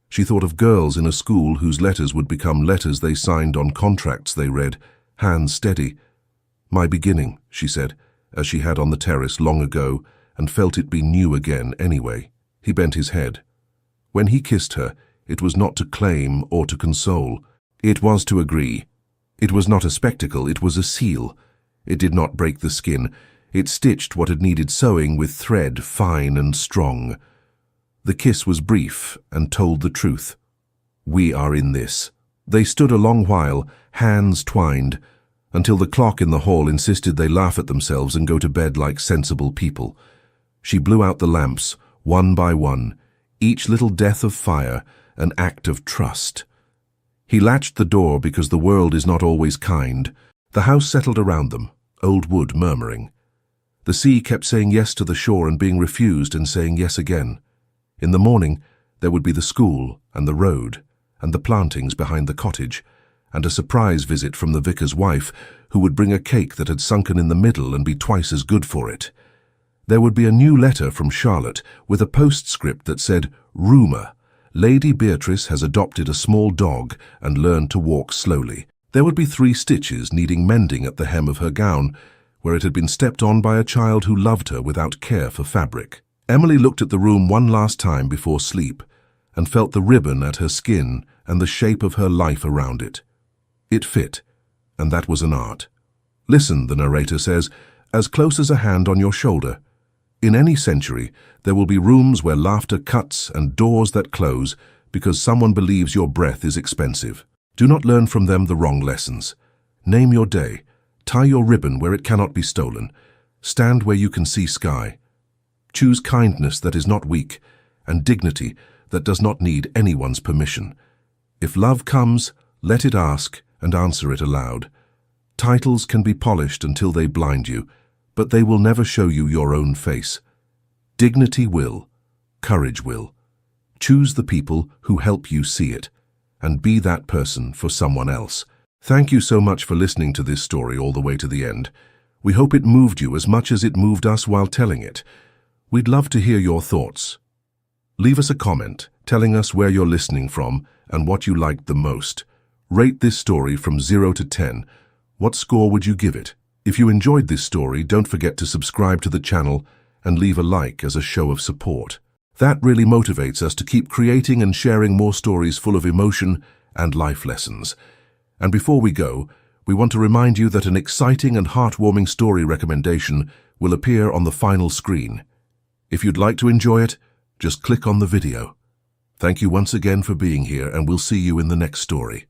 She thought of girls in a school whose letters would become letters they signed on contracts they read, hands steady. "My beginning," she said, as she had on the terrace long ago, and felt it be new again anyway. He bent his head. When he kissed her, it was not to claim or to console. It was to agree. It was not a spectacle, it was a seal. It did not break the skin. It stitched what had needed sewing with thread fine and strong. The kiss was brief and told the truth. "We are in this." They stood a long while, hands twined, until the clock in the hall insisted they laugh at themselves and go to bed like sensible people. She blew out the lamps, one by one, each little death of fire, an act of trust. He latched the door because the world is not always kind. The house settled around them, old wood murmuring. The sea kept saying yes to the shore and being refused and saying yes again. In the morning, there would be the school and the road and the plantings behind the cottage, and a surprise visit from the vicar's wife, who would bring a cake that had sunken in the middle and be twice as good for it. There would be a new letter from Charlotte with a postscript that said, "Rumour. Lady Beatrice has adopted a small dog and learned to walk slowly." There would be 3 stitches needing mending at the hem of her gown, where it had been stepped on by a child who loved her without care for fabric. Emily looked at the room one last time before sleep and felt the ribbon at her skin and the shape of her life around it. It fit, and that was an art. "Listen," the narrator says, "as close as a hand on your shoulder. In any century, there will be rooms where laughter cuts and doors that close because someone believes your breath is expensive. Do not learn from them the wrong lessons. Name your day. Tie your ribbon where it cannot be stolen. Stand where you can see sky. Choose kindness that is not weak, and dignity that does not need anyone's permission. If love comes, let it ask and answer it aloud. Titles can be polished until they blind you, but they will never show you your own face. Dignity will, courage will. Choose the people who help you see it, and be that person for someone else." Thank you so much for listening to this story all the way to the end. We hope it moved you as much as it moved us while telling it. We'd love to hear your thoughts. Leave us a comment telling us where you're listening from and what you liked the most. Rate this story from 0 to 10. What score would you give it? If you enjoyed this story, don't forget to subscribe to the channel and leave a like as a show of support. That really motivates us to keep creating and sharing more stories full of emotion and life lessons. And before we go, we want to remind you that an exciting and heartwarming story recommendation will appear on the final screen. If you'd like to enjoy it, just click on the video. Thank you once again for being here, and we'll see you in the next story.